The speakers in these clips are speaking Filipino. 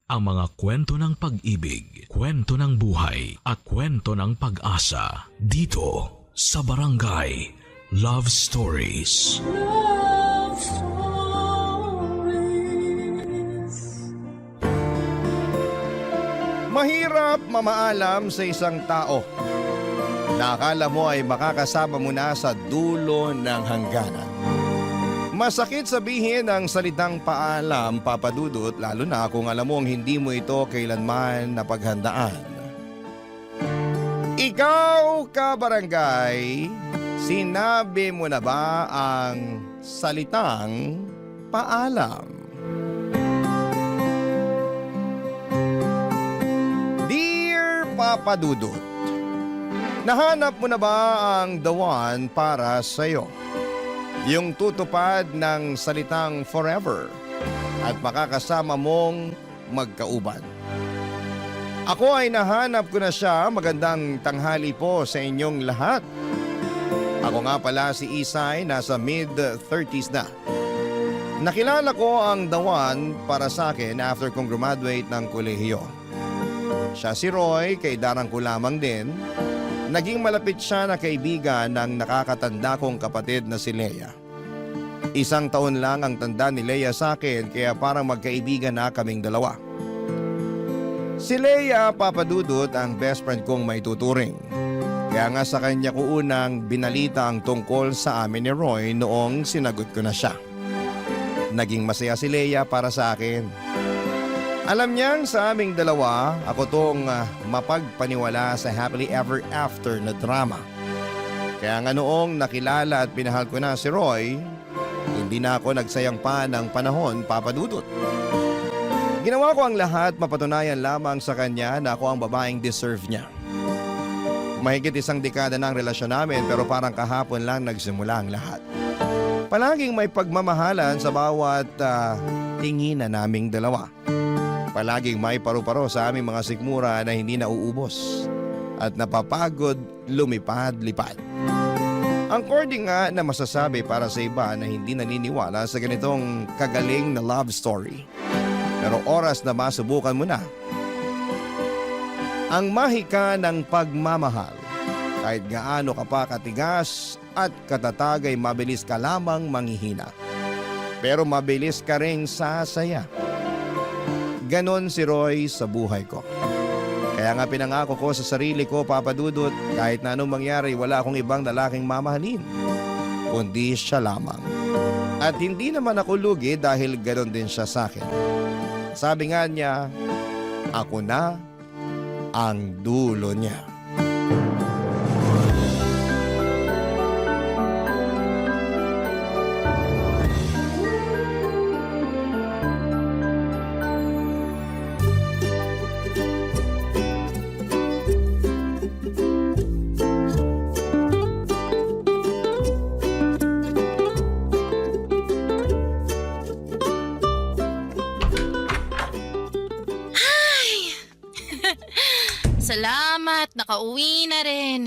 ang mga kwento ng pag-ibig, kwento ng buhay at kwento ng pag-asa dito sa Barangay Love Stories. Love Stories. Mahirap mamaalam sa isang tao na akala mo ay makakasama mo na sa dulo ng hangganan. Masakit sabihin ang salitang paalam, Papa Dudut, lalo na kung alam mong hindi mo ito kailanman napaghandaan. Ikaw, kabarangay, sinabi mo na ba ang salitang paalam? Dear Papa Dudut, nahanap mo na ba ang the one para sa'yo? Yung tutupad ng salitang forever at makakasama mong magkauban. Ako ay nahanap ko na siya. Magandang tanghali po sa inyong lahat. Ako nga pala si Isay, nasa mid-30s na. Nakilala ko ang the one para sa akin after kong graduate ng kolehiyo. Siya si Roy, kaidaran ko lamang din. Naging malapit siya na kaibigan ng nakakatanda kong kapatid na si Leia. 1 taon lang ang tanda ni Leia sa akin kaya parang magkaibigan na kaming dalawa. Si Leia, Papa Dudut, ang best friend kong may tuturing. Kaya nga sa kanya ko unang binalita ang tungkol sa amin ni Roy noong sinagot ko na siya. Naging masaya si Leia para sa akin. Alam niyang sa aming dalawa, ako tong mapagpaniwala sa happily ever after na drama. Kaya nga noong nakilala at pinahal ko na si Roy, hindi na ako nagsayang pa ng panahon, Papa Dudut. Ginawa ko ang lahat mapatunayan lamang sa kanya na ako ang babaeng deserve niya. Mahigit 1 dekada na ang relasyon namin pero parang kahapon lang nagsimula ang lahat. Palaging may pagmamahalan sa bawat tinginan naming dalawa. Palaging may paru-paro sa aming mga sikmura na hindi nauubos at napapagod lumipad-lipad. Ang cording nga na masasabi para sa iba na hindi naniniwala sa ganitong kagaling na love story. Pero oras na masubukan mo na. Ang mahika ng pagmamahal, kahit gaano ka pa katigas at katatag ay mabilis ka lamang manghihina. Pero mabilis ka ring sasaya. Ganon si Roy sa buhay ko. Kaya nga pinangako ko sa sarili ko, Papa Dudut, kahit na anong mangyari, wala akong ibang lalaking mamahalin, kundi siya lamang. At hindi naman ako lugi dahil ganon din siya sa akin. Sabi nga niya, ako na ang dulo niya. Salamat, nakauwi na rin.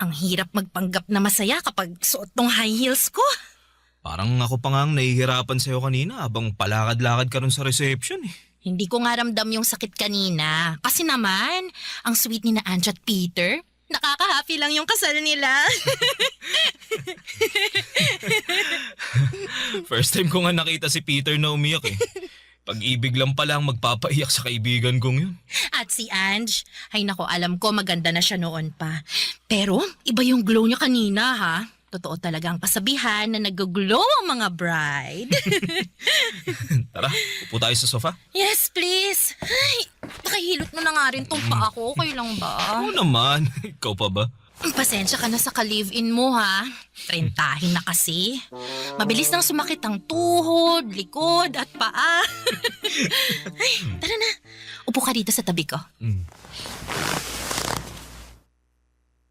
Ang hirap magpanggap na masaya kapag suot tong high heels ko. Parang ako pa nga ang nahihirapan sa'yo kanina habang palakad-lakad ka ron sa reception eh. Hindi ko nga ramdam yung sakit kanina. Kasi naman, ang sweet ni na Ange at Peter, nakaka-happy lang yung kasal nila. First time ko nga nakita si Peter na umiyak eh. Pag-ibig lang pala ang magpapaiyak sa kaibigan kong yun. At si Ange, ay nako, alam ko maganda na siya noon pa. Pero iba yung glow niya kanina ha. Totoo talaga ang kasabihan na nag-glow ang mga bride. Tara, upo tayo sa sofa. Yes, please. Ay, pakihilot mo na nga rin tong paa ko. Okay lang ba? Oo naman, ikaw pa ba? Pasensya ka na sa ka-live-in mo ha. Trentahin na kasi. Mabilis nang sumakit ang tuhod, likod at paa. Ay, tara na. Upo ka dito sa tabi ko.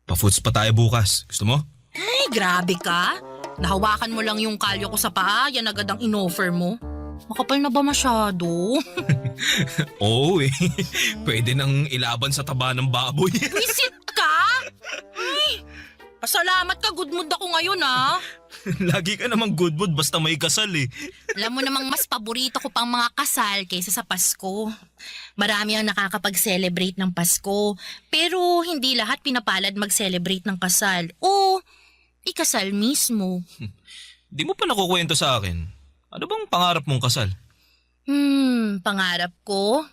Pa-foods pa tayo bukas. Gusto mo? Ay, grabe ka. Nahawakan mo lang yung kalyo ko sa paa, yan agad ang inoffer mo. Makapal na ba masyado? Oo eh. Pwede nang ilaban sa taba ng baboy. Visit ka? Ay, Pasalamat ka, good mood ako ngayon ah. Lagi ka namang good mood basta may kasal eh. Alam mo namang mas paborito ko pang mga kasal kaysa sa Pasko. Marami ang nakakapag-celebrate ng Pasko, pero hindi lahat pinapalad mag-celebrate ng kasal o ikasal mismo. Di mo pa nakukwento sa akin. Ano bang pangarap mong kasal? Pangarap ko?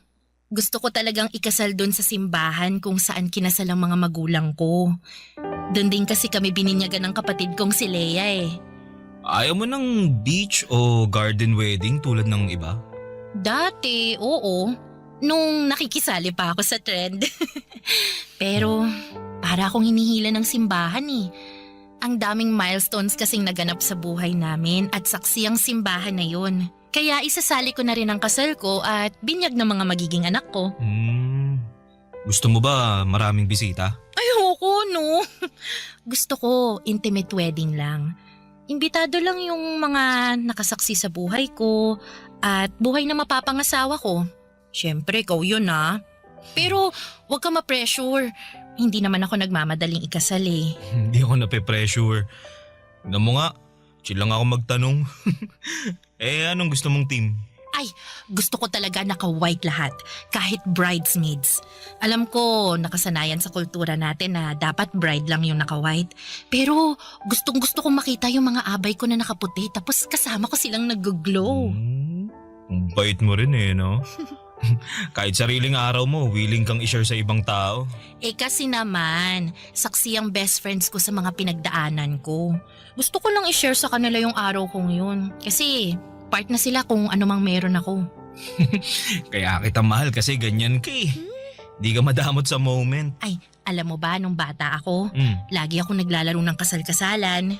Gusto ko talagang ikasal doon sa simbahan kung saan kinasal ang mga magulang ko. Doon din kasi kami bininyagan ng kapatid kong si Leia eh. Ayaw mo ng beach o garden wedding tulad ng iba? Dati, oo. Nung nakikisali pa ako sa trend. Pero para akong hinihila ng simbahan eh. Ang daming milestones kasing naganap sa buhay namin at saksi ang simbahan na yun. Kaya isasali ko na rin ang kasal ko at binyag ng mga magiging anak ko. Gusto mo ba maraming bisita? Ayoko, no. Gusto ko intimate wedding lang. Imbitado lang yung mga nakasaksi sa buhay ko at buhay na mapapangasawa ko. Siyempre, ikaw yun ah. Pero huwag ka ma-pressure. Hindi naman ako nagmamadaling ikasal eh. Hindi ako nape-pressure. Tignan mo nga, chill lang ako magtanong. Anong gusto mong team? Ay, gusto ko talaga naka-white lahat, kahit bridesmaids. Alam ko, nakasanayan sa kultura natin na dapat bride lang yung naka-white. Pero gustong-gusto kong makita yung mga abay ko na nakaputi tapos kasama ko silang nag-glow. Ang bait mo rin eh, no? Kahit sariling araw mo, willing kang i-share sa ibang tao. Eh kasi naman, saksi ang best friends ko sa mga pinagdaanan ko. Gusto ko lang i-share sa kanila yung araw kong yun. Kasi part na sila kung ano mang meron ako. Kaya kita mahal kasi ganyan ka eh. Di ka madamot sa moment. Ay, alam mo ba nung bata ako, lagi ako naglalaro ng kasal-kasalan.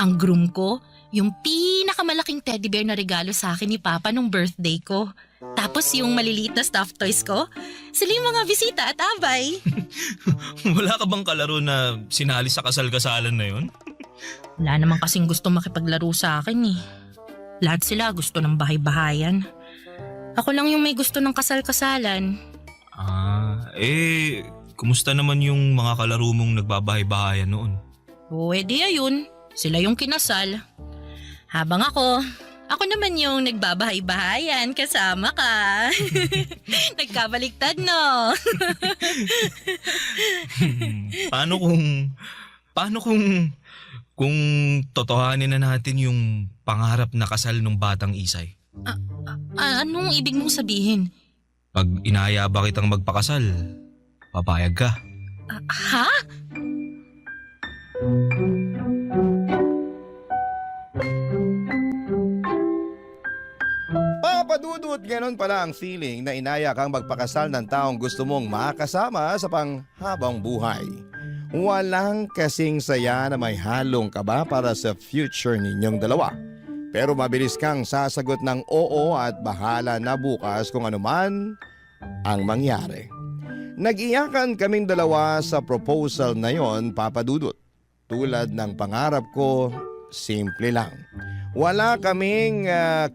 Ang groom ko, yung pinakamalaking teddy bear na regalo sa akin ni Papa nung birthday ko. Tapos yung maliliit na stuffed toys ko, sila yung mga bisita at abay. Wala ka bang kalaro na sinali sa kasal-kasalan na yun? Wala naman kasing gusto makipaglaro sa akin eh. Lahat sila gusto ng bahay-bahayan. Ako lang yung may gusto ng kasal-kasalan. Kumusta naman yung mga kalaro mong nagbabahay-bahayan noon? Pwede ayun. Sila yung kinasal. Habang ako naman yung nagbabahay-bahayan kasama ka. Nagkabaliktad no? Paano kung totohanin na natin yung pangarap na kasal ng batang Isay? Anong ibig mong sabihin? Pag inaya ba kitang magpakasal, papayag ka? Ha? Papadudot, ganon pala ang feeling na inaya kang magpakasal ng taong gusto mong makasama sa panghabang buhay. Walang kasing saya na may halong kaba para sa future ninyong dalawa. Pero mabilis kang sasagot ng oo at bahala na bukas kung anuman ang mangyari. Nag-iyakan kaming dalawa sa proposal na yon, Papadudot. Tulad ng pangarap ko, simple lang. Wala kaming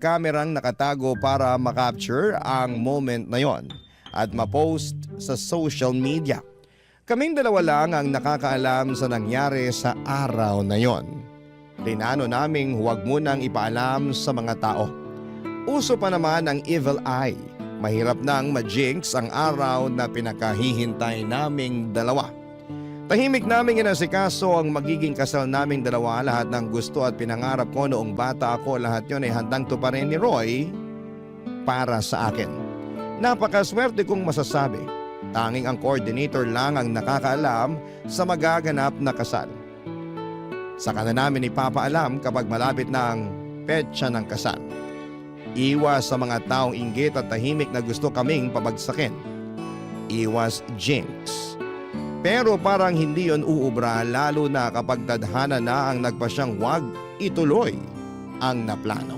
kamerang nakatago para makapture ang moment na yon at mapost sa social media. Kaming dalawa lang ang nakakaalam sa nangyari sa araw na yon. Plinano naming huwag munang ipaalam sa mga tao. Uso pa naman ang evil eye. Mahirap nang ma-jinx ang araw na pinakahihintay naming dalawa. Tahimik naming inasikaso ang magiging kasal naming dalawa. Lahat ng gusto at pinangarap ko noong bata ako, lahat yon ay handang tuparin ni Roy para sa akin. Napakaswerte kong masasabi. Tanging ang coordinator lang ang nakakaalam sa magaganap na kasal. Saka na namin ipapaalam kapag malapit na ang petsa ng kasal. Iwas sa mga taong inggit at tahimik na gusto kaming pabagsakin. Iwas jinx. Pero parang hindi yon uubra lalo na kapag tadhana na ang nagpasyang wag ituloy ang naplano.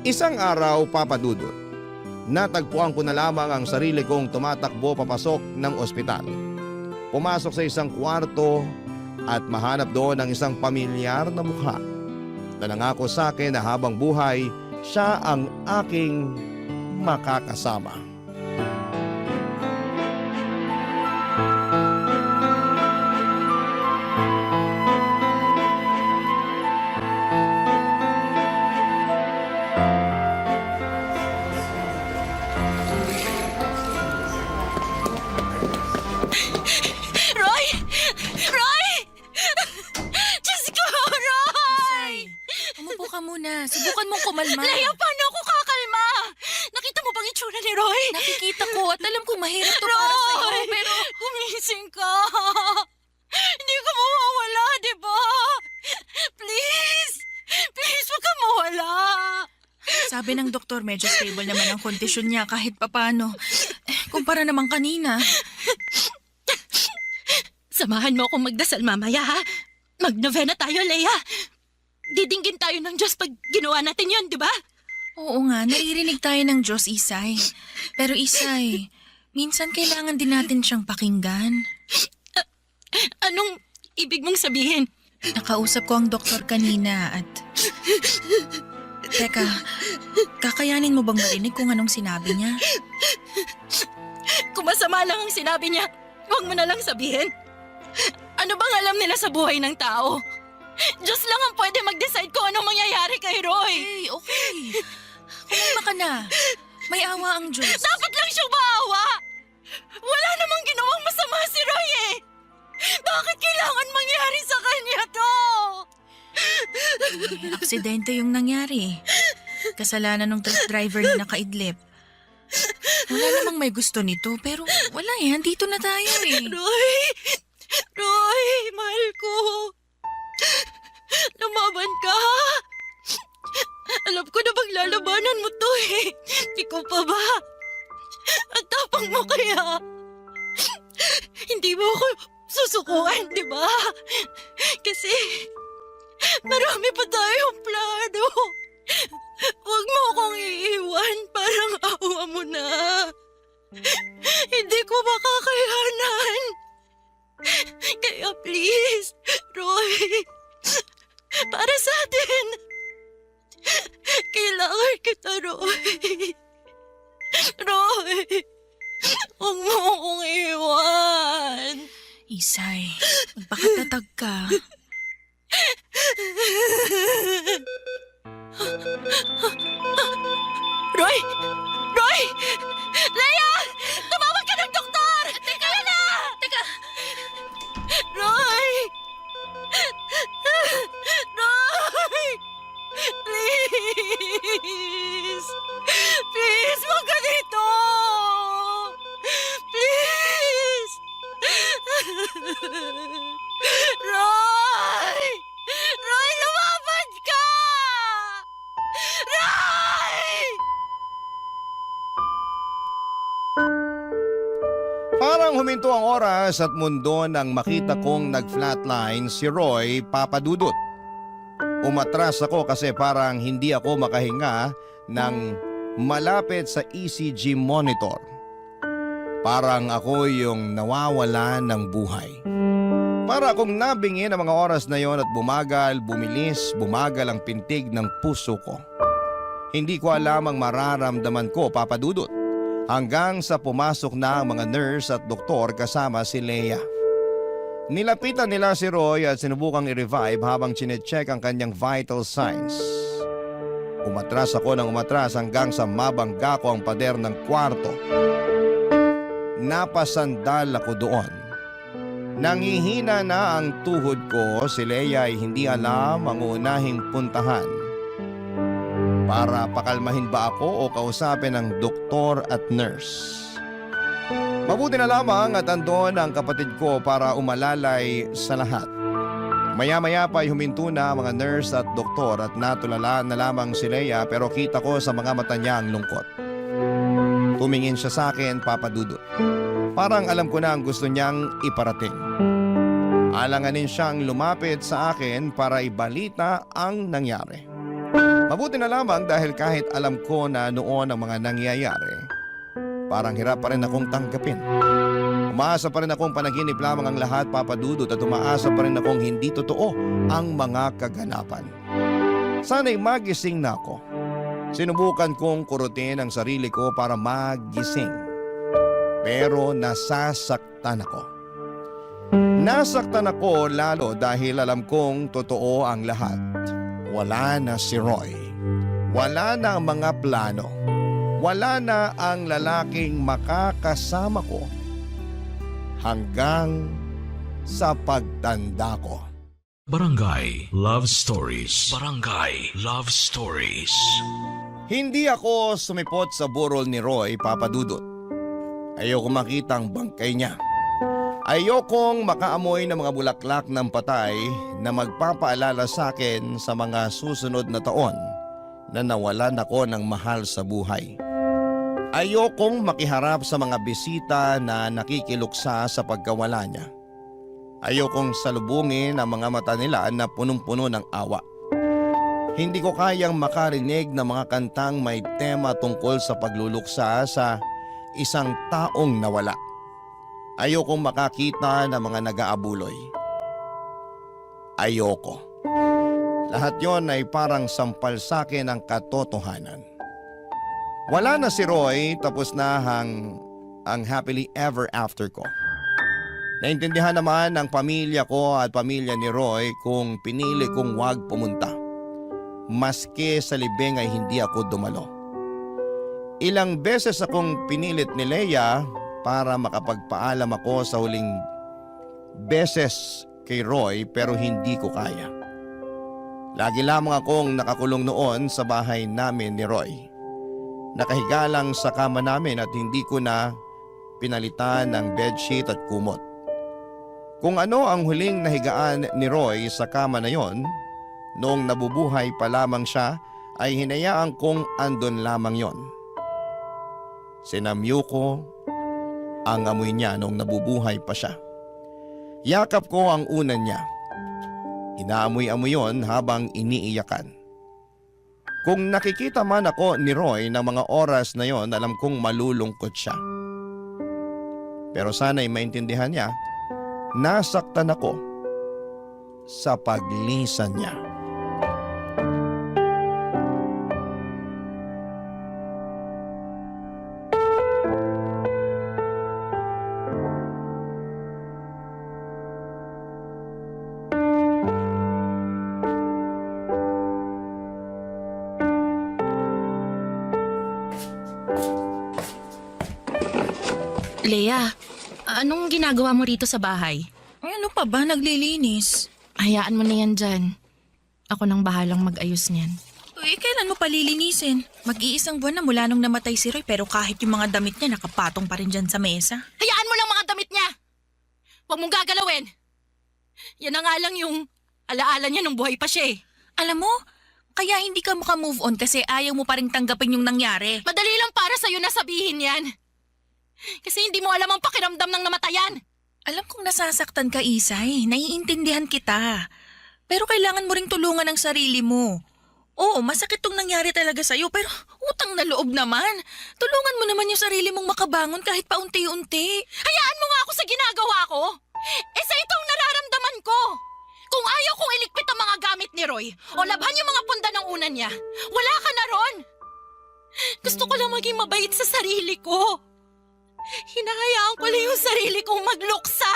Isang araw, Papadudot, natagpuan ko na lamang ang sarili kong tumatakbo papasok ng ospital. Pumasok sa isang kwarto at mahanap doon ang isang pamilyar na mukha na nangako sa akin na habang buhay siya ang aking makakasama. kumalma. Leia, paano ako kakalma? Nakita mo bang itsura ni Roy? Nakikita ko at alam kong mahirap to para sa'yo, pero... Gumising ka. Hindi ka mawawala, di ba? Please! Please, huwag ka mawala. Sabi ng doktor, medyo stable naman ang kondisyon niya kahit papano. Kumpara naman kanina. Samahan mo akong magdasal mamaya, ha? Magnovena tayo, Leia. Didinggin tayo ng Diyos pag ginawa natin yun, di ba? Oo nga, naririnig tayo ng Diyos, Isay. Pero Isay, minsan kailangan din natin siyang pakinggan. Anong ibig mong sabihin? Nakausap ko ang doktor kanina at... Teka, kakayanin mo bang marinig kung anong sinabi niya? Kung masama lang ang sinabi niya, huwag mo na lang sabihin. Ano bang alam nila sa buhay ng tao? Diyos lang ang pwede mag-decide kung anong mangyayari kay Roy. Hey, okay. Kumalma ka na. May awa ang Diyos. Dapat lang siyang maawa. Wala namang ginawang masama si Roy eh. Bakit kailangan mangyari sa kanya to? Aksidente yung nangyari. Kasalanan ng truck driver na nakaidlip. Wala namang may gusto nito, pero wala eh. Andito na tayo eh. Roy, mahal ko. Lumaban ka. Alam ko na bang lalabanan mo to eh. Ikaw pa ba? Ang tapang mo kaya. Hindi mo ako susukuan, di ba? Kasi marami pa tayong plano. Huwag mo akong iiwan, parang awa mo na. Hindi ko makakayanan. Kaya please, Roy, para sa atin, kailangan kita, Roy. Roy, huwag mo akong iwan. Isay, magpakatatag ka. Roy! Roy! Leia! Tumawag ka ng doktor! Teka na! Teka! Roy! Roy! Please! Please, wag ka dito! Please! Roy! Roy, lumapad ka! Roy! Parang huminto ang oras at mundo nang makita kong nag-flatline si Roy Papadudut. Umatras ako kasi parang hindi ako makahinga ng malapit sa ECG monitor. Parang ako yung nawawala ng buhay. Para akong nabingi ng mga oras na yon at bumagal ang pintig ng puso ko. Hindi ko alam ang mararamdaman ko, Papadudut. Hanggang sa pumasok na ang mga nurse at doktor kasama si Leia. Nilapitan nila si Roy at sinubukang i-revive habang chinecheck ang kanyang vital signs. Umatras ako ng umatras hanggang sa mabangga ko ang pader ng kwarto. Napasandal ako doon. Nangihina na ang tuhod ko, si Leia ay hindi alam ang unahing puntahan. Para pakalmahin ba ako o kausapin ng doktor at nurse? Mabuti na lamang at andon ang kapatid ko para umalalay sa lahat. Maya-maya pa ay huminto na ang mga nurse at doktor at natulala na lamang si Leia pero kita ko sa mga mata niya ang lungkot. Tumingin siya sa akin, Papadudut. Parang alam ko na ang gusto niyang iparating. Alanganin siyang lumapit sa akin para ibalita ang nangyari. Mabuti na lamang dahil kahit alam ko na noon ang mga nangyayari, parang hirap pa rin akong tanggapin. Umaasa pa rin akong panaginip lamang ang lahat, Papadudut, at umaasa pa rin akong hindi totoo ang mga kaganapan. Sana'y magising na ako. Sinubukan kong kurutin ang sarili ko para magising. Pero nasasaktan ako. Nasaktan ako lalo dahil alam kong totoo ang lahat. Wala na si Roy. Wala na ang mga plano. Wala na ang lalaking makakasama ko hanggang sa pagtanda ko. Barangay Love Stories. Barangay Love Stories. Hindi ako sumipot sa burol ni Roy, Papa Dudut. Ayoko makita ang bangkay niya. Ayokong makaamoy ng mga bulaklak ng patay na magpapaalala sa akin sa mga susunod na taon na nawalan ako ng mahal sa buhay. Ayokong makiharap sa mga bisita na nakikiluksa sa pagkawala niya. Ayokong salubungin ang mga mata nila na punong-puno ng awa. Hindi ko kayang makarinig ng mga kantang may tema tungkol sa pagluluksa sa isang taong nawala. Ayokong makakita ng mga nag-aabuloy. Ayoko. Lahat yon ay parang sampal sa akin ang katotohanan. Wala na si Roy, tapos na ang happily ever after ko. Naintindihan naman ng pamilya ko at pamilya ni Roy kung pinili kong wag pumunta. Maski sa libing ay hindi ako dumalo. Ilang beses akong pinilit ni Leia para makapagpaalam ako sa huling beses kay Roy pero hindi ko kaya. Lagi lamang akong nakakulong noon sa bahay namin ni Roy. Nakahiga lang sa kama namin at hindi ko na pinalitan ng bedsheet at kumot. Kung ano ang huling nahigaan ni Roy sa kama na yon, noong nabubuhay pa lamang siya ay hinayaan kong andon lamang yon. Sinamyo ko ang amoy niya noong nabubuhay pa siya. Yakap ko ang unan niya. Inaamoy-amoy yon habang iniiyakan. Kung nakikita man ako ni Roy ng mga oras na yon, alam kong malulungkot siya. Pero sana'y maintindihan niya, nasaktan ako sa paglisan niya. Leia, anong ginagawa mo rito sa bahay? Ay, ano pa ba? Naglilinis. Hayaan mo na yan dyan. Ako nang bahalang mag-ayos niyan. Uy, kailan mo palilinisin? Mag-iisang buwan na mula nung namatay si Roy pero kahit yung mga damit niya nakapatong pa rin dyan sa mesa. Hayaan mo lang mga damit niya! Huwag mong gagalawin! Yan na nga lang yung alaala niya nung buhay pa siya eh. Alam mo, kaya hindi ka maka-move on kasi ayaw mo pa rin tanggapin yung nangyari. Madali lang para sa'yo na sabihin yan. Kasi hindi mo alam ang pakiramdam ng namatayan. Alam kong nasasaktan ka, Isay. Naiintindihan kita. Pero kailangan mo ring tulungan ang sarili mo. Oo, masakit tong nangyari talaga sa'yo pero utang na loob naman. Tulungan mo naman yung sarili mong makabangon kahit paunti-unti. Hayaan mo nga ako sa ginagawa ko. Sa itong nararamdaman ko. Kung ayaw kong iligpit ang mga gamit ni Roy o labhan yung mga punda ng unan niya, wala ka na ron. Gusto ko lang maging mabait sa sarili ko. Hinahayaan ko lang yung sarili kong magluksa.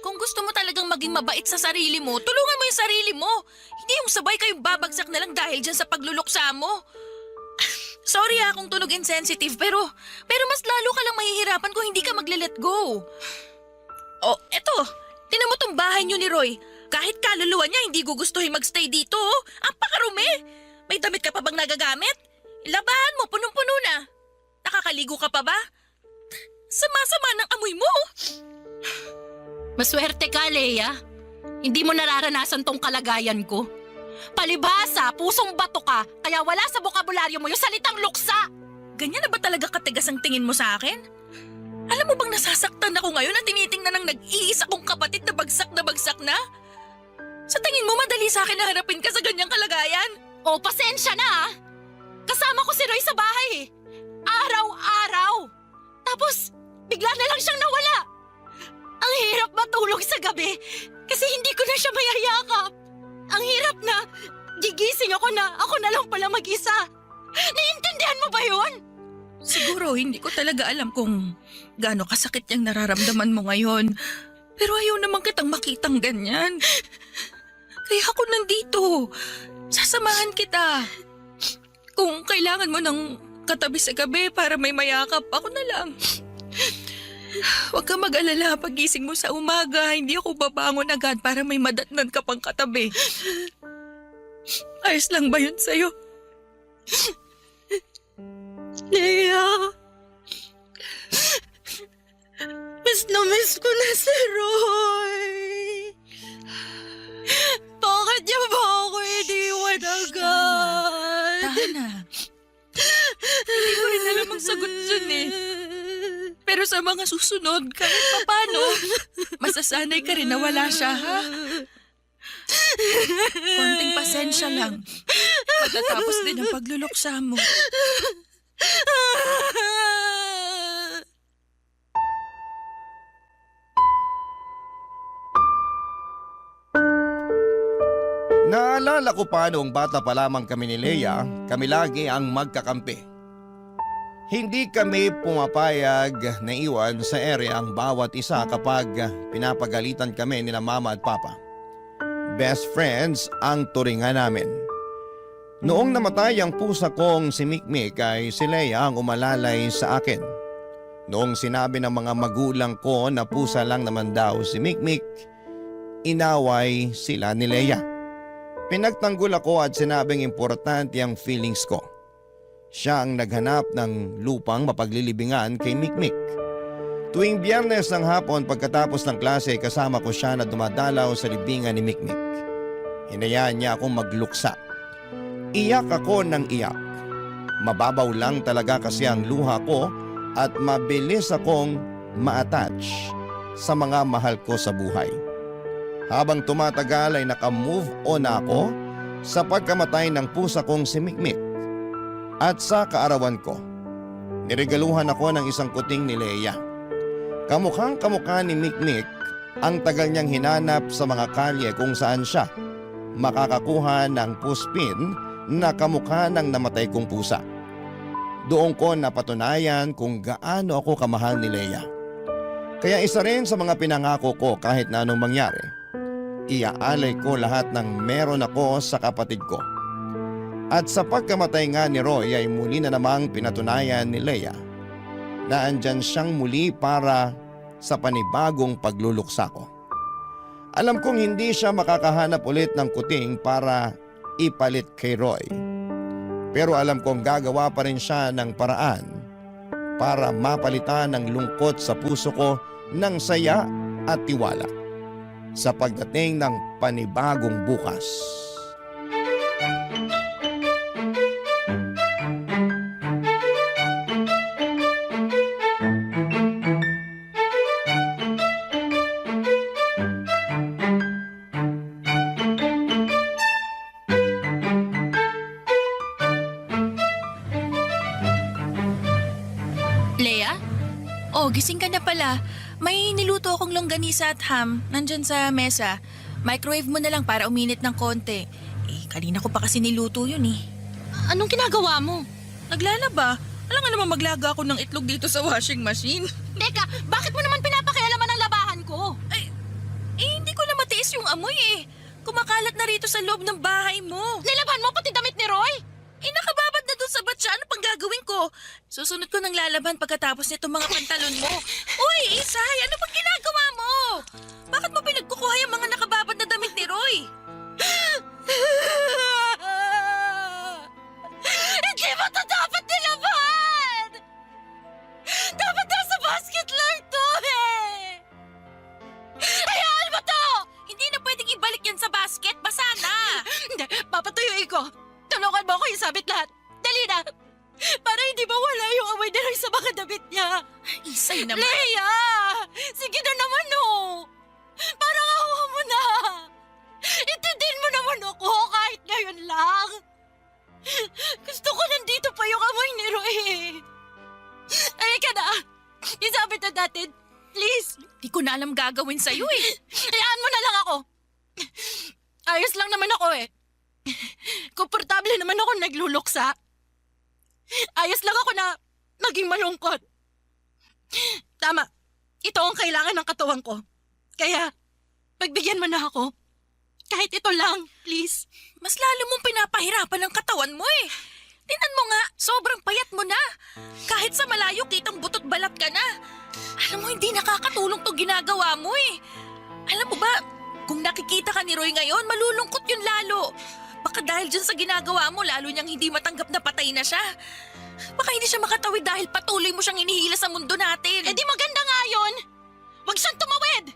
Kung gusto mo talagang maging mabait sa sarili mo, tulungan mo yung sarili mo. Hindi yung sabay kayong babagsak na lang dahil dyan sa pagluluksa mo. Sorry kung tunog insensitive pero mas lalo ka lang mahihirapan kung hindi ka magle-let go. Oh, eto. Tinan mo tong bahay niyo ni Roy. Kahit kaluluwa niya hindi gugustuhin magstay dito. Ang pakarumi. May damit ka pa bang nagagamit? Labahan mo, punong-puno na. Nakakaligo ka pa ba? Sama-sama ng amoy mo. Maswerte ka, Leia. Hindi mo nararanasan tong kalagayan ko. Palibhasa, pusong bato ka, kaya wala sa bokabularyo mo yung salitang luksa. Ganyan na ba talaga katigas ang tingin mo sa akin? Alam mo bang nasasaktan ako ngayon na tinitingnan ng nag-iisa kong kapatid na bagsak na? Sa tingin mo madali sa akin na harapin ka sa ganyang kalagayan? O, pasensya na ah. Kasama ko si Roy sa bahay eh. Araw-araw. Tapos, bigla na lang siyang nawala. Ang hirap matulog sa gabi kasi hindi ko na siya mayayakap. Ang hirap na gigising ako na lang pala mag-isa. Naiintindihan mo ba yun? Siguro hindi ko talaga alam kung gaano kasakit yung nararamdaman mo ngayon. Pero ayaw naman kitang makitang ganyan. Kaya ako nandito. Sasamahan kita. Kung kailangan mo ng katabi sa gabi para may mayakap, ako na lang. Huwag kang mag-alala. Pagising mo sa umaga, hindi ako babangon agad para may madatnan ka pang katabi. Ayos lang ba yun sa'yo? Leia! Miss na miss ko na si Roy! Bakit niya ba ako iniwan agad? Tahan na. Hindi ko rin alam ang sagot dyan eh. Pero sa mga susunod, kahit papano, masasanay ka rin na wala siya, ha? Konting pasensya lang. Matatapos din ang pagluluksa mo. Naalala ko pa noong bata pa lamang kami ni Leia, kami lagi ang magkakampi. Hindi kami pumapayag na iwan sa area ang bawat isa kapag pinapagalitan kami nila mama at papa. Best friends ang turingan namin. Noong namatay ang pusa kong si Mikmik ay si Leia ang umalalay sa akin. Noong sinabi ng mga magulang ko na pusa lang naman daw si Mikmik, inaway sila ni Leia. Pinagtanggol ako at sinabing importante ang feelings ko. Siya ang naghanap ng lupang mapaglilibingan kay Mikmik. Tuwing Biyernes ng hapon pagkatapos ng klase kasama ko siya na dumadalaw sa libingan ni Mikmik. Hinayaan niya akong magluksa. Iyak ako ng iyak. Mababaw lang talaga kasi ang luha ko at mabilis akong ma-attach sa mga mahal ko sa buhay. Habang tumatagal ay naka-move on ako sa pagkamatay ng pusa kong si Mikmik. At sa kaarawan ko, niregaluhan ako ng isang kuting ni Leia. Kamukhang kamukha ni Mikmik ang tagal niyang hinanap sa mga kalye kung saan siya makakakuha ng puspin na kamukha ng namatay kong pusa. Doon ko napatunayan kung gaano ako kamahal ni Leia. Kaya isa rin sa mga pinangako ko kahit na anong mangyari, iaalay ko lahat ng meron ako sa kapatid ko. At sa pagkamatay nga ni Roy ay muli na namang pinatunayan ni Leia na andyan siyang muli para sa panibagong pagluluksa ko. Alam kong hindi siya makakahanap ulit ng kuting para ipalit kay Roy. Pero alam kong gagawa pa rin siya ng paraan para mapalitan ang lungkot sa puso ko ng saya at tiwala sa pagdating ng panibagong bukas. Leia? Oh, gising ka na pala. May niluto akong longganisa at ham. Nandyan sa mesa. Microwave mo na lang para uminit ng konti. Kanina ko pa kasi niluto yun eh. Anong ginagawa mo? Naglalaba. Alam nga naman maglaga ako ng itlog dito sa washing machine. Teka, bakit mo naman pinapakialaman ang labahan ko? Hindi ko na matiis yung amoy eh. Kumakalat na rito sa loob ng bahay mo. Nilaban mo pati damit ni Roy? Nakababad na dun sa batya. Ano pang gagawin ko? Susunod ko ng lalaban pagkatapos nitong mga pantalon mo. Uy, Isay! Ano pang ginagawa mo? Bakit mo pinagkukuha yung mga nakababad na damit ni Roy? Hindi mo to dapat nilaban! Dapat nasa basket lang to eh! Hayaan mo to! Hindi na pwedeng ibalik yan sa basket. Basa na! Hindi, papatuyuin ko. Tulungan mo ako isabit lahat. Dali na! Para hindi mawala yung amoy ni Roy sa mga damit niya. Isay naman. Leia! Sige na naman oh! Parang awa mo na! Intindihin mo naman ako kahit ngayon lang! Gusto ko nandito pa yung amoy ni Roy eh! Halika na! Isabit na natin! Please! Di ko na alam gagawin sa'yo eh. Hayaan mo na lang ako! Ayos lang naman ako eh! Komportable naman ako nagluluksa. Ayos lang ako na maging malungkot. Tama, ito ang kailangan ng katawan ko. Kaya, pagbigyan mo na ako. Kahit ito lang, please. Mas lalo mong pinapahirapan ang katawan mo eh. Tingnan mo nga, sobrang payat mo na. Kahit sa malayo kitang butot balat ka na. Alam mo, hindi nakakatulong to ginagawa mo eh. Alam mo ba, kung nakikita ka ni Roy ngayon, malulungkot yun lalo. Baka dahil dyan sa ginagawa mo, lalo niyang hindi matanggap na patay na siya. Baka hindi siya makatawid dahil patuloy mo siyang inihila sa mundo natin. Eh di maganda nga yun! Huwag siyang tumawid!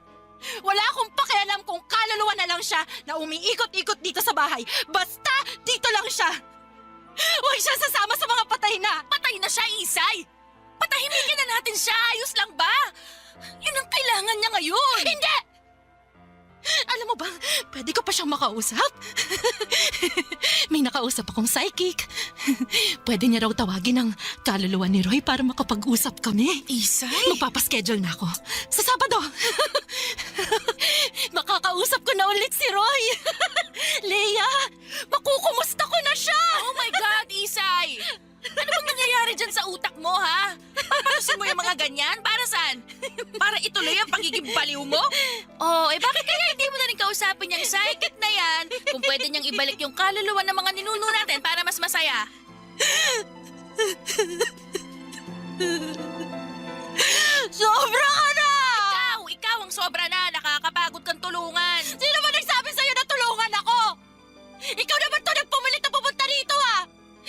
Wala akong pakialam kung kaluluwa na lang siya na umiikot-ikot dito sa bahay. Basta dito lang siya! Huwag siya sasama sa mga patay na! Patay na siya, Isay! Patahimikin na natin siya, ayos lang ba? Yun ang kailangan niya ngayon. Hindi! Alam mo ba, pwede ko pa siyang makausap? May nakausap akong psychic. Pwede niya raw tawagin ang kaluluwa ni Roy para makapag-usap kami. Isay? Magpapaschedule na ako. Sa Sabado. Makakausap ko na ulit si Roy. Leia, makukumusta ko na siya. Oh my God, Isay! Ano bang nangyayari dyan sa utak mo, ha? Papalusin mo yung mga ganyan? Para saan? Para ituloy ang pagiging baliw mo? Oh, eh bakit kaya hindi mo na rin kausapin yung psychic na yan kung pwede niyang ibalik yung kaluluwa ng mga ninuno natin para mas masaya? Sobra ka na! Ikaw ang sobra na. Nakakapagod kang tulungan. Sino ba nagsabi sa'yo na tulungan ako? Ikaw naman to nagpumilit na pupunta dito, ha?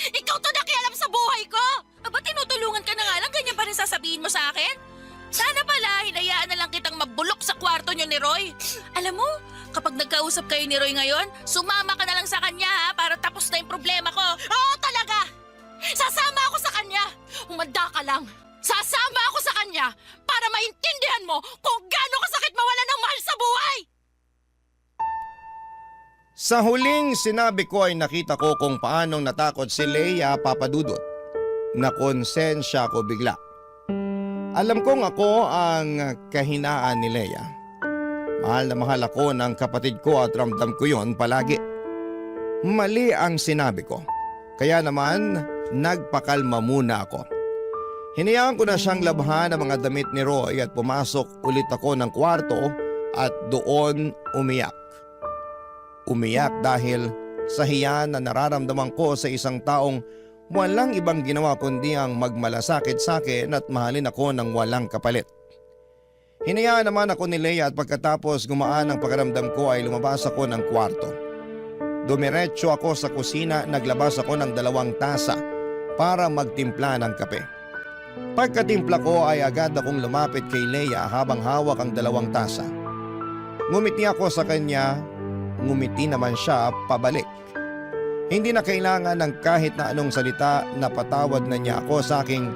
Ikaw to nakialam sa buhay ko! Aba, tinutulungan ka na nga lang. Ganyan pa rin sasabihin mo sa akin? Sana pala, hinayaan na lang kitang magbulok sa kwarto niyo ni Roy. Alam mo, kapag nagkausap kayo ni Roy ngayon, sumama ka na lang sa kanya ha, para tapos na yung problema ko. Oo talaga! Sasama ako sa kanya! Umanda ka lang! Sasama ako sa kanya para maintindihan mo kung gaano kasakit mawala ng mahal sa buhay! Sa huling sinabi ko ay nakita ko kung paanong natakot si Leia Papadudot. Nakonsensya ko bigla. Alam kong ako ang kahinaan ni Leia. Mahal na mahal ako ng kapatid ko at ramdam ko yon palagi. Mali ang sinabi ko. Kaya naman, nagpakalma muna ako. Hinayaan ko na siyang labhan ang mga damit ni Roy at pumasok ulit ako ng kwarto at doon umiyak. Umiyak dahil sa hiya na nararamdaman ko sa isang taong walang ibang ginawa kundi ang magmalasakit sa akin at mahalin ako ng walang kapalit. Hinayaan naman ako ni Leia at pagkatapos gumaan ang pakiramdam ko ay lumabas ako ng kwarto. Dumiretso ako sa kusina, naglabas ako ng 2 tasa para magtimpla ng kape. Pagkatimpla ko ay agad akong lumapit kay Leia habang hawak ang 2 tasa. Ngumiti ako sa kanya, ngumiti naman siya pabalik. Hindi na kailangan ng kahit na anong salita na patawad na niya ako sa aking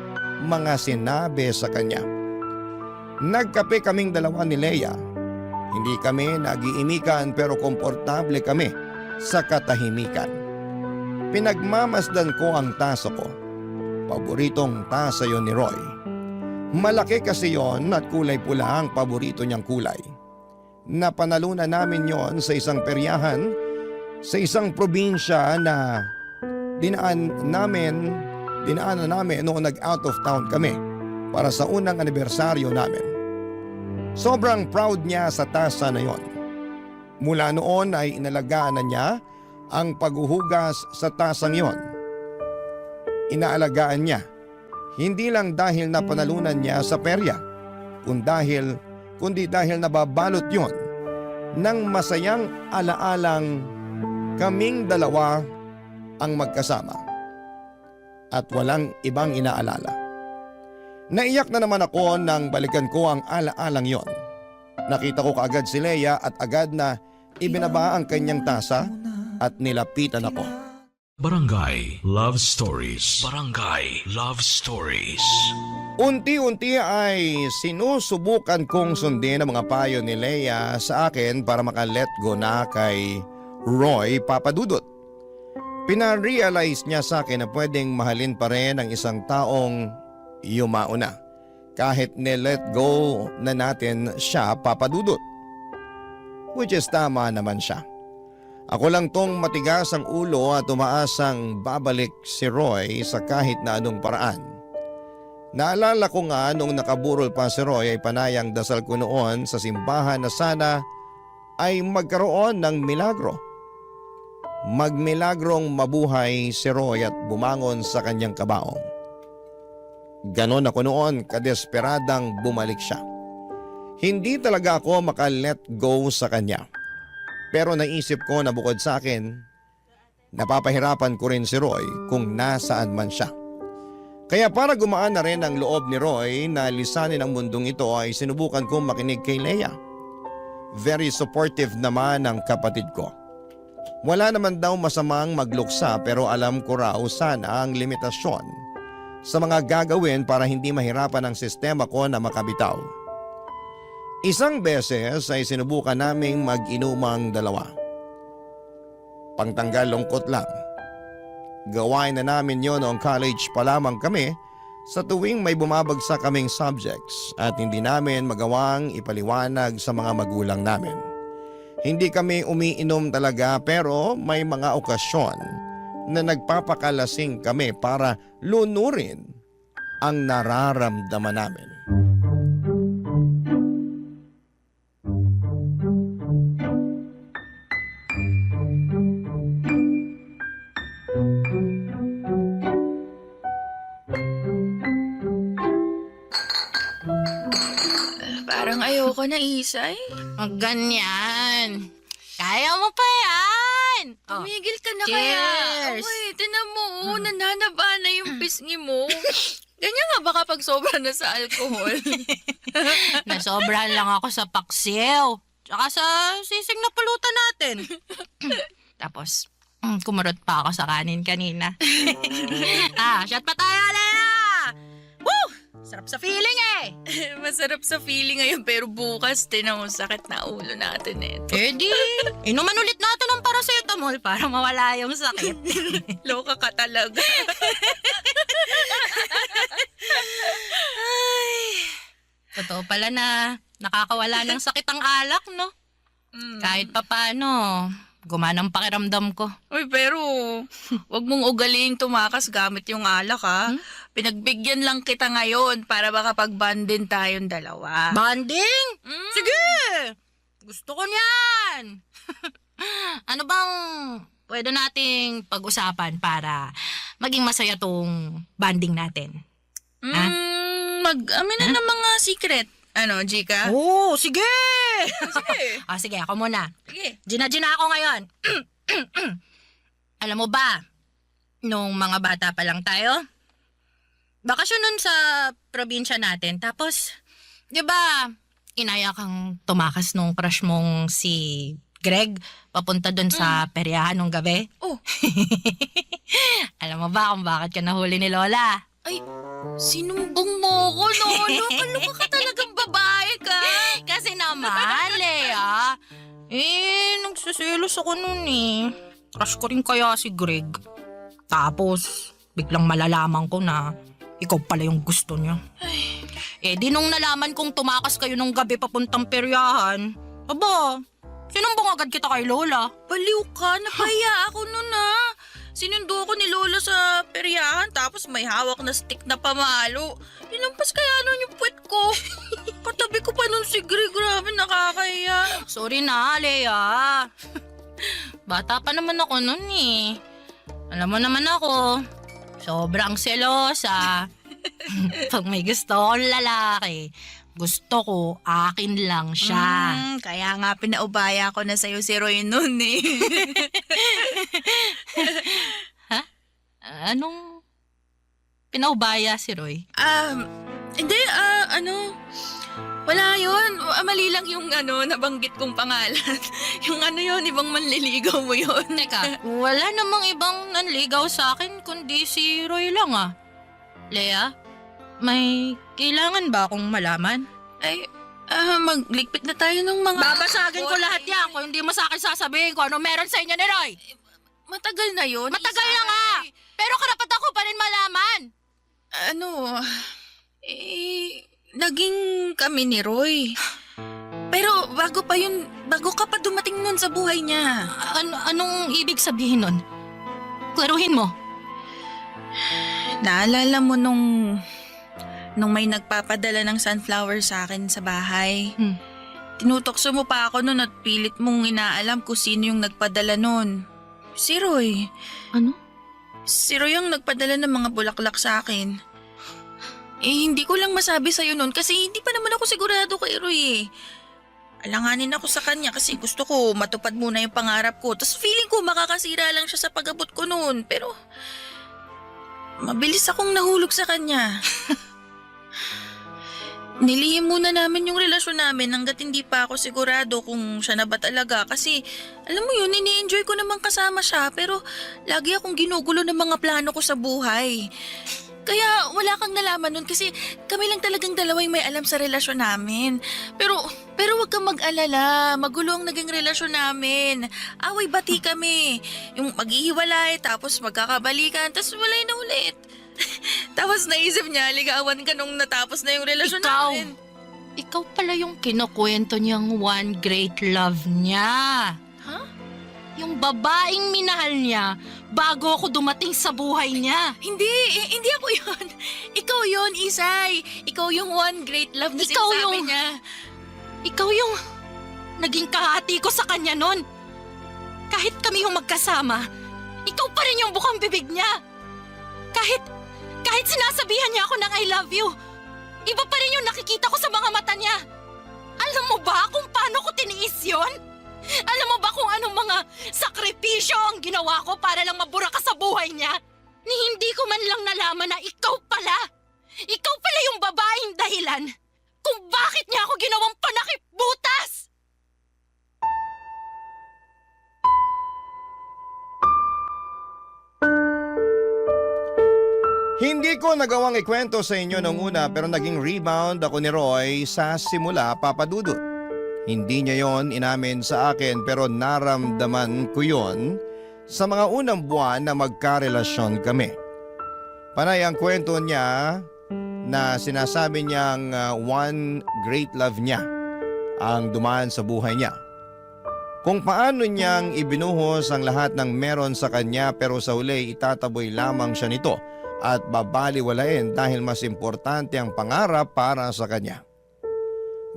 mga sinabi sa kanya. Nagkape kaming 2 ni Leia. Hindi kami nag-iimikan pero komportable kami sa katahimikan. Pinagmamasdan ko ang tasa ko. Paboritong tasa yon ni Roy. Malaki kasi yon at kulay pula ang paborito niyang kulay. Napanalunan namin yon sa isang peryahan sa isang probinsya na dinaanan namin noong nag-out of town kami para sa unang anibersaryo namin. Sobrang proud niya sa tasa na yon. Mula noon ay inalagaan na niya ang paghuhugas sa tasang yon. Inaalagaan niya, hindi lang dahil napanalunan niya sa perya, kundi dahil nababalot yon ng masayang alaalang kaming 2 ang magkasama at walang ibang inaalala. Naiyak na naman ako nang balikan ko ang alaalang yon. Nakita ko kaagad si Leia at agad na ibinaba ang kanyang tasa at nilapitan ako. Barangay Love Stories. Barangay Love Stories. Unti-unti ay sinusubukan kong sundin ang mga payo ni Leia sa akin para maka-let go na kay Roy Papadudot. Pina-realize niya sa akin na pwedeng mahalin pa rin ang isang taong yumauna kahit ni-let go na natin siya, Papadudot. Which is tama naman siya. Ako lang tong matigas ang ulo at umaasang babalik si Roy sa kahit na anong paraan. Naalala ko nga nung nakaburol pa si Roy ay panayang dasal ko noon sa simbahan na sana ay magkaroon ng milagro. Magmilagrong mabuhay si Roy at bumangon sa kanyang kabaong. Ganon ako noon, kadesperadang bumalik siya. Hindi talaga ako maka-let go sa kanya. Pero naisip ko na bukod sa akin, napapahirapan ko rin si Roy kung nasaan man siya. Kaya para gumaan na rin ang loob ni Roy na lisanin ang mundong ito ay sinubukan kong makinig kay Leia. Very supportive naman ang kapatid ko. Wala naman daw masamang magluksa pero alam ko raw sana ang limitasyon sa mga gagawin para hindi mahirapan ang sistema ko na makabitaw. Isang beses ay sinubukan naming mag-inumang dalawa. Pangtanggal lungkot lang. Gawain na namin yon noong college pa lamang kami sa tuwing may bumabagsak kaming subjects at hindi namin magawang ipaliwanag sa mga magulang namin. Hindi kami umiinom talaga pero may mga okasyon na nagpapakalasing kami para lunurin ang nararamdaman namin. Parang ayoko na, Isay. Ang ganyan. Kaya mo pa yan. Oh. Tumigil ka na Cheers. kaya. Uy, tinan mo, nananaba na yung pisngi mo. Ganyan nga ba kapag sobra na sa alcohol? Nasobrahan lang ako sa paksiw. Tsaka sa sisig na pulutan natin. Tapos, kumurot pa ako sa kanin kanina. Shot pa tayo, Lea! Woo! Sarap sa feeling eh! Masarap sa feeling ngayon pero bukas tinan mo sakit na ulo natin eh. Eh di, inuman ulit natin ang paracetamol para mawala yung sakit. Loka ka talaga. Totoo pala na nakakawala ng sakit ang alak, no? Kahit papano, gumanang pakiramdam ko. Uy, pero wag mong ugaling tumakas gamit yung alak ha. Pinagbigyan lang kita ngayon para makapag-bondin tayong dalawa. Banding? Sige! Gusto ko niyan! Ano bang pwede nating pag-usapan para maging masaya tong banding natin? Mag-amin na ng mga secret. Ano, Jika? Oo, sige! Sige. Sige, ako muna. Sige. Gina ako ngayon. Alam mo ba, nung mga bata pa lang tayo, bakasyon nun sa probinsya natin. Tapos, di ba, inaya kang tumakas nung crush mong si Greg papunta dun sa peryahan nung gabi? Oh. Alam mo ba kung bakit ka nahuli ni Lola? Ay, sinumbong mo ko, Lolo. Kaloka ka talagang babae ka. Kasi naman, Lea. Nagsiselos ako nun eh. Crush ko rin kaya si Greg. Tapos, biglang malalaman ko na ikaw pala yung gusto niya. Di nung nalaman kong tumakas kayo nung gabi papuntang peryahan, aba, sinumbong agad kita kay Lola. Baliw ka, napahiya ako nun ha. Sinundo ako ni Lola sa peryahan tapos may hawak na stick na pamalo. Inampas kaya nun yung puwet ko. Katabi ko pa nun si Greg, grabe nakakahiya. Sorry na, Lea. Bata pa naman ako nun eh. Alam mo naman ako, sobrang selosa. Pag may gusto akong lalaki, gusto ko akin lang siya. Kaya nga pinaubaya ko na sa'yo si Roy nun eh. Anong pinaubaya si Roy? Hindi, wala yun. Mali lang yung nabanggit kong pangalan. Yung yun, ibang manliligaw mo yun. Teka, wala namang ibang nanligaw sa akin kundi si Roy lang ah. Lea, may kailangan ba akong malaman? Ay, magligpit na tayo ng mga... Babasagin ko lahat yan kung hindi mo sa akin sasabihin kung ano meron sa inyo ni Roy. Matagal na yun. Matagal na nga. Pero karapat ako pa rin malaman. Naging kami ni Roy. Pero bago ka pa dumating nun sa buhay niya. Anong ibig sabihin nun? Klaruhin mo. Naalala mo nung may nagpapadala ng sunflower sa akin sa bahay? Tinutokso mo pa ako nun at pilit mong inaalam kung sino yung nagpadala nun. Si Roy. Ano? Si Roy ang nagpadala ng mga bulaklak sa akin. Hindi ko lang masabi sa'yo nun kasi hindi pa naman ako sigurado kay Roy eh. Alanganin ako sa kanya kasi gusto ko matupad muna yung pangarap ko. Tapos feeling ko makakasira lang siya sa pag-abot ko noon. Pero mabilis akong nahulog sa kanya. Nilihim muna namin yung relasyon namin hanggat hindi pa ako sigurado kung siya na ba talaga. Kasi alam mo yun, ini-enjoy ko namang kasama siya pero lagi akong ginugulo ng mga plano ko sa buhay. Kaya wala kang nalaman nun kasi kami lang talagang dalawa yung may alam sa relasyon namin. Pero wag kang mag-alala, magulo ang naging relasyon namin. Away bati kami. Yung maghihiwalay tapos magkakabalikan tapos walay na ulit. Tapos naisip niya, ligawan ka nung natapos na yung relasyon namin. Ikaw pala yung kinukwento niyang one great love niya. Huh? Yung babaeng minahal niya bago ako dumating sa buhay niya. Hindi ako yun. Ikaw yun, Isay. Ikaw yung one great love na Ikaw sinasabi yung- niya. Ikaw yung naging kahati ko sa kanya nun. Kahit kami yung magkasama, ikaw pa rin yung bukang bibig niya. Kahit sinasabihan niya ako ng I love you, iba pa rin yung nakikita ko sa mga mata niya. Alam mo ba kung paano ko tiniis yun? Alam mo ba kung anong mga sakripisyo ang ginawa ko para lang mabura ka sa buhay niya? Ni hindi ko man lang nalaman na ikaw pala yung babaeng dahilan kung bakit niya ako ginawang panakip-butas! Hindi ko nagawang ikwento sa inyo nung una pero naging rebound ako ni Roy sa simula, Papa Dudut. Hindi niya yon inamin sa akin pero naramdaman ko yon sa mga unang buwan na magkarelasyon kami. Panay ang kwento niya na sinasabi niyang one great love niya ang dumaan sa buhay niya. Kung paano niyang ibinuhos ang lahat ng meron sa kanya pero sa huli itataboy lamang siya nito at babaliwalain dahil mas importante ang pangarap para sa kanya.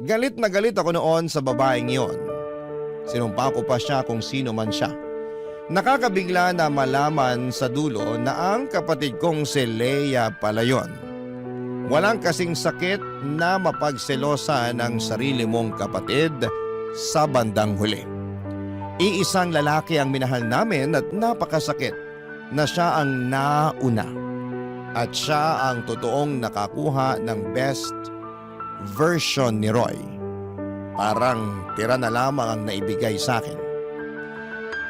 Galit na galit ako noon sa babaeng iyon. Sinumpa ko pa siya kung sino man siya. Nakakabigla na malaman sa dulo na ang kapatid kong si Leia pala yun. Walang kasing sakit na mapagselosa ng sarili mong kapatid sa bandang huli. Iisang lalaki ang minahal namin at napakasakit na siya ang nauna. At siya ang totoong nakakuha ng best version ni Roy. Parang tira na lamang ang naibigay sa akin.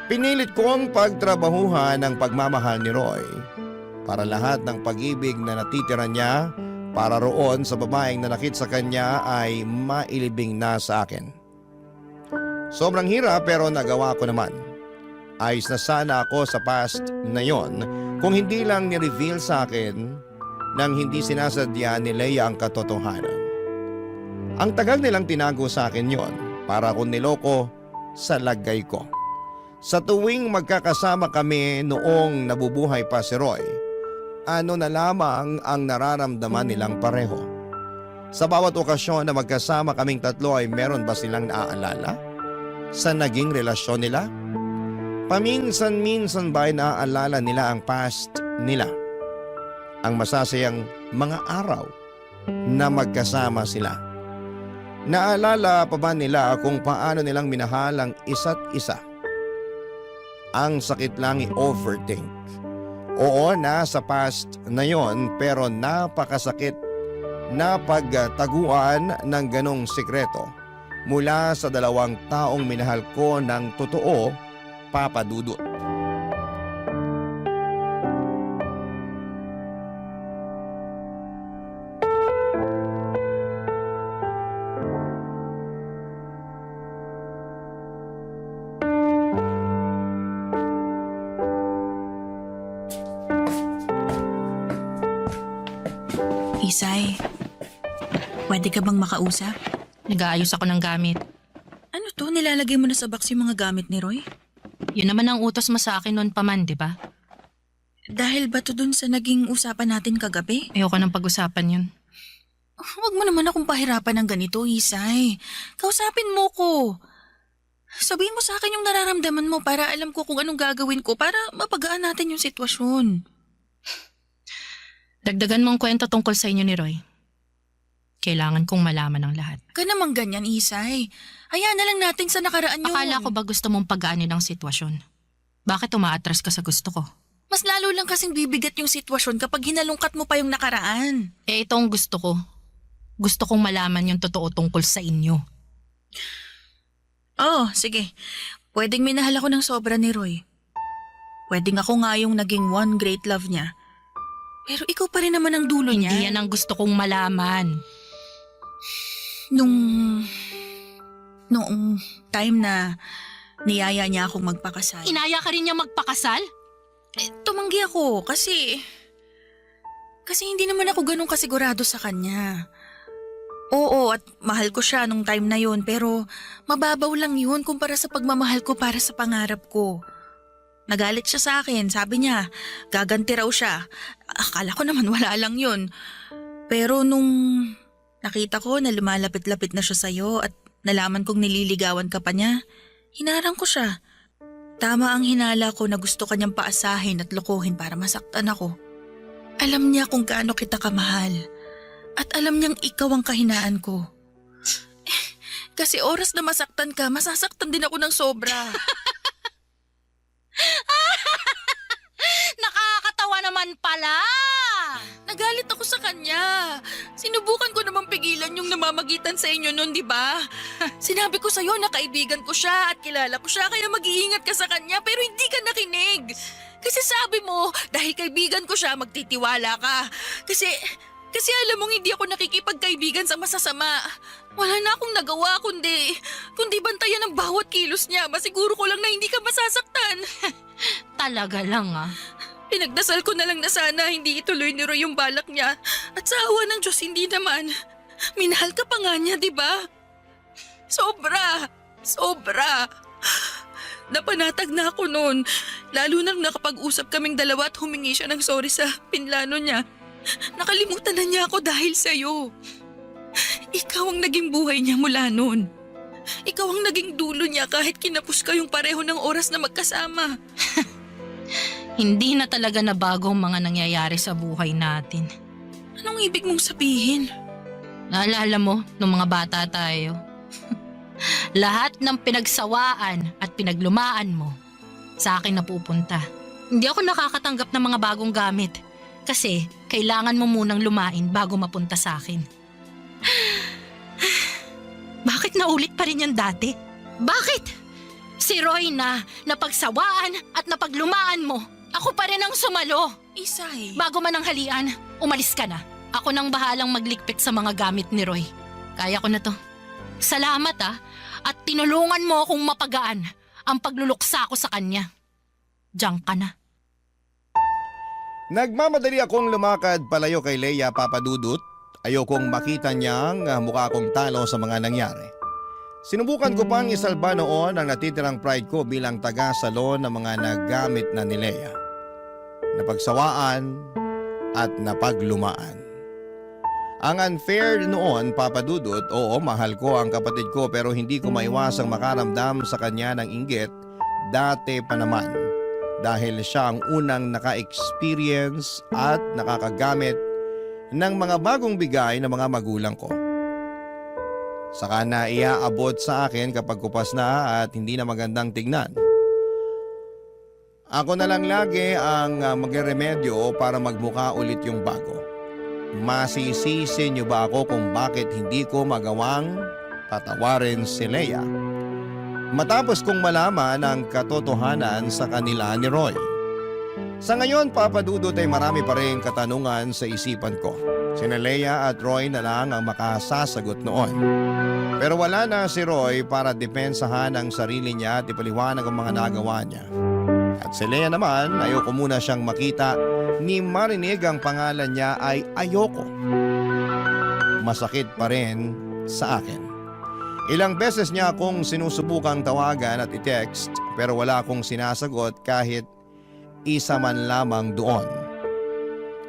Pinilit kong pagtrabahuhan ang pagmamahal ni Roy para lahat ng pag-ibig na natitira niya para roon sa babaeng nanakit sa kanya ay mailibing na sa akin. Sobrang hirap pero nagawa ko naman. Ayos na sana ako sa past na yon kung hindi lang ni-reveal sa akin nang hindi sinasadya ni Leia ang katotohanan. Ang tagal nilang tinago sa akin yon para akong niloko sa lagay ko. Sa tuwing magkakasama kami noong nabubuhay pa si Roy, ano na lamang ang nararamdaman nilang pareho. Sa bawat okasyon na magkasama kaming tatlo ay meron ba silang naaalala sa naging relasyon nila? Paminsan-minsan ba ay naaalala nila ang past nila? Ang masasayang mga araw na magkasama sila. Naalala pa ba nila kung paano nilang minahal ang isa't isa? Ang sakit lang i-overthink. Oo, nasa past na yon pero napakasakit na pagtaguan ng ganong sikreto mula sa dalawang taong minahal ko ng totoo, Papa Dudut. Isay, pwede ka bang makausap? Nag-aayos ako ng gamit. Ano to? Nilalagay mo na sa box yung mga gamit ni Roy? Yun naman ang utos mo sa akin noon pa man, di ba? Dahil ba to dun sa naging usapan natin kagabi? Ayoko nang pag-usapan yun. Huwag mo naman akong pahirapan ng ganito, Isay. Kausapin mo ko. Sabihin mo sa akin yung nararamdaman mo para alam ko kung anong gagawin ko para mapagaan natin yung sitwasyon. Dagdagan mong kwento tungkol sa inyo ni Roy. Kailangan kong malaman ang lahat. Ka naman ganyan, Isay. Hayaan na lang natin sa nakaraan yun. Akala ko ba gusto mong pagaanin ang sitwasyon? Bakit umaatras ka sa gusto ko? Mas lalo lang kasing bibigat yung sitwasyon kapag hinalungkat mo pa yung nakaraan. Eh, ito ang gusto ko. Gusto kong malaman yung totoo tungkol sa inyo. Oh, sige. Pwedeng minahal ako ng sobra ni Roy. Pwedeng ako nga yung naging one great love niya. Pero ikaw pa rin naman ang dulo niya. Hindi yan ang gusto kong malaman. Noong time na niyaya niya akong magpakasal. Inaya ka rin niya magpakasal? Tumanggi ako kasi hindi naman ako ganun kasigurado sa kanya. Oo, at mahal ko siya nung time na yun, pero mababaw lang yun kumpara sa pagmamahal ko para sa pangarap ko. Nagalit siya sa akin, sabi niya, gaganti raw siya. Akala ko naman wala lang yun. Pero nung nakita ko na lumalapit-lapit na siya sa'yo at nalaman kong nililigawan ka pa niya, hinarang ko siya. Tama ang hinala ko na gusto kanyang paasahin at lokohin para masaktan ako. Alam niya kung gaano kita kamahal. At alam niyang ikaw ang kahinaan ko. Kasi oras na masaktan ka, masasaktan din ako ng sobra. Nakakatawa naman pala! Nagalit ako sa kanya. Sinubukan ko namang pigilan yung namamagitan sa inyo noon, di ba? Sinabi ko sa'yo na kaibigan ko siya at kilala ko siya kaya mag-iingat ka sa kanya pero hindi ka nakinig. Kasi sabi mo, dahil kaibigan ko siya, magtitiwala ka. Kasi alam mong hindi ako nakikipagkaibigan sa masasama. Wala na akong nagawa kundi bantayan ang bawat kilos niya. Masiguro ko lang na hindi ka masasaktan. Talaga lang ah. Pinagdasal ko na lang na sana hindi ituloy ni Roy yung balak niya. At sa awa ng Diyos, hindi naman. Minahal ka pa nga niya, di ba? Sobra. Napanatag na ako noon. Lalo nang nakapag-usap kaming dalawa at humingi siya ng sorry sa pinlano niya. Nakalimutan na niya ako dahil sa'yo. Ikaw ang naging buhay niya mula noon. Ikaw ang naging dulo niya kahit kinapos kayong pareho ng oras na magkasama. Hindi na talaga nabago ang mga nangyayari sa buhay natin. Anong ibig mong sabihin? Naalala mo, nung mga bata tayo, lahat ng pinagsawaan at pinaglumaan mo, sa akin napupunta. Hindi ako nakakatanggap ng mga bagong gamit kasi kailangan mo munang lumain bago mapunta sa akin. Bakit naulit pa rin yung dati? Bakit? Si Roy na napagsawaan at napaglumaan mo, ako pa rin ang sumalo. Isay. Bago man ang halian, umalis ka na. Ako nang bahalang magligpit sa mga gamit ni Roy. Kaya ko na to. Salamat at tinulungan mo akong mapagaan ang pagluluksa ko sa kanya. Diyan ka na. Nagmamadali akong lumakad palayo kay Leia, Papa Dudut. Ayokong makita niyang mukha kong talo sa mga nangyari. Sinubukan ko pang isalba noon ang natitirang pride ko bilang taga-salon ng mga nagamit na ni Leia. Napagsawaan at napaglumaan. Ang unfair noon, Papa Dudut, oo, mahal ko ang kapatid ko pero hindi ko maiwasang makaramdam sa kanya ng inggit dati pa naman dahil siya ang unang naka-experience at nakakagamit ng mga bagong bigay ng mga magulang ko. Saka na iaabot sa akin kapag kupas na at hindi na magandang tignan. Ako na lang lagi ang magre-remedyo para magmukha ulit yung bago. Masisisi niyo ba ako kung bakit hindi ko magawang patawarin si Leia? Matapos kong malaman ang katotohanan sa kanila ni Roy. Sa ngayon, Papa Dudut, ay marami pa rin katanungan sa isipan ko. Sina Leia at Roy na lang ang makasasagot noon. Pero wala na si Roy para depensahan ang sarili niya at ipaliwanag ang mga nagawa niya. At si Leia naman, ayoko muna siyang makita ni marinig ang pangalan niya ay ayoko. Masakit pa rin sa akin. Ilang beses niya akong sinusubukang tawagan at i-text pero wala akong sinasagot kahit isa man lamang doon.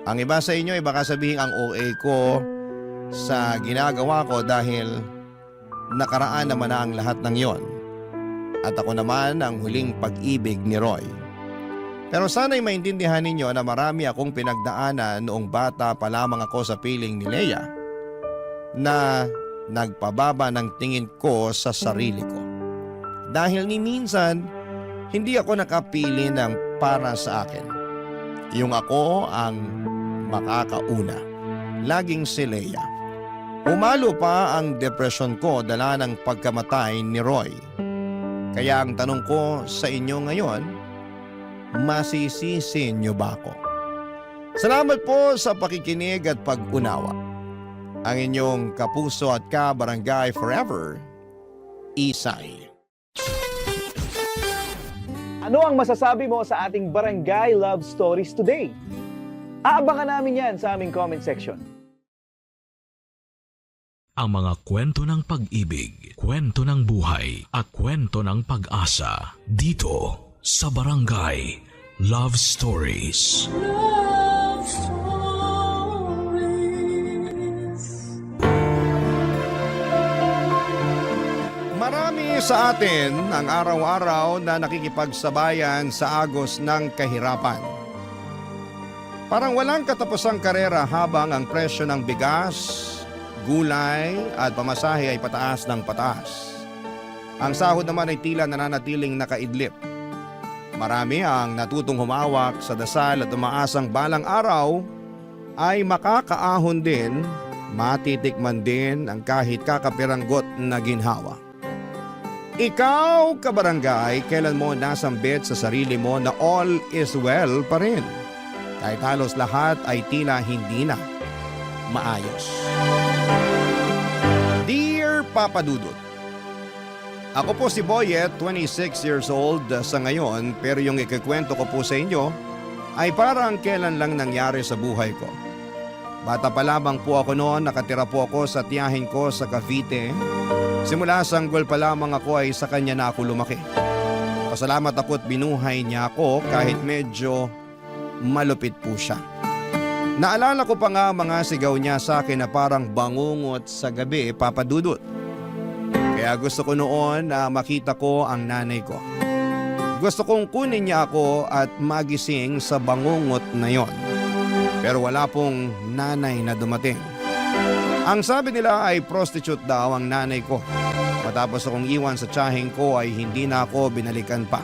Ang iba sa inyo ay baka sabihin ang OA ko sa ginagawa ko dahil nakaraan naman na ang lahat ng yon. At ako naman ang huling pag-ibig ni Roy. Pero sana'y maintindihan ninyo na marami akong pinagdaanan noong bata pa lamang ako sa piling ni Leia na nagpababa ng tingin ko sa sarili ko. Dahil ni minsan, hindi ako nakapili ng para sa akin. Yung ako ang makakauna. Laging si Leia. Umalo pa ang depresyon ko dala ng pagkamatay ni Roy. Kaya ang tanong ko sa inyo ngayon, masisisi niyo ba ako? Salamat po sa pakikinig at pag-unawa. Ang inyong kapuso at kabarangay forever, Isay. Ano ang masasabi mo sa ating Barangay Love Stories today? Aabangan namin yan sa aming comment section. Ang mga kwento ng pag-ibig, kwento ng buhay at kwento ng pag-asa dito sa Barangay Love Stories. Love Stories. Marami sa atin ang araw-araw na nakikipagsabayan sa agos ng kahirapan. Parang walang katapusang karera habang ang presyo ng bigas, gulay at pamasahe ay pataas ng pataas. Ang sahod naman ay tila nananatiling nakaidlip. Marami ang natutong humawak sa dasal at umaasang balang araw ay makakaahon din, matitikman din ang kahit kakapiranggot na ginhawa. Ikaw, kabarangay, kailan mo nasambit sa sarili mo na all is well pa rin? Kahit halos lahat ay tila hindi na maayos. Dear Papa Dudut, ako po si Boyet, 26 years old sa ngayon, pero yung ikikwento ko po sa inyo ay parang kailan lang nangyari sa buhay ko. Bata pa lamang po ako noon, nakatira po ako sa tiyahin ko sa Cavite. Simula sanggol pa lamang ako ay sa kanya na ako lumaki. Pasalamat ako at binuhay niya ako kahit medyo malupit po siya. Naalala ko pa nga mga sigaw niya sa akin na parang bangungot sa gabi, Papa Dudut. Kaya gusto ko noon na makita ko ang nanay ko. Gusto kong kunin niya ako at magising sa bangungot na yon. Pero wala pong nanay na dumating. Ang sabi nila ay prostitute daw ang nanay ko. Matapos akong iwan sa tiyahing ko ay hindi na ako binalikan pa.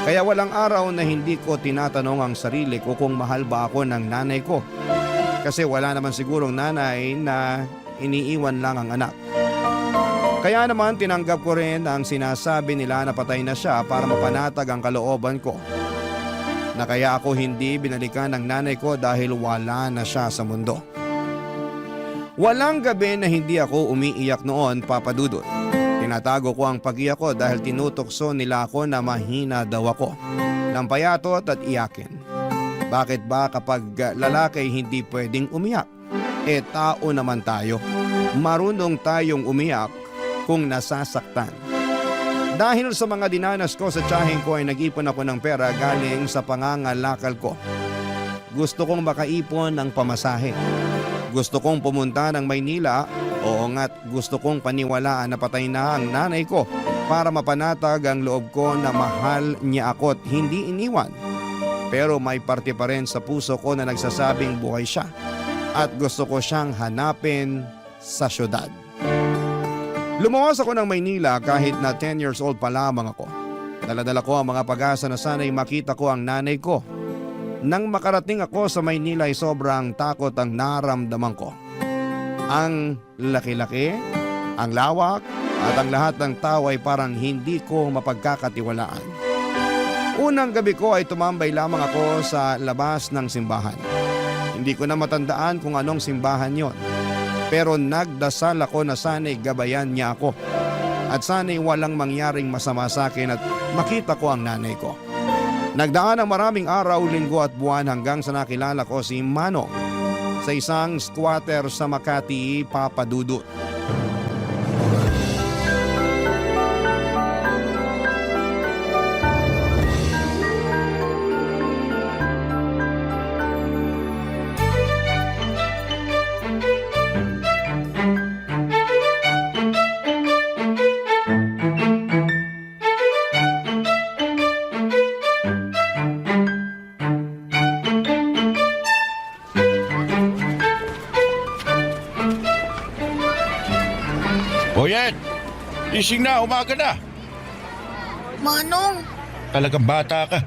Kaya walang araw na hindi ko tinatanong ang sarili ko kung mahal ba ako ng nanay ko. Kasi wala naman sigurong nanay na iniiwan lang ang anak. Kaya naman tinanggap ko rin ang sinasabi nila na patay na siya para mapanatag ang kalooban ko. Na kaya ako hindi binalikan ng nanay ko dahil wala na siya sa mundo. Walang gabi na hindi ako umiiyak noon, Papa Dudut. Tinatago ko ang pag-iyak ko dahil tinutokso nila ako na mahina daw ako. Nang payatot at iyakin. Bakit ba kapag lalaki hindi pwedeng umiyak? Tao naman tayo. Marunong tayong umiyak kung nasasaktan. Dahil sa mga dinanas ko sa tiyahing ko ay nag-ipon ako ng pera galing sa pangangalakal ko. Gusto kong makaipon ng pamasahe. Gusto kong pumunta ng Maynila. Oo nga't gusto kong paniwalaan na patay na ang nanay ko para mapanatag ang loob ko na mahal niya ako at hindi iniwan. Pero may parte pa rin sa puso ko na nagsasabing buhay siya at gusto ko siyang hanapin sa syudad. Lumuwas ako ng Maynila kahit na 10 years old pa lamang ako. Daladala ko ang mga pag-asa na sana'y makita ko ang nanay ko. Nang makarating ako sa Maynila ay sobrang takot ang naramdaman ko. Ang laki-laki, ang lawak at ang lahat ng tao ay parang hindi ko mapagkakatiwalaan. Unang gabi ko ay tumambay lamang ako sa labas ng simbahan. Hindi ko na matandaan kung anong simbahan yon. Pero nagdasal ako na sana'y gabayan niya ako. At sana'y walang mangyaring masama sa akin at makita ko ang nanay ko. Nagdaan ang maraming araw, linggo at buwan hanggang sa nakilala ko si Manong sa isang squatter sa Makati, Papa Dudut. Boyet! Gising na, umaga na. Manong, Talagang bata ka.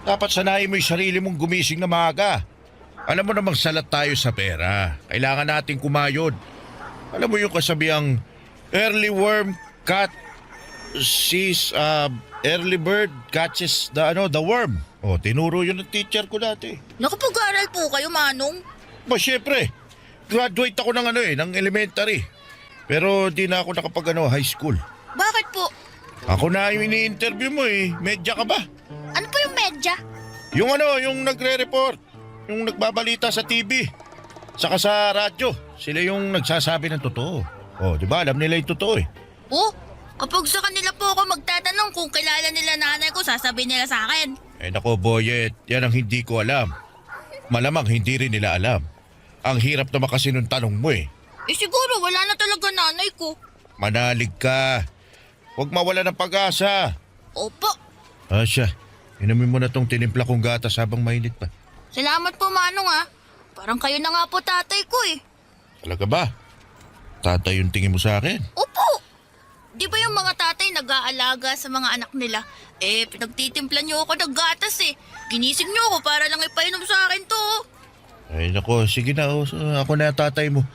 Dapat sanayin mo yung sarili mong gumising na maaga. Alam mo namang salat tayo sa pera. Kailangan nating kumayod. Alam mo yung kasabihang early worm early bird catches the worm. O, tinuro yun ng teacher ko dati. nakapag-aral po kayo, Manong? Ba, syempre. Graduate ako ng elementary. Pero di na ako high school. Bakit po? Ako na yung ini-interview mo eh. Medya ka ba? Ano po yung medya? Yung nagre-report. Yung nagbabalita sa TV. Saka sa radyo. Sila yung nagsasabi ng totoo. Oh, di ba? Alam nila yung totoo eh. Oh, kapag sa kanila po ako magtatanong kung kilala nila nanay ko, sasabihin nila sa akin. Eh nako, Boyet. Yan ang hindi ko alam. Malamang hindi rin nila alam. Ang hirap naman kasi nung tanong mo eh. Eh siguro wala na talaga nanay ko. Manalig ka. Huwag mawala ng pag-asa. Opo. Asya, inumin mo na tong tinimpla kong gatas habang mainit pa. Salamat po, Manong ah. Parang kayo na nga po tatay ko eh. Talaga ba? Tatay yung tingin mo sa akin? Opo! Di ba yung mga tatay nag-aalaga sa mga anak nila? Eh, pinagtitimplan niyo ako ng gatas eh. Ginising niyo ako para lang ipainom sa akin to. Ay nako, sige na. Ako na yung tatay mo.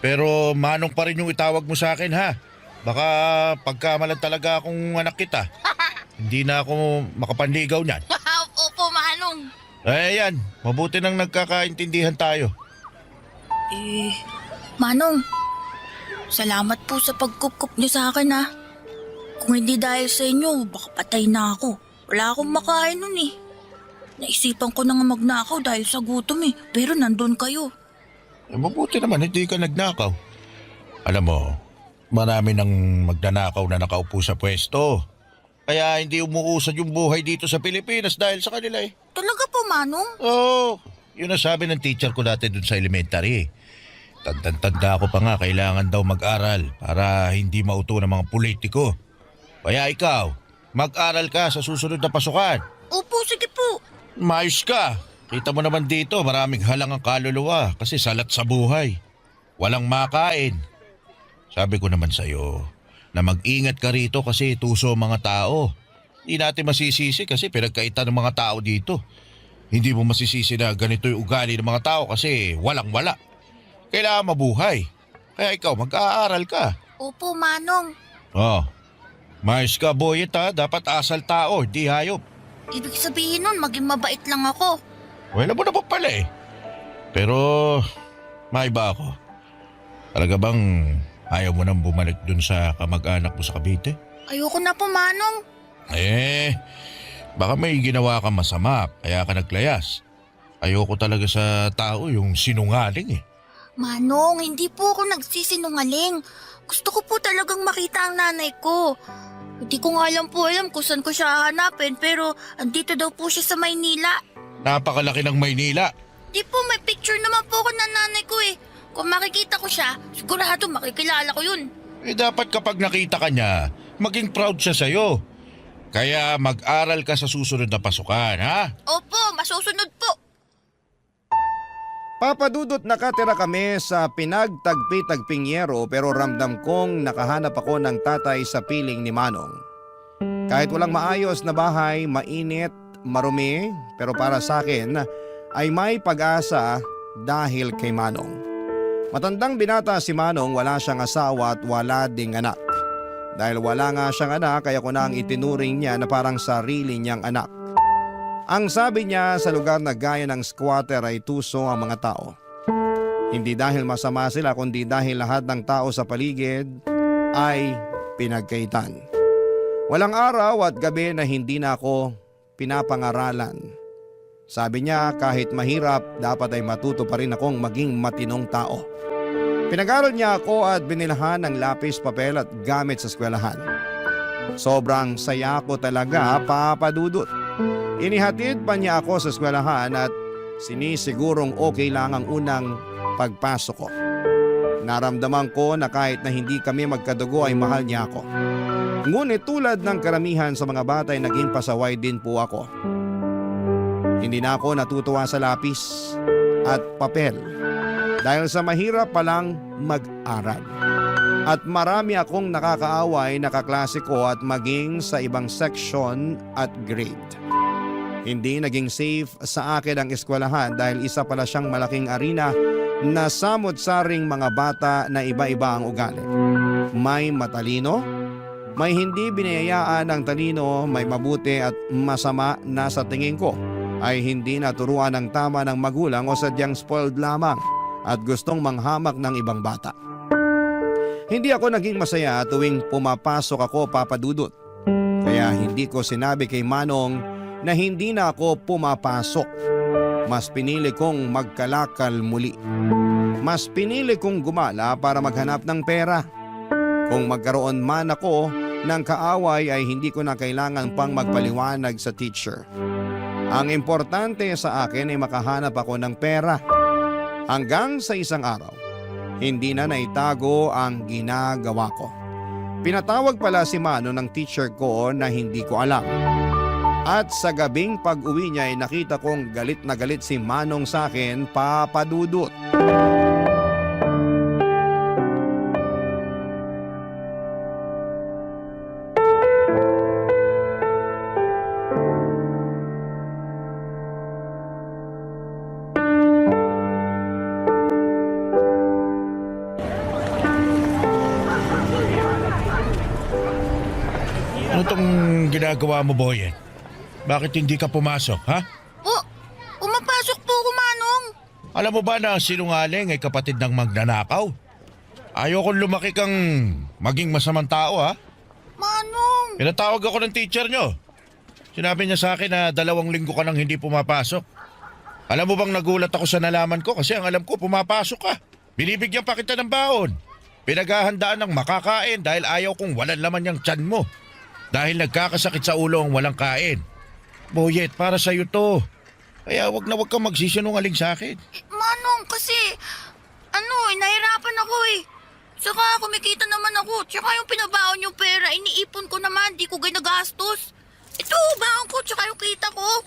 Pero Manong pa rin yung itawag mo sa akin ha. Baka pagkamalan talaga akong anak kita. Hindi na ako makapanligaw niyan. Opo, Manong. Eh yan, mabuti nang nagkakaintindihan tayo. Eh, Manong, salamat po sa pagkukup niyo sa akin ha. Kung hindi dahil sa inyo, baka patay na ako. Wala akong makain nun eh. Naisipan ko na nga magnakaw dahil sa gutom eh. Pero nandun kayo. Eh, mabuti naman, hindi ka nagnakaw. Alam mo, marami nang magnanakaw na nakaupo sa pwesto. Kaya hindi umuusad yung buhay dito sa Pilipinas dahil sa kanila eh. Talaga po, Manong? Oo, yun ang sabi ng teacher ko dati dun sa elementary. Tanda ko pa nga, kailangan daw mag-aral para hindi mauto ng mga politiko. Kaya ikaw, mag-aral ka sa susunod na pasukan. Opo, sige po. Mayos ka. Kita mo naman dito, maraming halang ang kaluluwa kasi salat sa buhay. Walang makain. Sabi ko naman sa'yo na mag-ingat ka rito kasi tuso ang mga tao. Hindi natin masisisi kasi pinagkaitan ng mga tao dito. Hindi mo masisisi na ganito yung ugali ng mga tao kasi walang-wala. Kailangan mabuhay. Kaya ikaw, mag-aaral ka. Opo, Manong. Oh, mayos ka, Boyet ha. Dapat asal tao, di hayop. Ibig sabihin nun, maging mabait lang ako. Wala mo na pa pala eh. Pero, maiba ako. Talaga bang ayaw mo nang bumalik dun sa kamag-anak mo sa Cavite? Ayoko na po, Manong. Baka may ginawa ka masama, kaya ka naglayas. Ayoko talaga sa tao yung sinungaling eh. Manong, hindi po ako nagsisinungaling. Gusto ko po talagang makita ang nanay ko. Hindi ko nga alam kung saan ko siya hahanapin pero andito daw po siya sa Maynila. Napakalaki ng Maynila. Di po, may picture naman po ako ng nanay ko eh. Kung makikita ko siya, sigurado makikilala ko yun. Dapat kapag nakita ka niya, maging proud siya sa'yo. Kaya mag-aral ka sa susunod na pasukan, ha? Opo, masusunod po. Papadudot nakatira kami sa pinagtagpi-tagping yero pero ramdam kong nakahanap ako ng tatay sa piling ni Manong. Kahit walang maayos na bahay, mainit, marumi, pero para sa akin ay may pag-asa dahil kay Manong. Matandang binata si Manong, wala siyang asawa at wala ding anak. Dahil wala nga siyang anak kaya ko na ang itinuring niya na parang sarili niyang anak. Ang sabi niya sa lugar na gaya ng squatter ay tuso ang mga tao. Hindi dahil masama sila kundi dahil lahat ng tao sa paligid ay pinagkaitan. Walang araw at gabi na hindi na ako pinapangaralan. Sabi niya kahit mahirap dapat ay matuto pa rin akong maging matinong tao. Pinag-aral niya ako at binilhan ng lapis, papel at gamit sa eskwelahan. Sobrang saya ko talaga, papadudot. Inihatid pa niya ako sa eskwelahan at sinisigurong okay lang ang unang pagpasok ko. Naramdaman ko na kahit na hindi kami magkadugo ay mahal niya ako. Ngunit tulad ng karamihan sa mga bata ay naging pasaway din po ako. Hindi na ako natutuwa sa lapis at papel dahil sa mahirap palang mag-aral. At marami akong nakakaaway na kaklase ko at maging sa ibang section at grade. Hindi naging safe sa akin ang eskwelahan dahil isa pala siyang malaking arena na samot-saring mga bata na iba-iba ang ugali. May matalino, may hindi binayayaan ng talino, may mabuti at masama na sa tingin ko ay hindi naturuan ng tama ng magulang o sadyang spoiled lamang at gustong manghamak ng ibang bata. Hindi ako naging masaya tuwing pumapasok ako, Papa Dudut. Kaya hindi ko sinabi kay Manong na hindi na ako pumapasok. Mas pinili kong magkalakal muli. Mas pinili kong gumala para maghanap ng pera. Kung magkaroon man ako ng kaaway ay hindi ko na kailangan pang magpaliwanag sa teacher. Ang importante sa akin ay makahanap ako ng pera. Hanggang sa isang araw, hindi na naitago ang ginagawa ko. Pinatawag pala si Mano ng teacher ko na hindi ko alam. At sa gabing pag-uwi niya ay nakita kong galit na galit si Manong sa akin, Papa Dudut. Ano tong ginagawa mo, Boyet? Bakit hindi ka pumasok, ha? Umapasok po ako, Manong. Alam mo ba na sinungaling ay kapatid ng magnanakaw? Ayokong lumaki kang maging masamang tao, ha? Manong. Pinatawag ako ng teacher nyo. Sinabi niya sa akin na 2 linggo ka nang hindi pumapasok. Alam mo bang nagulat ako sa nalaman ko kasi ang alam ko pumapasok ka. Binibigyan pa kita ng baon. Pinaghahandaan ng makakain dahil ayaw kong walang laman yung tiyan mo. Dahil nagkakasakit sa ulo ang walang kain. Boyet, para sa'yo to. Kaya wag kang magsisinungaling sa akin. Manong, kasi, nahirapan ako eh. Saka kumikita naman ako. Tsaka yung pinabaon yung pera, iniipon ko naman, di ko ginagastos. Ito, baon ko, tsaka yung kita ko.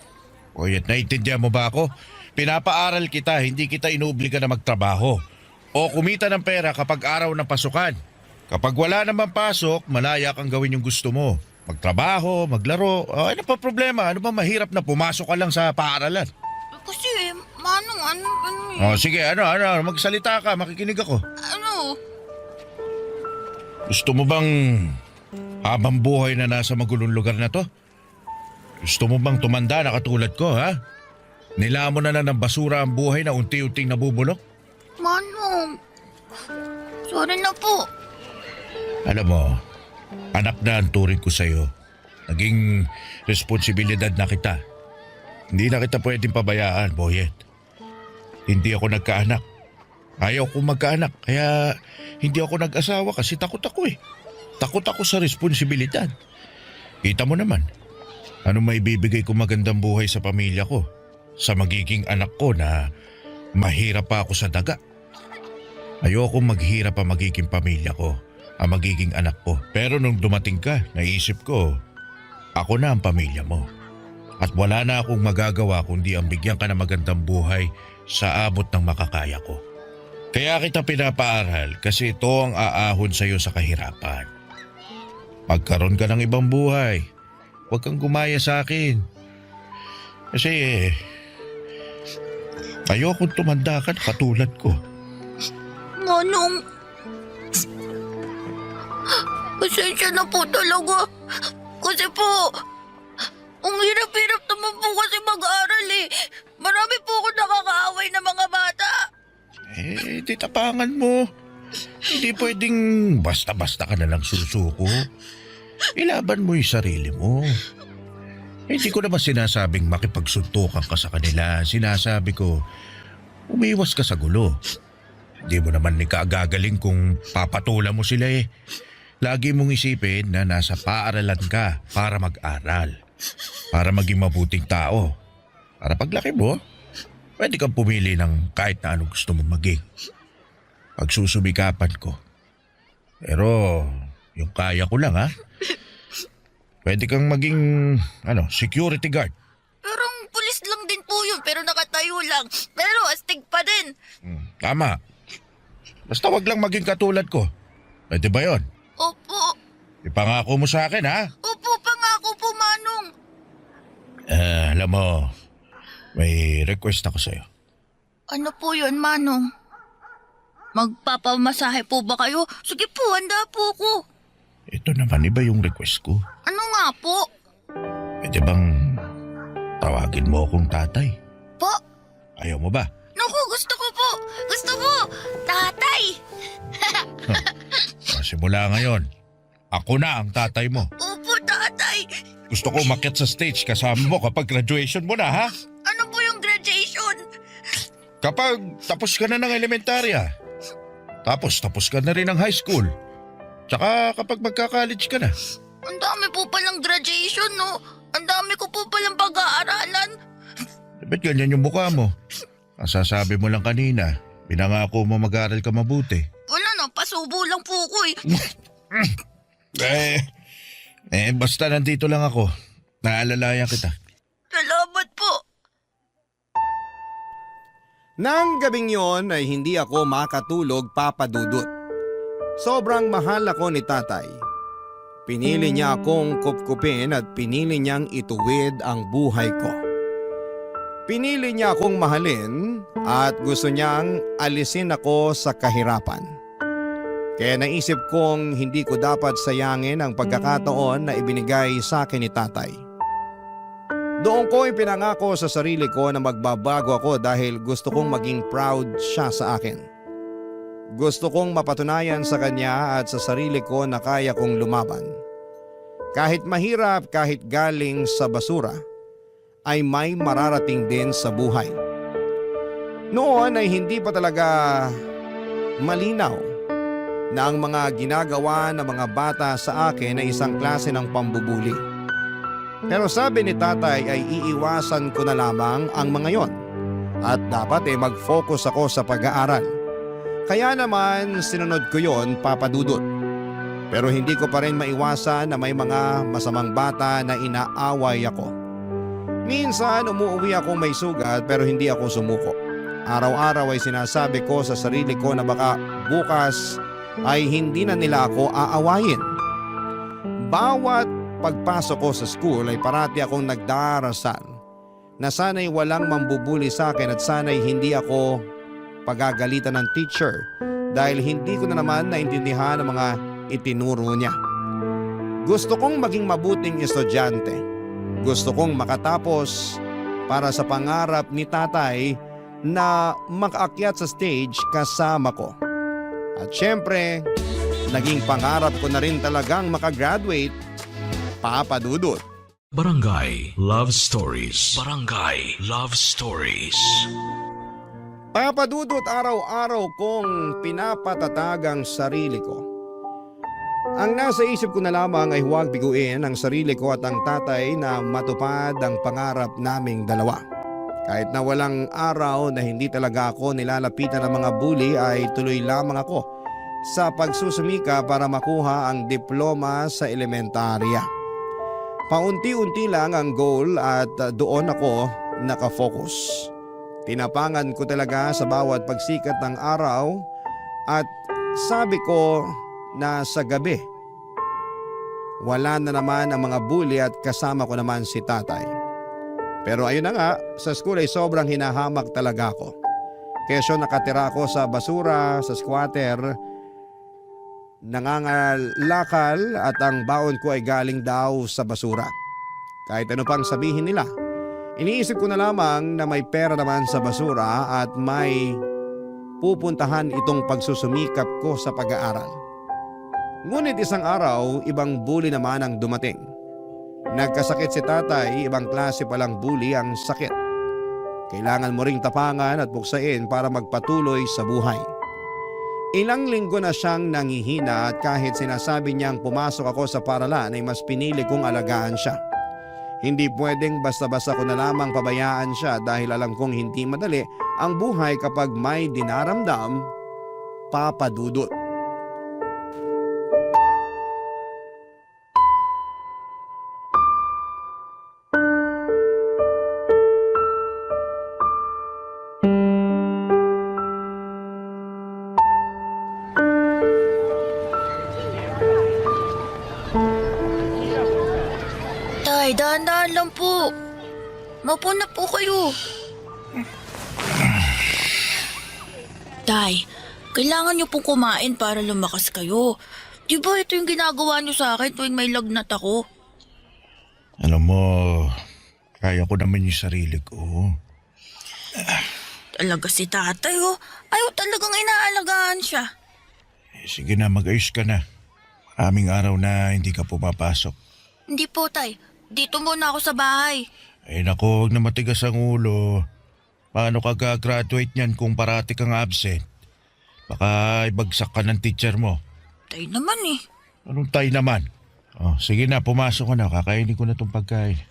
Boyet, naiintindihan mo ba ako? Pinapaaral kita, hindi kita inuobliga na magtrabaho. O kumita ng pera kapag araw ng pasukan. Kapag wala naman pasok, malaya kang gawin yung gusto mo. Magtrabaho, maglaro, ano pa problema? Ano ba mahirap na pumasok ka lang sa paaralan? Kasi, Manong, ano Sige, magsalita ka, makikinig ako. Gusto mo bang habang buhay na nasa magulong lugar na to? Gusto mo bang tumanda na katulad ko, ha? Nilamon na ng basura ang buhay na unti-unting nabubulok? Manong, sorry na po. Alam mo, anak na ang turing ko sa'yo. Naging responsibilidad na kita. Hindi na kita pwedeng pabayaan, Boyet. Hindi ako nagkaanak. Ayaw kong magkaanak, kaya hindi ako nag-asawa kasi takot ako eh. Takot ako sa responsibilidad. Kita mo naman, ano may bibigay ko magandang buhay sa pamilya ko? Sa magiging anak ko na mahirap pa ako sa daga. Ayoko maghirap ang magiging pamilya ko, ang magiging anak ko. Pero nung dumating ka, naisip ko, ako na ang pamilya mo. At wala na akong magagawa kundi ang bigyan ka ng magandang buhay sa abot ng makakaya ko. Kaya kita pinapaaral kasi ito ang aahon sa iyo sa kahirapan. Magkaroon ka ng ibang buhay. Huwag kang gumaya sa akin. Kasi ayokong tumanda ka na katulad ko. Manong, pasensya na po talaga. Kasi po, ang hirap-hirap naman po kasi mag-aral eh. Marami po ako nakakaaway na mga bata. Di tapangan mo. Hindi pwedeng basta-basta ka na lang susuko. Ilaban mo yung sarili mo. Hindi ko naman sinasabing makipagsuntukan ka sa kanila. Sinasabi ko, umiwas ka sa gulo. Hindi mo naman ikagagaling kung papatulan mo sila eh. Lagi mong isipin na nasa paaralan ka para mag-aral. Para maging mabuting tao. Para paglaki mo, pwede kang pumili ng kahit na anong gusto mong maging. Pagsusubikapan ko. Pero yung kaya ko lang ha. Pwede kang maging security guard. Pero pulis lang din po yun, pero nakatayo lang. Pero astig pa din. Tama. Basta wag lang maging katulad ko. Pwede ba yun? Opo. Ipangako mo sa akin, ha? Opo, pangako po, Manong. Alam mo, may request ako sa'yo. Ano po yun, Manong? Magpapamasahe po ba kayo? Sige po, handa po ko. Ito naman, iba yung request ko. Ano nga po? Pwede bang tawagin mo akong tatay? Po? Ayaw mo ba? Naku, gusto ko po. Gusto ko. Tatay. Simula ngayon, ako na ang tatay mo. Opo, tatay. Gusto ko umakyat sa stage kasama mo kapag graduation mo na, ha? Ano po yung graduation? Kapag tapos ka na ng elementarya. Tapos ka na rin ng high school. Tsaka kapag magka-college ka na. Ang dami po palang graduation, no? Ang dami ko po palang pag-aaralan. Ba't ganyan yung mukha mo? Ang sasabi mo lang kanina, pinangako mo mag-aaral ka mabuti. Wala na, pasubo lang po ko Basta nandito lang ako. Naalalayan kita. Salamat po. Nang gabing yon ay hindi ako makatulog, Papa Dudut. Sobrang mahal ako ni tatay. Pinili niya akong kupkupin at pinili niyang ituwid ang buhay ko. Pinili niya akong mahalin at gusto niyang alisin ako sa kahirapan. Kaya naisip kong hindi ko dapat sayangin ang pagkakataon na ibinigay sa akin ni tatay. Doon ko ipinangako sa sarili ko na magbabago ako dahil gusto kong maging proud siya sa akin. Gusto kong mapatunayan sa kanya at sa sarili ko na kaya kong lumaban. Kahit mahirap, kahit galing sa basura, ay may mararating din sa buhay. Noon ay hindi pa talaga malinaw na ang mga ginagawa ng mga bata sa akin ay isang klase ng pambubuli. Pero sabi ni tatay ay iiwasan ko na lamang ang mga yon at dapat mag-focus ako sa pag-aaral. Kaya naman sinunod ko yon, Papa Dudut. Pero hindi ko pa rin maiwasan na may mga masamang bata na inaaway ako. Minsan umuwi ako may sugat pero hindi ako sumuko. Araw-araw ay sinasabi ko sa sarili ko na baka bukas ay hindi na nila ako aawayin. Bawat pagpasok ko sa school ay parati akong nagdarasal na sana'y walang mambubuli sa akin at sana'y hindi ako pagagalitan ng teacher dahil hindi ko na naman naintindihan ang mga itinuro niya. Gusto kong maging mabuting estudyante. Gusto kong makatapos para sa pangarap ni tatay na makaakyat sa stage kasama ko. At syempre, naging pangarap ko na rin talagang makagraduate, Papa Dudut. Barangay Love Stories. Barangay Love Stories. Papa Dudut, araw-araw kong pinapatatag ang sarili ko. Ang nasa isip ko na lamang ay huwag biguin ang sarili ko at ang tatay na matupad ang pangarap naming dalawa. Kahit na walang araw na hindi talaga ako nilalapitan ng mga bully ay tuloy lamang ako sa pagsusumika para makuha ang diploma sa elementarya. Paunti-unti lang ang goal at doon ako nakafocus. Tinapangan ko talaga sa bawat pagsikat ng araw at sabi ko na sa gabi, wala na naman ang mga bully at kasama ko naman si tatay. Pero ayun na nga, sa school ay sobrang hinahamak talaga ako. Kesyo nakatira ako sa basura, sa squatter, nangangalakal at ang baon ko ay galing daw sa basura. Kahit ano pang sabihin nila, iniisip ko na lamang na may pera naman sa basura at may pupuntahan itong pagsusumikap ko sa pag-aaral. Ngunit isang araw, ibang bully naman ang dumating. Nagkasakit si tatay, ibang klase palang bully ang sakit. Kailangan mo ring tapangan at buksain para magpatuloy sa buhay. Ilang linggo na siyang nangihina at kahit sinasabi niyang pumasok ako sa paralan ay mas pinili kong alagaan siya. Hindi pwedeng basta-basta ko na lamang pabayaan siya dahil alam kong hindi madali ang buhay kapag may dinaramdam, Papa Dudut. Tay, dahan-dahan lang po. Maupo na po kayo. Tay, kailangan niyo pong kumain para lumakas kayo. Di ba ito yung ginagawa niyo sa akin tuwing may lagnat ako? Alam mo, kaya ko naman yung sarili ko. Talaga si tatay oh. Ayaw talagang inaalagaan siya. Sige na, mag-ayos ka na. Maraming araw na hindi ka pumapasok. Hindi po, tay. Dito muna ako sa bahay. Ay nako, huwag na matigas ang ulo. Paano ka gagraduate niyan kung parati kang absent? Baka ibagsak ka ng teacher mo. Tay naman eh. Anong tayo naman? Oh, sige na, pumasok ka na. Kakainin ko na tong pagkain.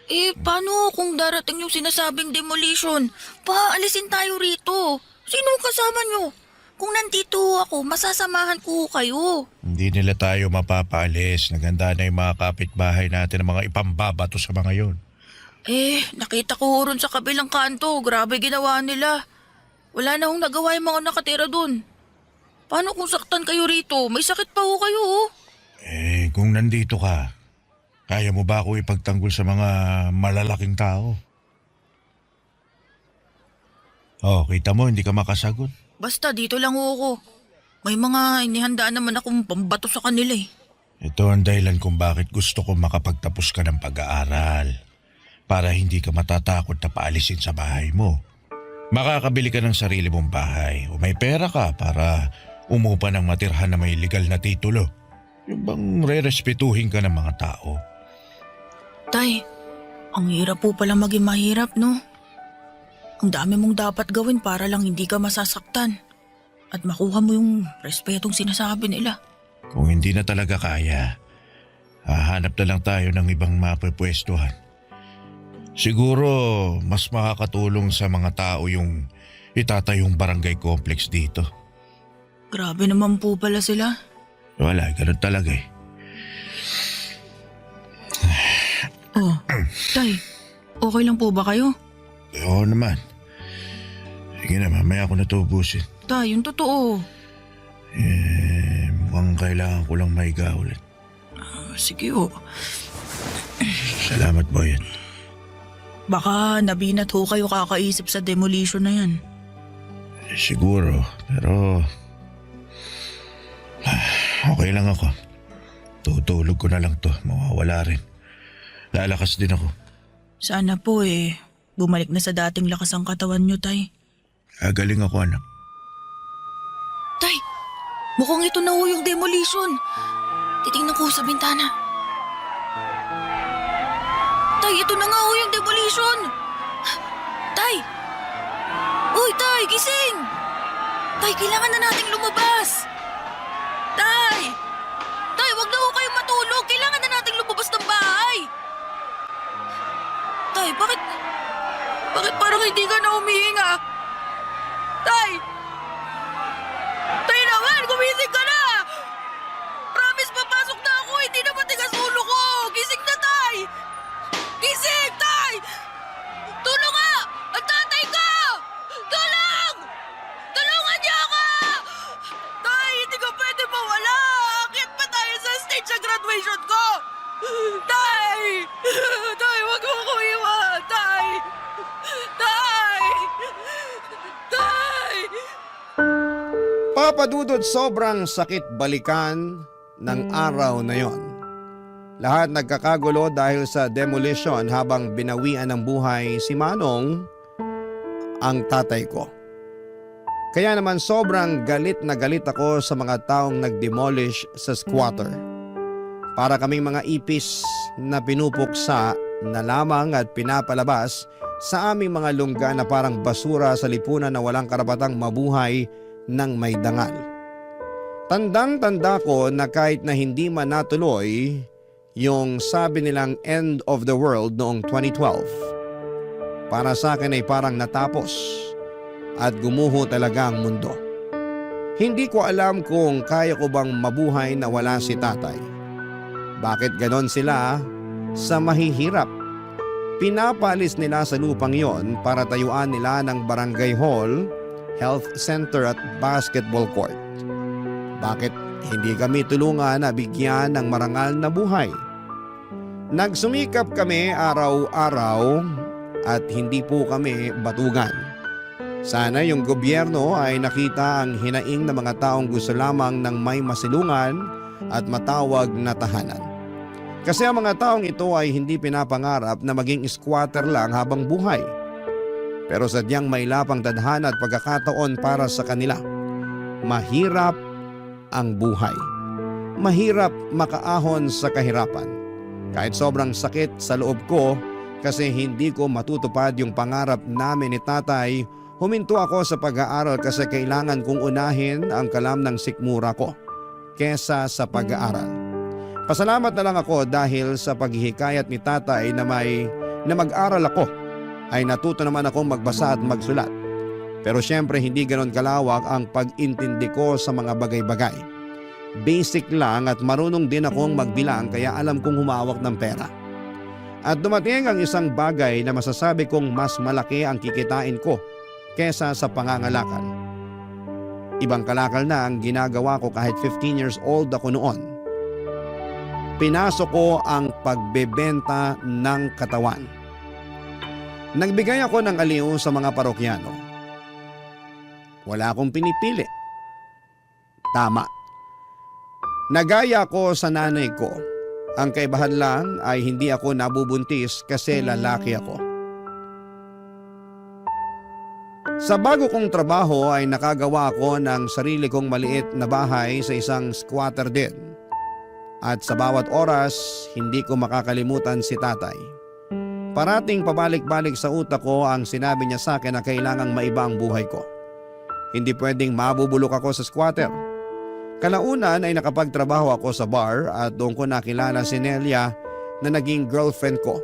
Eh, paano kung darating yung sinasabing demolition? Paalisin tayo rito. Sino kasama nyo? Kung nandito ako, masasamahan ko kayo. Hindi nila tayo mapapaalis. Naganda na yung mga kapitbahay natin ng mga ipambabato sa mga yon. Eh, nakita ko ron sa kabilang kanto. Grabe ginawa nila. Wala na hong nagawa yung mga nakatira dun. Paano kung saktan kayo rito? May sakit pa ho kayo oh. Eh, kung nandito ka, kaya mo ba ako ipagtanggol sa mga malalaking tao? Oh, kita mo, hindi ka makasagot. Basta dito lang ho ako. May mga inihandaan naman akong pambato sa kanila eh. Ito ang dahilan kung bakit gusto ko makapagtapos ka ng pag-aaral. Para hindi ka matatakot na paalisin sa bahay mo. Makakabili ka ng sarili mong bahay o may pera ka para umupa ng matirhan na may legal na titulo. Yung bang re-respetuhin ka ng mga tao. Tay, ang hirap po pala maging mahirap, no? Ang dami mong dapat gawin para lang hindi ka masasaktan at makuha mo yung respetong sinasabi nila. Kung hindi na talaga kaya, hahanap na lang tayo ng ibang mapapwestuhan. Siguro mas makakatulong sa mga tao yung itatayong barangay complex dito. Grabe naman po pala sila. Wala, ganun talaga eh. Oh, Tay, okay lang po ba kayo? Oo naman. Sige na, mamaya ako natubusin. Tay, yung totoo. Mukhang kailangan ko lang maiga ulit. Sige oh. Salamat, Boyet. Baka nabinat ho kayo kakaisip sa demolition na yan. Siguro, pero okay lang ako. Tutulog ko na lang to, mawawala rin. Lalakas din ako. Sana po eh, bumalik na sa dating lakas ang katawan nyo, Tay. Gagaling ako, anak. Tay, mukhang ito na ho yung demolition. Titingnan ko sa bintana. Tay, ito na nga ho yung demolition. Tay! Uy, Tay, gising! Tay, kailangan na nating lumabas. Tay! Tay, wag na ho kayong matulog. Kailangan na nating lumabas ng bahay. Tay, bakit parang hindi ka na humihinga? Tay! Tay naman, gumising ka na! Promise, papasok na ako. Hindi na matigas ulo ko. Gising na, Tay! Gising, Tay! Tulong nga! Ang tatay ko! Tulong! Tulungan niyo ako! Tay, hindi ko pwede mawala. Akyat pa tayo sa stage sa graduation ko! Tay! Tay, wag mo ko iwan! Tay! Tay! Tay! Papadudod, sobrang sakit balikan ng araw na yon. Lahat nagkakagulo dahil sa demolition habang binawian ng buhay si Manong, ang tatay ko. Kaya naman sobrang galit na galit ako sa mga taong nag-demolish sa squatter. Para kaming mga ipis na pinupuksa na lamang at pinapalabas sa aming mga lungga na parang basura sa lipunan na walang karapatang mabuhay ng may dangal. Tandang-tanda ko na kahit na hindi man natuloy yung sabi nilang end of the world noong 2012, para sa akin ay parang natapos at gumuho talaga ang mundo. Hindi ko alam kung kaya ko bang mabuhay na wala si tatay. Bakit ganon sila sa mahihirap? Pinapalis nila sa lupang yon para tayuan nila ng barangay hall, health center at basketball court. Bakit hindi kami tulungan na bigyan ng marangal na buhay? Nagsumikap kami araw-araw at hindi po kami batugan. Sana yung gobyerno ay nakita ang hinaing ng mga taong gusto lamang ng may masilungan at matawag na tahanan. Kasi ang mga taong ito ay hindi pinapangarap na maging squatter lang habang buhay. Pero sadyang may lapang tadhana at pagkakataon para sa kanila. Mahirap ang buhay. Mahirap makaahon sa kahirapan. Kahit sobrang sakit sa loob ko kasi hindi ko matutupad yung pangarap namin ni tatay, huminto ako sa pag-aaral kasi kailangan kong unahin ang kalam ng sikmura ko kesa sa pag-aaral. Pasalamat na lang ako dahil sa paghihikayat ni tatay na mag-aral ako ay natuto naman akong magbasa at magsulat. Pero syempre hindi ganon kalawak ang pag-intindi ko sa mga bagay-bagay. Basic lang at marunong din akong magbilang kaya alam kong humawak ng pera. At dumating ang isang bagay na masasabi kong mas malaki ang kikitain ko kesa sa pangangalakal. Ibang kalakal na ang ginagawa ko kahit 15 years old ako noon. Pinasok ko ang pagbebenta ng katawan. Nagbigay ako ng aliw sa mga parokyano. Wala akong pinipili. Tama. Nagaya ko sa nanay ko. Ang kaibahan lang ay hindi ako nabubuntis kasi lalaki ako. Sa bago kong trabaho ay nakagawa ko ng sarili kong maliit na bahay sa isang squatter din. At sa bawat oras, hindi ko makakalimutan si tatay. Parating pabalik-balik sa utak ko ang sinabi niya sa akin na kailangang maiba ang buhay ko. Hindi pwedeng mabubulok ako sa squatter. Kalaunan ay nakapagtrabaho ako sa bar at doon ko nakilala si Nelia na naging girlfriend ko.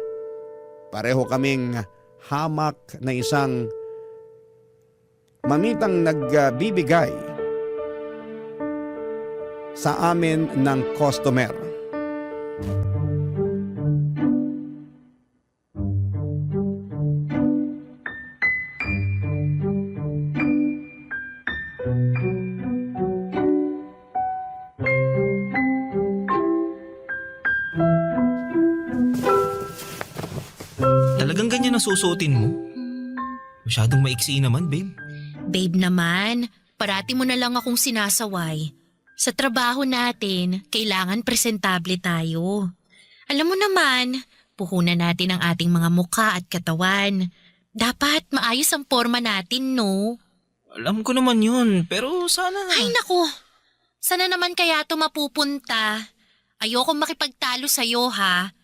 Pareho kaming hamak na isang mamitang nagbibigay sa amin ng customer. Talagang ganyan ang susuotin mo? Masyadong maiksi naman, babe. Babe naman, parati mo na lang akong sinasaway. Sa trabaho natin, kailangan presentable tayo. Alam mo naman, puhunan natin ang ating mga mukha at katawan. Dapat maayos ang forma natin, no? Alam ko naman yun, pero sana... Ay nako, sana naman kaya ito mapupunta. Ayokong makipagtalo sa'yo, ha?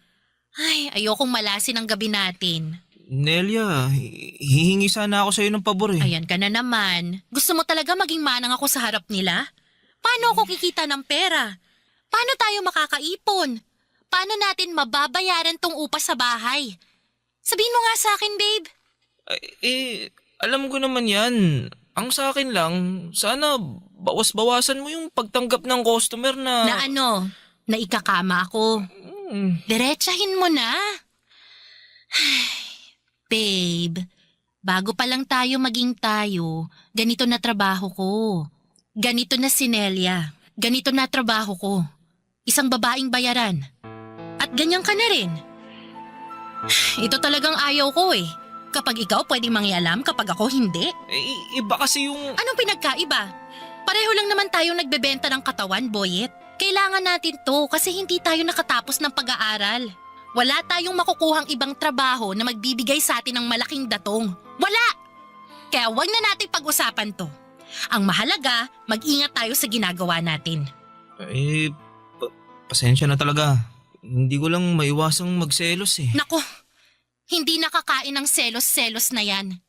Ay, ayokong malasin ang gabi natin. Nelia, hihingi sana ako sa'yo ng pabor eh. Ayan ka na naman. Gusto mo talaga maging manang ako sa harap nila? Paano ako kikita ng pera? Paano tayo makakaipon? Paano natin mababayaran tong upa sa bahay? Sabihin mo nga sa akin, babe. Alam ko naman yan. Ang sa akin lang, sana bawas-bawasan mo yung pagtanggap ng customer na... Na ano? Na ikakama ako. Diretsahin mo na. Babe, bago pa lang tayo maging tayo, ganito na trabaho ko. Ganito na si Nelia. Ganito na trabaho ko. Isang babaeng bayaran. At ganyan ka na rin. Ito talagang ayaw ko eh. Kapag ikaw pwedeng mangialam, kapag ako hindi. Iba kasi yung... Anong pinagkaiba? Pareho lang naman tayong nagbebenta ng katawan, Boyet. Kailangan natin to kasi hindi tayo nakatapos ng pag-aaral. Wala tayong makukuhang ibang trabaho na magbibigay sa atin ng malaking datong. Wala! Kaya wag na natin pag-usapan to. Ang mahalaga, mag-ingat tayo sa ginagawa natin. Pasensya na talaga. Hindi ko lang maiwasang magselos eh. Nako, hindi nakakain ng selos-selos na yan.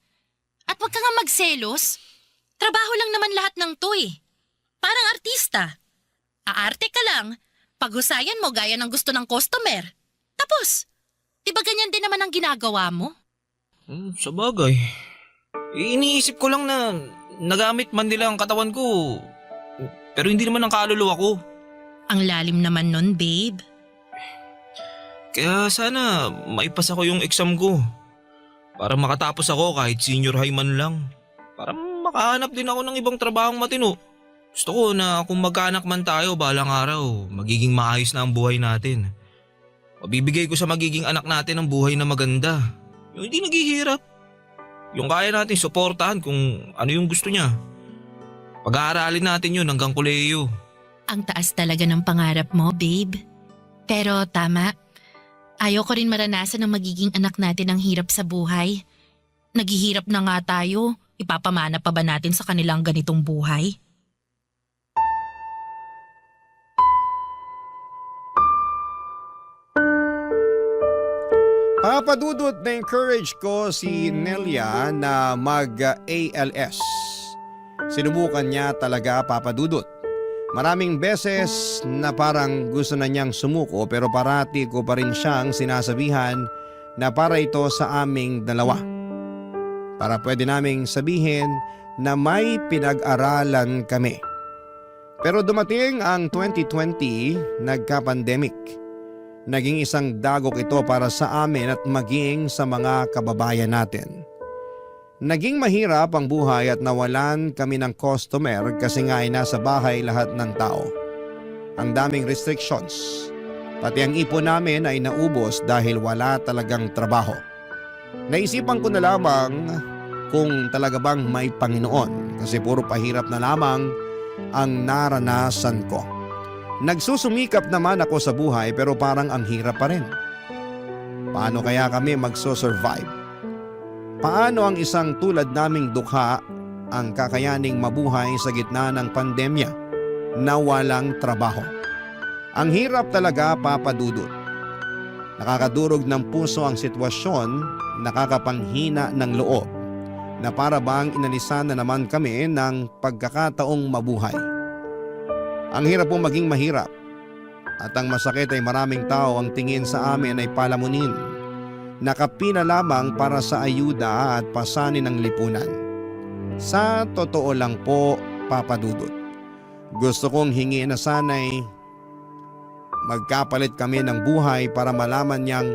At wag ka nga magselos. Trabaho lang naman lahat ng to eh. Parang artista. Aarte ka lang, paghusayan mo gaya ng gusto ng customer. Tapos, di ba ganyan din naman ang ginagawa mo? Sa bagay. Iniisip ko lang na nagamit man nila ang katawan ko. Pero hindi naman ang kaluluwa ko. Ang lalim naman nun, babe. Kaya sana maipasa ko yung exam ko. Para makatapos ako kahit senior high man lang. Para makahanap din ako ng ibang trabahong matino. Gusto ko na kung magkaanak man tayo balang araw, magiging maayos na ang buhay natin. Mabibigay ko sa magiging anak natin ang buhay na maganda. Yung hindi naghihirap. Yung kaya natin suportahan kung ano yung gusto niya. Pag-aaralin natin yun hanggang kolehiyo. Ang taas talaga ng pangarap mo, babe. Pero tama. Ayoko rin maranasan ng magiging anak natin ang hirap sa buhay. Naghihirap na nga tayo. Ipapamana pa ba natin sa kanilang ganitong buhay? Papadudot na encourage ko si Nelia na mag-ALS. Sinubukan niya talaga, papadudot. Maraming beses na parang gusto na niyang sumuko pero parati ko pa rin siyang sinasabihan na para ito sa aming dalawa. Para pwede naming sabihin na may pinag-aralan kami. Pero dumating ang 2020, nagka-pandemic. Naging isang dagok ito para sa amin at maging sa mga kababayan natin. Naging mahirap ang buhay at nawalan kami ng customer kasi nga ay nasa bahay lahat ng tao. Ang daming restrictions. Pati ang ipon namin ay naubos dahil wala talagang trabaho. Naisipan ko na lamang kung talaga bang may Panginoon kasi puro pahirap na lamang ang naranasan ko. Nagsusumikap naman ako sa buhay pero parang ang hirap pa rin. Paano kaya kami magso-survive? Paano ang isang tulad naming dukha ang kakayaning mabuhay sa gitna ng pandemya na walang trabaho? Ang hirap talaga, papadudot. Nakakadurog ng puso ang sitwasyon, nakakapanghina ng loob na para bang inalisan na naman kami ng pagkakataong mabuhay. Ang hirap po maging mahirap at ang masakit ay maraming tao ang tingin sa amin ay palamunin. Nakapina lamang para sa ayuda at pasanin ng lipunan. Sa totoo lang po, papadudot. Gusto kong hingiin na sana'y magkapalit kami ng buhay para malaman niyang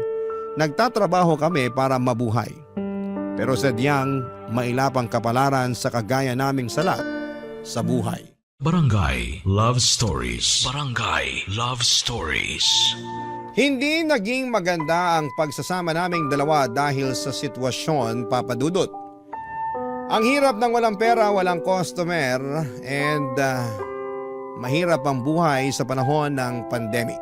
nagtatrabaho kami para mabuhay. Pero sadyang mailapang kapalaran sa kagaya naming salat sa buhay. Barangay Love Stories. Barangay Love Stories. Hindi naging maganda ang pagsasama naming dalawa dahil sa sitwasyon, papadudot. Ang hirap ng walang pera, walang customer, and mahirap ang buhay sa panahon ng pandemic.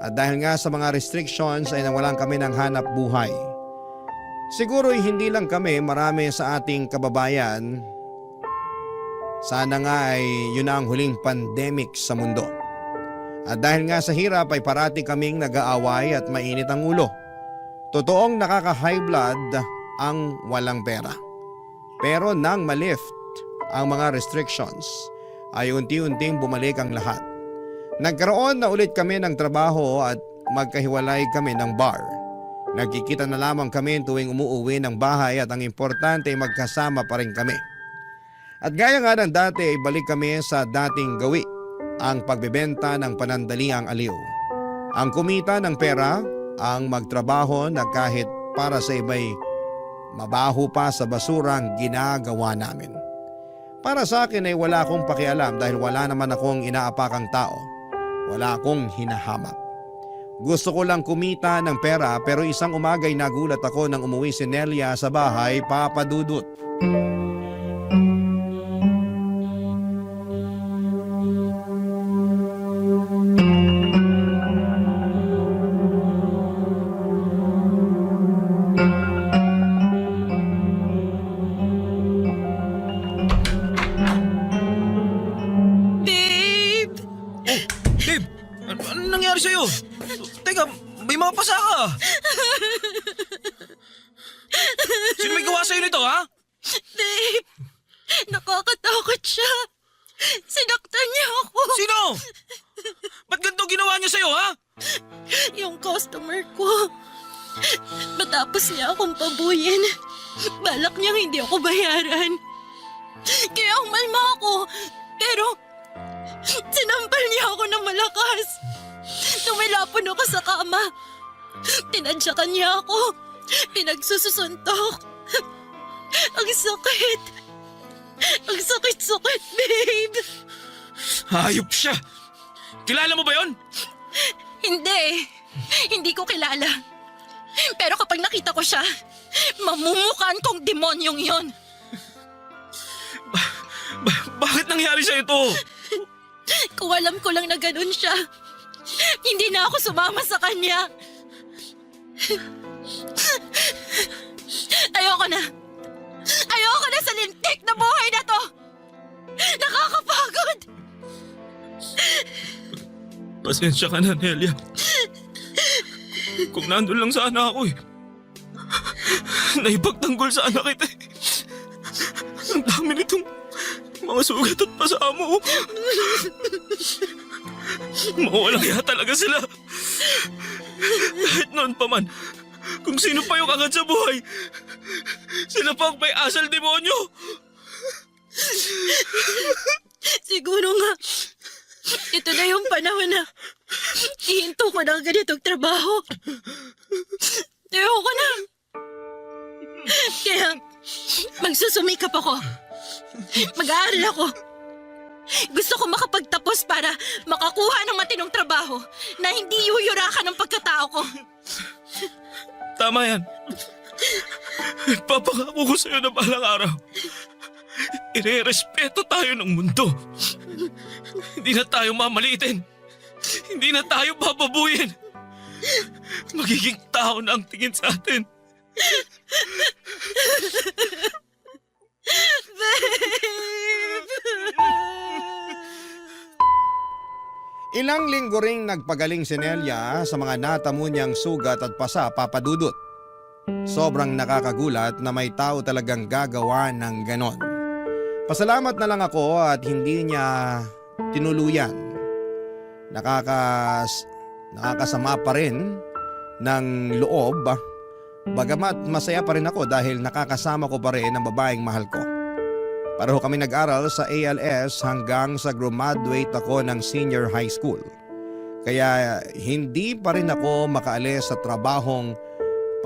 At dahil nga sa mga restrictions ay nawalan kami ng hanap buhay. Siguro'y hindi lang kami, marami sa ating kababayan. Sana nga ay yun na ang huling pandemic sa mundo. At dahil nga sa hirap ay parati kaming nag-aaway at mainit ang ulo. Totoong nakaka-high blood ang walang pera. Pero nang malift ang mga restrictions ay unti-unting bumalik ang lahat. Nagkaroon na ulit kami ng trabaho at magkahiwalay kami ng bar. Nagkikita na lamang kami tuwing umuuwi ng bahay at ang importante ay magkasama pa rin kami. At gaya nga ng dati ay balik kami sa dating gawi, ang pagbebenta ng panandaliang aliw. Ang kumita ng pera, ang magtrabaho na kahit para sa iba'y mabaho pa sa basurang ginagawa namin. Para sa akin ay wala akong pakialam dahil wala naman akong inaapakang tao. Wala akong hinahamak. Gusto ko lang kumita ng pera pero isang umaga'y nagulat ako nang umuwi si Nelia sa bahay, papadudot. Babe! Babe, ano nangyari sa'yo? Teka, may mga pasa ka. Sino may gawa sa'yo nito, ha? Babe! Nakakatakot siya. Sinaktan niya ako. Sino? Ba't ganito ginawa niya sa'yo, ha? Yung customer ko. Matapos niya akong pabuyin, balak niyang hindi ako bayaran. Kaya umalma ako. Pero sinampal niya ako ng malakas. Tumilapon ako sa kama. Tinadyakan niya ako. Pinagsususuntok. Ang sakit. Ang sakit-sakit, babe. Hayop siya. Kilala mo ba yon? Hindi. Hindi ko kilala. Pero kapag nakita ko siya, mamumukaan kong demonyong yon. Bakit nangyari sa ito? Kung alam ko lang na ganun siya, hindi na ako sumama sa kanya. Ayoko na. Ayoko na sa lintik na buhay na to. Nakakapagod. Pasensya ka na, Nelia. Kung nandun lang sana ako eh. Naipagtanggol sana kita eh. Ang dami nitong mga sugat at pasamo. Mawalang hiya talaga sila. Kahit noon pa man, kung sino pa yung angat sa buhay, sila pa ang may asal demonyo. Siguro nga, ito na yung panahon na ihinto ko ng ganitong trabaho. Ayoko na. Kaya, magsusumikap ako. Mag-aaral ako. Gusto ko makapagtapos para makakuha ng matinong trabaho na hindi yuyurakan ng pagkatao ko. Tama yan. Papangako ko sa'yo na balang araw. Ire-respeto tayo ng mundo. Hindi na tayo mamalitin. Hindi na tayo bababuyin. Magiging tao na ang tingin sa atin. Ilang linggo ring nagpagaling si Nelia sa mga natamo niyang sugat at pasa, Papa Dudut. Sobrang nakakagulat na may tao talagang gagawa ng ganon. Pasalamat na lang ako at hindi niya tinuluyan. Nakakasama pa rin ng loob, bagamat masaya pa rin ako dahil nakakasama ko pa rin ang babaeng mahal ko. Pareho kami nag-aral sa ALS hanggang sa graduate ako ng senior high school. Kaya hindi pa rin ako makaalis sa trabahong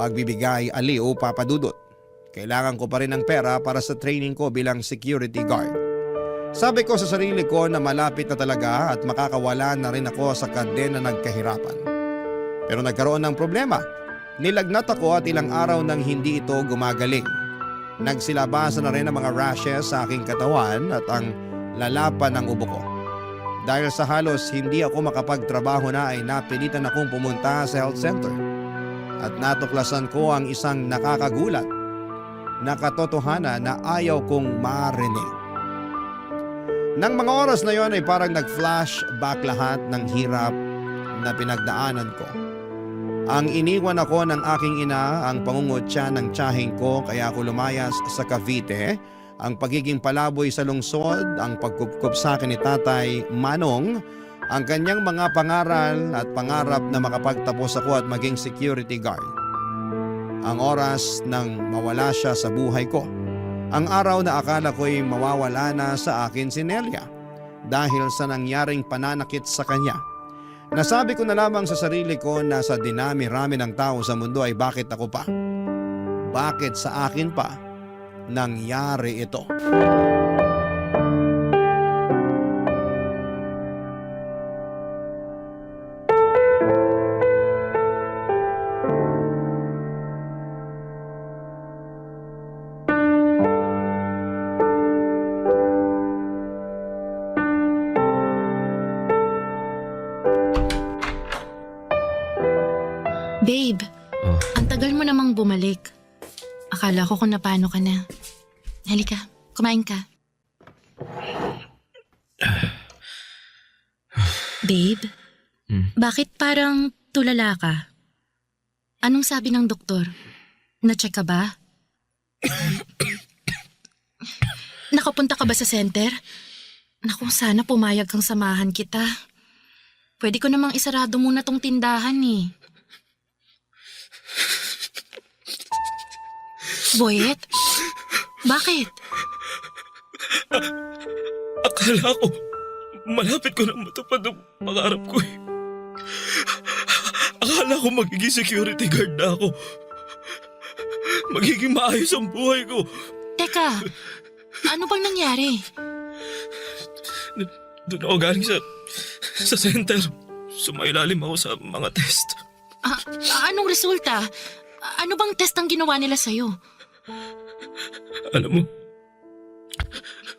pagbibigay aliw, Papa Dudut. Kailangan ko pa rin ng pera para sa training ko bilang security guard. Sabi ko sa sarili ko na malapit na talaga at makakawala na rin ako sa kadena ng kahirapan. Pero nagkaroon ng problema. Nilagnat ako at ilang araw nang hindi ito gumagaling. Nagsilabasan na rin ang mga rashes sa aking katawan at ang lalapan ng ubo ko. Dahil sa halos hindi ako makapagtrabaho na ay napilitan akong pumunta sa health center. At natuklasan ko ang isang nakakagulat na katotohanan na ayaw kong marinig. Nang mga oras na yon ay parang nag-flashback lahat ng hirap na pinagdaanan ko. Ang iniwan ako ng aking ina, ang pangungutya ng tiyaheng ko kaya ako lumayas sa Cavite, ang pagiging palaboy sa lungsod, ang pagkupkup sa akin ni Tatay Manong, ang kanyang mga pangaral at pangarap na makapagtapos ako at maging security guard. Ang oras nang mawala siya sa buhay ko. Ang araw na akala ko'y mawawala na sa akin si Nelia dahil sa nangyaring pananakit sa kanya. Nasabi ko na lamang sa sarili ko na sa dinami-rami ng tao sa mundo ay bakit ako pa? Bakit sa akin pa nangyari ito? Babe, ang tagal mo namang bumalik. Akala ko kung napano ka na. Halika, kumain ka. Babe, bakit parang tulala ka? Anong sabi ng doktor? Na-check ka ba? Nakapunta ka ba sa center? Naku, sana pumayag kang samahan kita. Pwede ko namang isarado muna tong tindahan eh. Boyet? Bakit? Akala ko, malapit ko nang matupad ang pangarap ko eh. Akala ko magiging security guard na ako. Magiging maayos ang buhay ko. Teka, ano bang nangyari? Doon ako galing sa center. Sumailalim ako sa mga test. Anong resulta? Ano bang test ang ginawa nila sa'yo? Alam mo,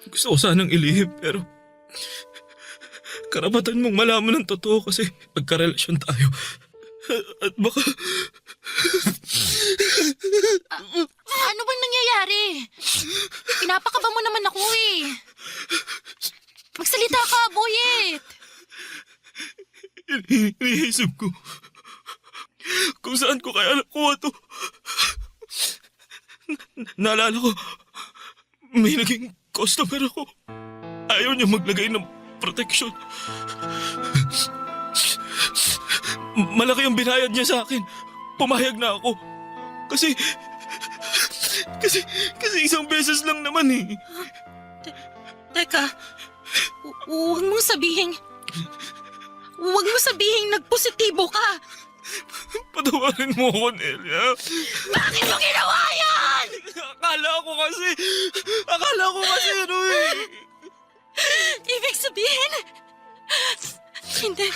gusto ko sanang ilihim pero karapatan mong malaman ng totoo kasi magkarelasyon tayo. At baka... Ano bang nangyayari? Pinapakaba mo naman ako eh. Magsalita ka, Boyet. Iniisip ko kung saan ko kaya nakuha to. Naalala ko, may naging customer ako. Ayaw niya maglagay ng protection. Malaki ang binayad niya sa akin. Pumayag na ako. Kasi isang beses lang naman eh. Teka, huwag mong sabihin nagpositibo ka. Patawarin mo ako, Nelia. Bakit mo ginawa yan? Akala ko kasi ano eh. Ibig sabihin, hindi.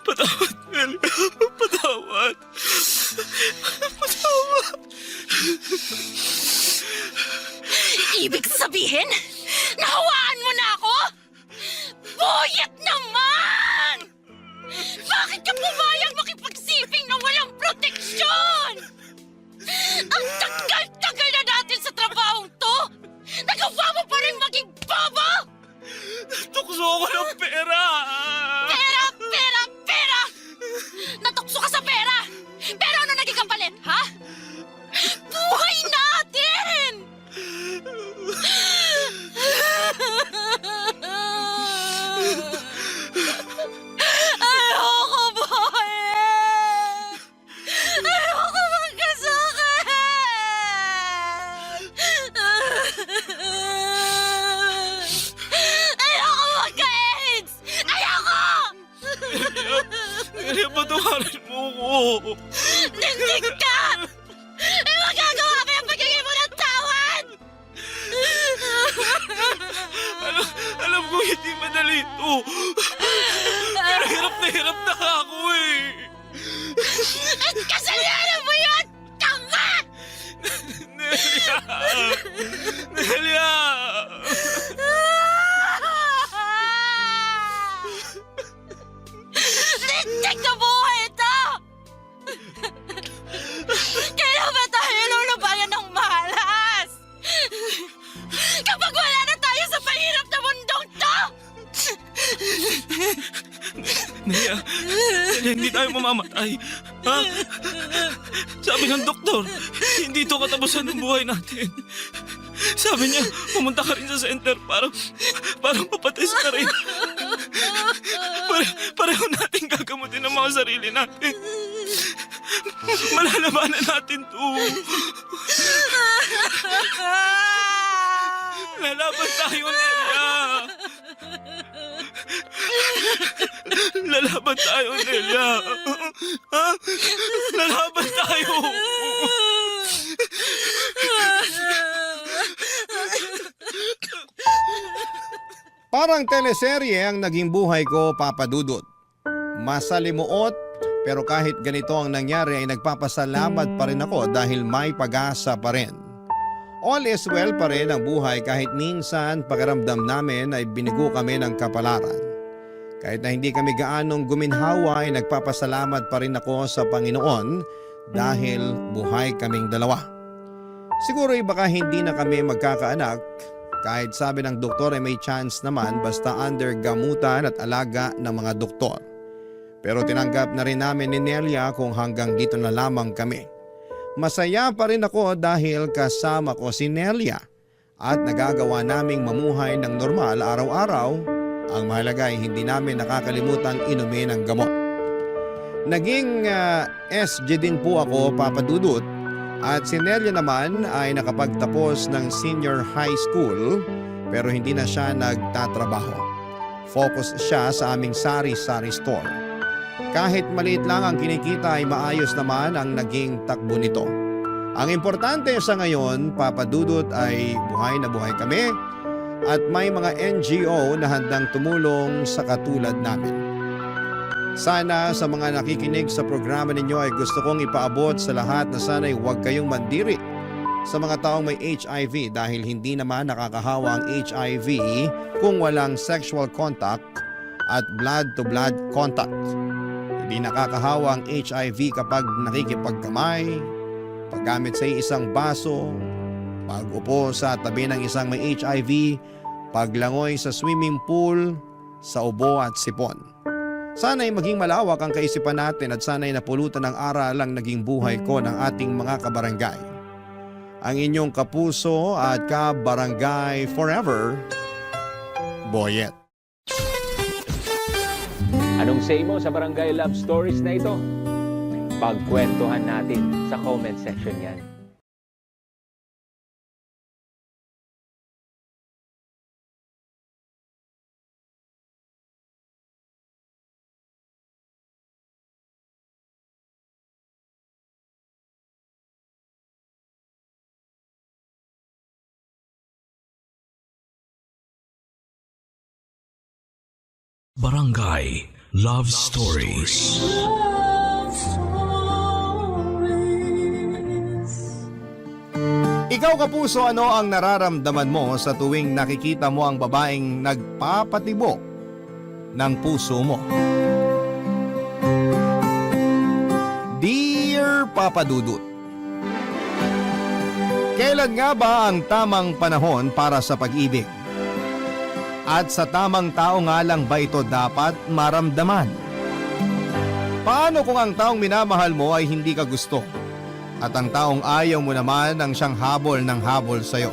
Patawad, Nelia. Patawad. Ibig sabihin, nahawaan mo na ako? Boyet naman! Bakit ka pumayag makipagsiping na walang proteksyon? Ang tagal-tagal na natin sa trabahong to! Nagawa mo pa rin maging bobo! Tukso ko ng pera. Pera! Pera! Pera! Natukso ka sa pera! Pero ano naging kapalit, ha? Buhay natin! Ayoko, Boyet! Ayoko magkasakit! Ayoko magka-AIDS! Ayoko! Nelia, patawarin mo ko. Nindig ka! Eh, magagawa pa yung pagiging mo ng tawad! Alam ko hindi madali ito. Pero hirap na ako eh. At kasalanan mo yun! Tanga! Nelia! Nelia! Nindig na buhay ito! Kailan ba tayo lulubayan ng malas? Kapag wala na tayo sa mahirap na mundong to! Nelia, hindi tayo mamamatay. Ha? Sabi ng doktor, hindi ito katapusan ng buhay natin. Sabi niya, pumunta ka rin sa center para mapatest ka rin. Pareho natin gagamutin ang mga sarili natin. Malalabanan natin to. Lalaban tayo, Nelia. Lalaban tayo, Nelia. Ha? Lalaban tayo. Parang teleserye ang naging buhay ko, Papa Dudut. Masalimuot, pero kahit ganito ang nangyari ay nagpapasalamat pa rin ako dahil may pag-asa pa rin. All is well pa rin ang buhay kahit minsan pakiramdam namin ay binigo kami ng kapalaran. Kahit na hindi kami gaanong guminhawa ay nagpapasalamat pa rin ako sa Panginoon dahil buhay kaming dalawa. Siguro ay baka hindi na kami magkakaanak kahit sabi ng doktor ay may chance naman basta under gamutan at alaga ng mga doktor. Pero tinanggap na rin namin ni Nelia kung hanggang dito na lamang kami. Masaya pa rin ako dahil kasama ko si Nelia at nagagawa naming mamuhay ng normal araw-araw. Ang mahalaga ay hindi namin nakakalimutang inumin ang gamot. Naging SG din po ako, Papa Dudut, at si Nelia naman ay nakapagtapos ng senior high school pero hindi na siya nagtatrabaho. Focus siya sa aming sari-sari store. Kahit maliit lang ang kinikita ay maayos naman ang naging takbo nito. Ang importante sa ngayon, Papa Dudut, ay buhay na buhay kami at may mga NGO na handang tumulong sa katulad namin. Sana sa mga nakikinig sa programa ninyo ay gusto kong ipaabot sa lahat na sana'y huwag kayong mandiri sa mga taong may HIV dahil hindi naman nakakahawa ang HIV kung walang sexual contact at blood-to-blood contact. Hindi nakakahawa ang HIV kapag nakikipagkamay, paggamit sa isang baso, pag-upo sa tabi ng isang may HIV, paglangoy sa swimming pool, sa ubo at sipon. Sana'y maging malawak ang kaisipan natin at sana'y napulutan ng aral ang naging buhay ko ng ating mga kabarangay. Ang inyong kapuso at kabarangay forever, Boyet. Anong say mo sa Barangay Love Stories na ito? Pagkwentuhan natin sa comment section yan. Barangay Love Stories. Love Stories. Ikaw kapuso, ano ang nararamdaman mo sa tuwing nakikita mo ang babaeng nagpapatibok ng puso mo? Dear Papa Dudut, kailan nga ba ang tamang panahon para sa pag-ibig? At sa tamang tao nga lang ba ito dapat maramdaman? Paano kung ang taong minamahal mo ay hindi ka gusto? At ang taong ayaw mo naman ang siyang habol ng habol sa'yo?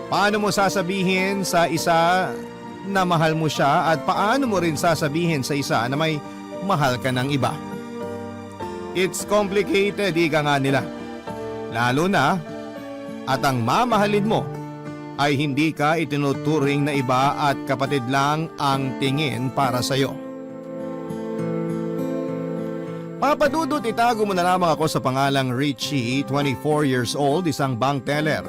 Paano mo sasabihin sa isa na mahal mo siya at paano mo rin sasabihin sa isa na may mahal ka ng iba? It's complicated, ika nga nila. Lalo na at ang mamahalin mo ay hindi ka itinuturing na iba at kapatid lang ang tingin para sa'yo. Papadudot, itago mo na lamang ako sa pangalang Richie, 24 years old, isang bank teller.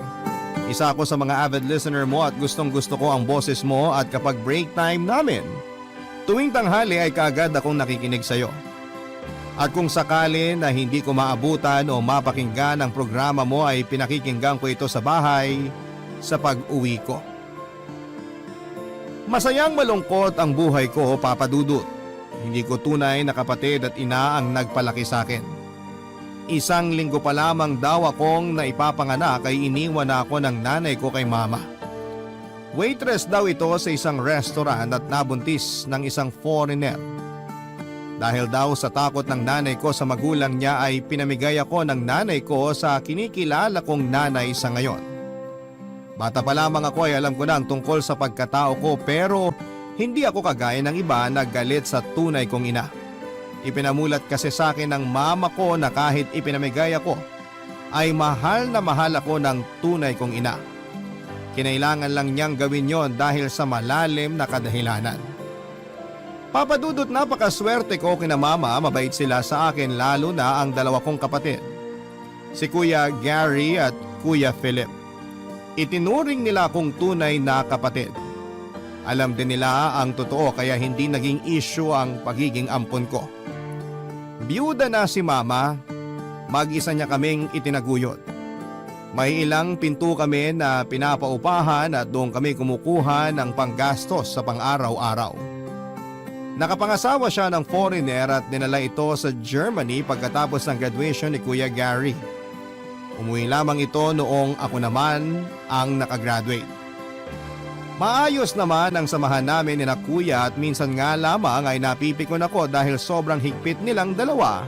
Isa ako sa mga avid listener mo at gustong gusto ko ang boses mo at kapag break time namin, tuwing tanghali ay kaagad akong nakikinig sa'yo. At kung sakali na hindi ko maabutan o mapakinggan ang programa mo ay pinakikinggan ko ito sa bahay, sa pag-uwi ko. Masayang malungkot ang buhay ko, Papa Dudut. Hindi ko tunay na kapatid at ina ang nagpalaki sa akin. 1 linggo pa lamang daw akong naipapanganak ay iniwan na ako ng nanay ko kay mama. Waitress daw ito sa isang restaurant at nabuntis ng isang foreigner. Dahil daw sa takot ng nanay ko sa magulang niya ay pinamigay ako ng nanay ko sa kinikilala kong nanay sa ngayon. Bata pa lamang ako ay alam ko na ang tungkol sa pagkatao ko pero hindi ako kagaya ng iba na galit sa tunay kong ina. Ipinamulat kasi sa akin ng mama ko na kahit ipinamigay ako ay mahal na mahal ako ng tunay kong ina. Kinailangan lang niyang gawin yon dahil sa malalim na kadahilanan. Papadudot, napakaswerte ko kina mama, mabait sila sa akin lalo na ang 2 kong kapatid. Si Kuya Gary at Kuya Philip. Itinuring nila akong tunay na kapatid. Alam din nila ang totoo kaya hindi naging issue ang pagiging ampon ko. Biyuda na si mama, mag-isa niya kaming itinaguyod. May ilang pinto kami na pinapaupahan at doon kami kumukuha ng panggastos sa pang-araw-araw. Nakapangasawa siya ng foreigner at dinala ito sa Germany pagkatapos ng graduation ni Kuya Gary. Umuwi lamang ito noong ako naman ang nakagraduate. Maayos naman ang samahan namin ni na Kuya at minsan nga lamang ay napipikon ako dahil sobrang higpit nilang dalawa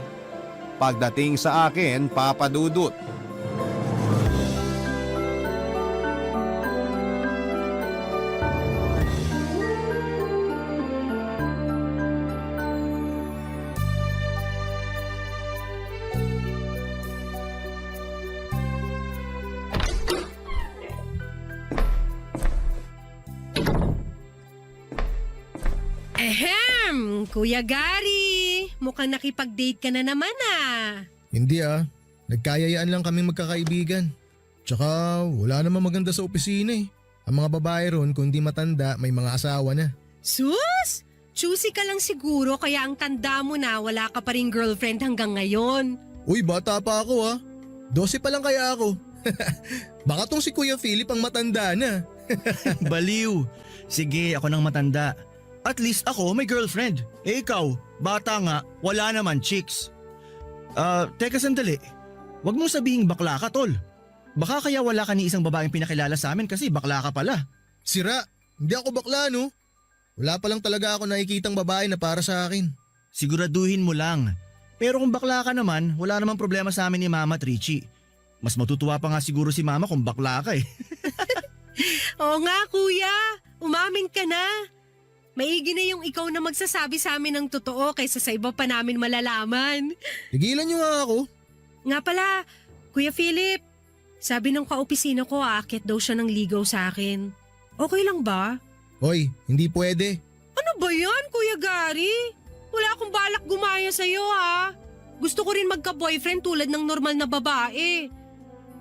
pagdating sa akin, Papa Dudut. Kuya Gary, mukhang nakipag-date ka na naman Hindi Nagkayayaan lang kaming magkakaibigan. Tsaka wala namang maganda sa opisina Ang mga babae ron kung di matanda may mga asawa na. Sus! Choosy ka lang siguro kaya ang tanda mo na wala ka pa rin girlfriend hanggang ngayon. Uy, bata pa ako ah. 12 pa lang kaya ako. Baka tong si Kuya Philip ang matanda na. Baliw. Sige, ako nang matanda. At least ako may girlfriend. Eh ikaw, bata nga, wala naman chicks. Teka sandali. Huwag mong sabihing bakla ka, tol. Baka kaya wala ka ni isang babaeng pinakilala sa amin kasi bakla ka pala. Sira, hindi ako bakla no. Wala pa lang talaga ako nakikitang babae na para sa akin. Siguraduhin mo lang. Pero kung bakla ka naman, wala namang problema sa amin ni Mama at Richie. Mas matutuwa pa nga siguro si Mama kung bakla ka eh. Oo nga kuya, umamin ka na. Maigi na yung ikaw na magsasabi sa amin ng totoo kaysa sa iba pa namin malalaman. Tigilan niyo nga ako. Nga pala, Kuya Philip, sabi ng kaopisina ko aakyat daw siya ng ligaw sa akin. Okay lang ba? Hoy, hindi pwede. Ano ba yan, Kuya Gary? Wala akong balak gumaya sa'yo ha. Gusto ko rin magka-boyfriend tulad ng normal na babae.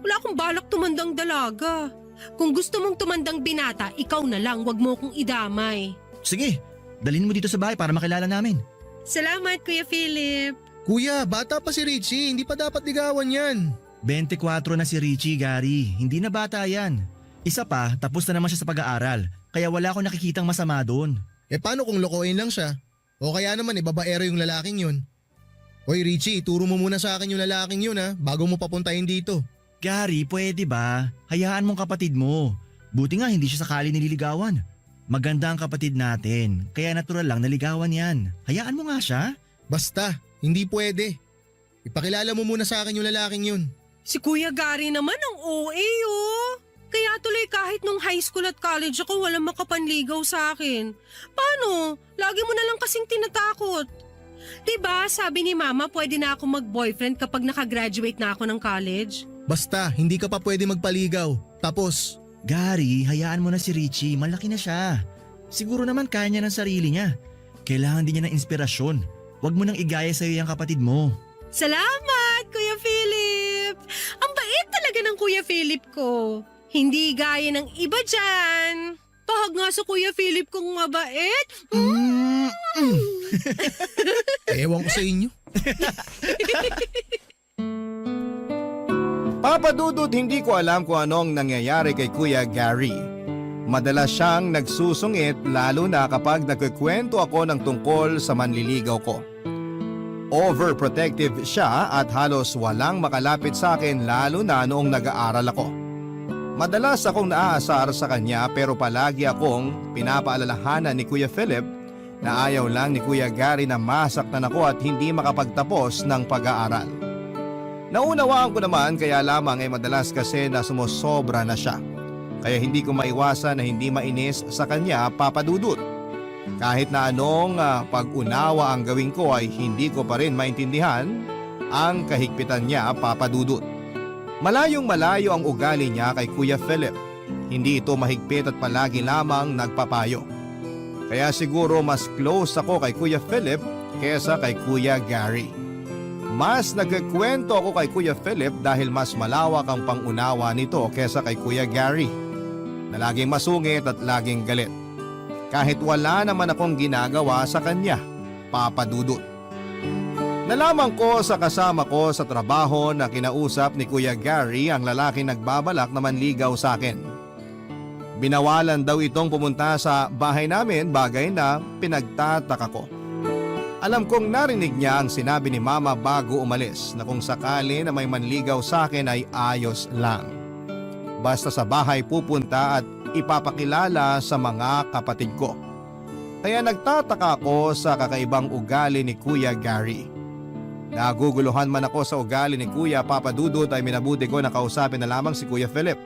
Wala akong balak tumandang dalaga. Kung gusto mong tumandang binata, ikaw na lang, wag mo kong idamay. Sige, dalhin mo dito sa bahay para makilala namin. Salamat, Kuya Philip. Kuya, bata pa si Richie, hindi pa dapat ligawan yan. 24 na si Richie, Gary. Hindi na bata yan. Isa pa, tapos na naman siya sa pag-aaral. Kaya wala akong nakikitang masama doon. Eh paano kung lokohin lang siya? O kaya naman babaero yung lalaking yun. Hoy Richie, turo mo muna sa akin yung lalaking yun ha, bago mo papuntahin dito. Gary, pwede ba? Hayaan mong kapatid mo. Buti nga hindi siya sakali nililigawan. Maganda ang kapatid natin, kaya natural lang naligawan yan. Hayaan mo nga siya. Basta, hindi pwede. Ipakilala mo muna sa akin yung lalaking yun. Si Kuya Gary naman ang OA oh. Kaya tuloy kahit nung high school at college ako walang makapanligaw sa akin. Paano? Lagi mo na lang kasing tinatakot. Diba sabi ni Mama pwede na ako mag-boyfriend kapag nakagraduate na ako ng college? Basta, hindi ka pa pwede magpaligaw. Tapos, Gary, hayaan mo na si Richie, malaki na siya. Siguro naman kaya niya ng sarili niya. Kailangan din niya ng inspirasyon. Huwag mo nang igaya sa'yo yung kapatid mo. Salamat, Kuya Philip! Ang bait talaga ng Kuya Philip ko. Hindi gaya ng iba dyan. Pahag nga sa Kuya Philip kong mabait. ewan ko sa inyo. Papa Dudut, hindi ko alam kung anong nangyayari kay Kuya Gary. Madalas siyang nagsusungit lalo na kapag nagkikwento ako ng tungkol sa manliligaw ko. Overprotective siya at halos walang makalapit sa akin lalo na noong nag-aaral ako. Madalas akong naaasar sa kanya pero palagi akong pinapaalalahanan ni Kuya Philip na ayaw lang ni Kuya Gary na masaktan ako at hindi makapagtapos ng pag-aaral. Naunawaan ko naman kaya lamang madalas kasi na sumusobra na siya. Kaya hindi ko maiwasan na hindi mainis sa kanya, Papa Dudut. Kahit na anong pag-unawa ang gawin ko ay hindi ko pa rin maintindihan ang kahigpitan niya, Papa Dudut. Malayong malayo ang ugali niya kay Kuya Philip. Hindi ito mahigpit at palagi lamang nagpapayo. Kaya siguro mas close ako kay Kuya Philip kesa kay Kuya Gary. Mas nagkikwento ako kay Kuya Philip dahil mas malawak ang pangunawa nito kesa kay Kuya Gary, na laging masungit at laging galit. Kahit wala naman akong ginagawa sa kanya, Papa Dudut. Nalaman ko sa kasama ko sa trabaho na kinausap ni Kuya Gary ang lalaki nagbabalak na manligaw sa akin. Binawalan daw itong pumunta sa bahay namin, bagay na pinagtataka ko. Alam kong narinig niya ang sinabi ni Mama bago umalis na kung sakali na may manligaw sa akin ay ayos lang. Basta sa bahay pupunta at ipapakilala sa mga kapatid ko. Kaya nagtataka ako sa kakaibang ugali ni Kuya Gary. Naguguluhan man ako sa ugali ni Kuya, Papa Dudut, ay minabuti ko na kausapin na lamang si Kuya Philip.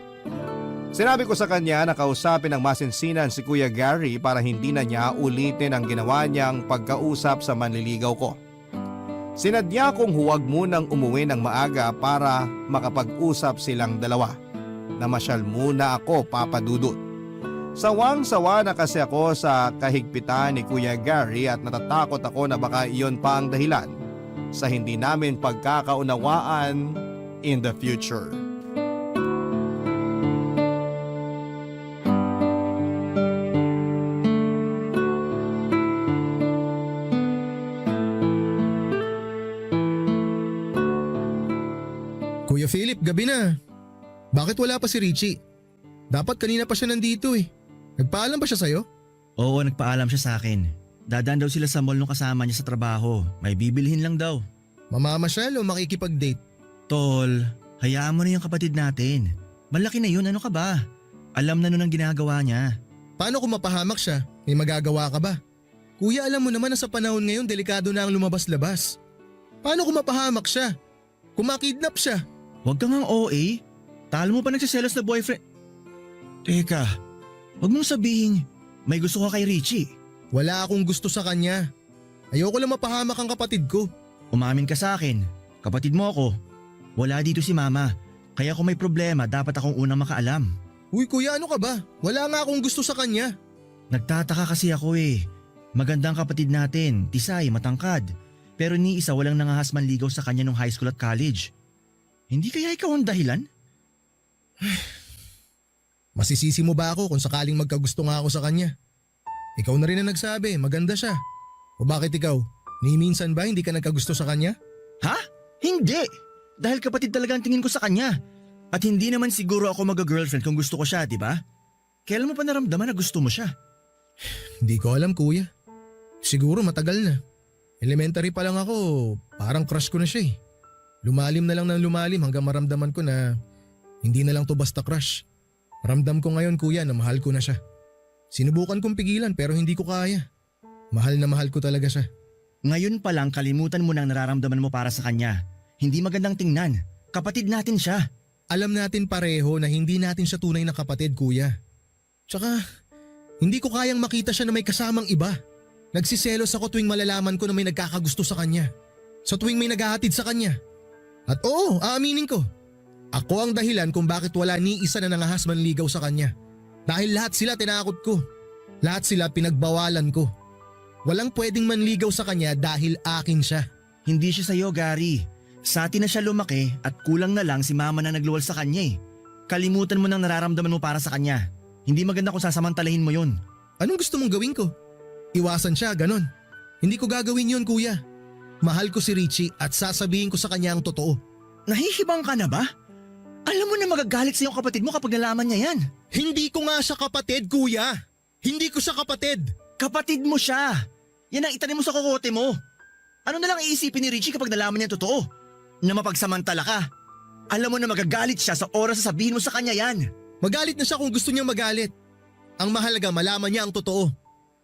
Sinabi ko sa kanya na kausapin ng masinsinan si Kuya Gary para hindi na niya ulitin ang ginawa niyang pagkausap sa manliligaw ko. Sinadya kong huwag munang umuwi ng maaga para makapag-usap silang dalawa. Namasyal muna ako, Papa Dudut. Sawang-sawa na kasi ako sa kahigpitan ni Kuya Gary at natatakot ako na baka iyon pa ang dahilan sa hindi namin pagkakaunawaan in the future. gabi na. Bakit wala pa si Richie? Dapat kanina pa siya nandito eh. Nagpaalam ba siya sa'yo? Oo, nagpaalam siya sa akin. Dadaan daw sila sa mall nung kasama niya sa trabaho. May bibilhin lang daw. Mamamasyal o makikipag-date? Tol, hayaan mo na yung kapatid natin. Malaki na yun, ano ka ba? Alam na nun ang ginagawa niya. Paano kung mapahamak siya? May magagawa ka ba? Kuya, alam mo naman na sa panahon ngayon delikado na ang lumabas-labas. Paano kung mapahamak siya? Kung makidnap siya? Huwag kang ang OA. Talo mo pa nagsiselos na boyfriend. Teka, huwag mong sabihin may gusto ka kay Richie. Wala akong gusto sa kanya. Ayoko lang mapahamak ang kapatid ko. Umamin ka sa akin. Kapatid mo ako. Wala dito si mama. Kaya kung may problema, dapat akong unang makaalam. Uy kuya, ano ka ba? Wala nga akong gusto sa kanya. Nagtataka kasi ako eh. Maganda ang kapatid natin, tisay, matangkad. Pero ni isa walang nangahas manligaw sa kanya nung high school at college. Hindi kaya ikaw ang dahilan? Masisisi mo ba ako kung sakaling magkagusto nga ako sa kanya? Ikaw na rin ang nagsabi, maganda siya. O bakit ikaw? Ni minsan ba hindi ka nagkagusto sa kanya? Ha? Hindi! Dahil kapatid talaga ang tingin ko sa kanya. At hindi naman siguro ako mag-girlfriend kung gusto ko siya, di ba? Kailan mo pa naramdaman na gusto mo siya? Hindi ko alam kuya. Siguro matagal na. Elementary pa lang ako, parang crush ko na siya eh. Lumalim na lang ng lumalim hanggang maramdaman ko na hindi na lang to basta crush. Ramdam ko ngayon kuya na mahal ko na siya. Sinubukan kong pigilan pero hindi ko kaya. Mahal na mahal ko talaga siya. Ngayon pa lang kalimutan mo na ang nararamdaman mo para sa kanya. Hindi magandang tingnan. Kapatid natin siya. Alam natin pareho na hindi natin siya tunay na kapatid kuya. Tsaka hindi ko kayang makita siya na may kasamang iba. Nagsiselos ako tuwing malalaman ko na may nagkakagusto sa kanya. Sa tuwing may naghahatid sa kanya. At oo, aaminin ko. Ako ang dahilan kung bakit wala ni isa na nangahas manligaw sa kanya. Dahil lahat sila tinakot ko. Lahat sila pinagbawalan ko. Walang pwedeng manligaw sa kanya dahil akin siya. Hindi siya sa'yo, Gary. Sa atin na siya lumaki at kulang na lang si mama na nagluwal sa kanya eh. Kalimutan mo nang nararamdaman mo para sa kanya. Hindi maganda kung sasamantalahin mo yun. Anong gusto mong gawin ko? Iwasan siya, ganon. Hindi ko gagawin yun kuya. Mahal ko si Richie at sasabihin ko sa kanya ang totoo. Nahihibang ka na ba? Alam mo na magagalit sa iyong kapatid mo kapag nalaman niya yan. Hindi ko nga siya kapatid kuya. Hindi ko siya kapatid. Kapatid mo siya. Yan ang itanim mo sa kokote mo. Ano na lang iisipin ni Richie kapag nalaman niya ang totoo? Na mapagsamantala ka. Alam mo na magagalit siya sa oras na sabihin mo sa kanya yan. Magalit na siya kung gusto niyang magalit. Ang mahalaga malaman niya ang totoo.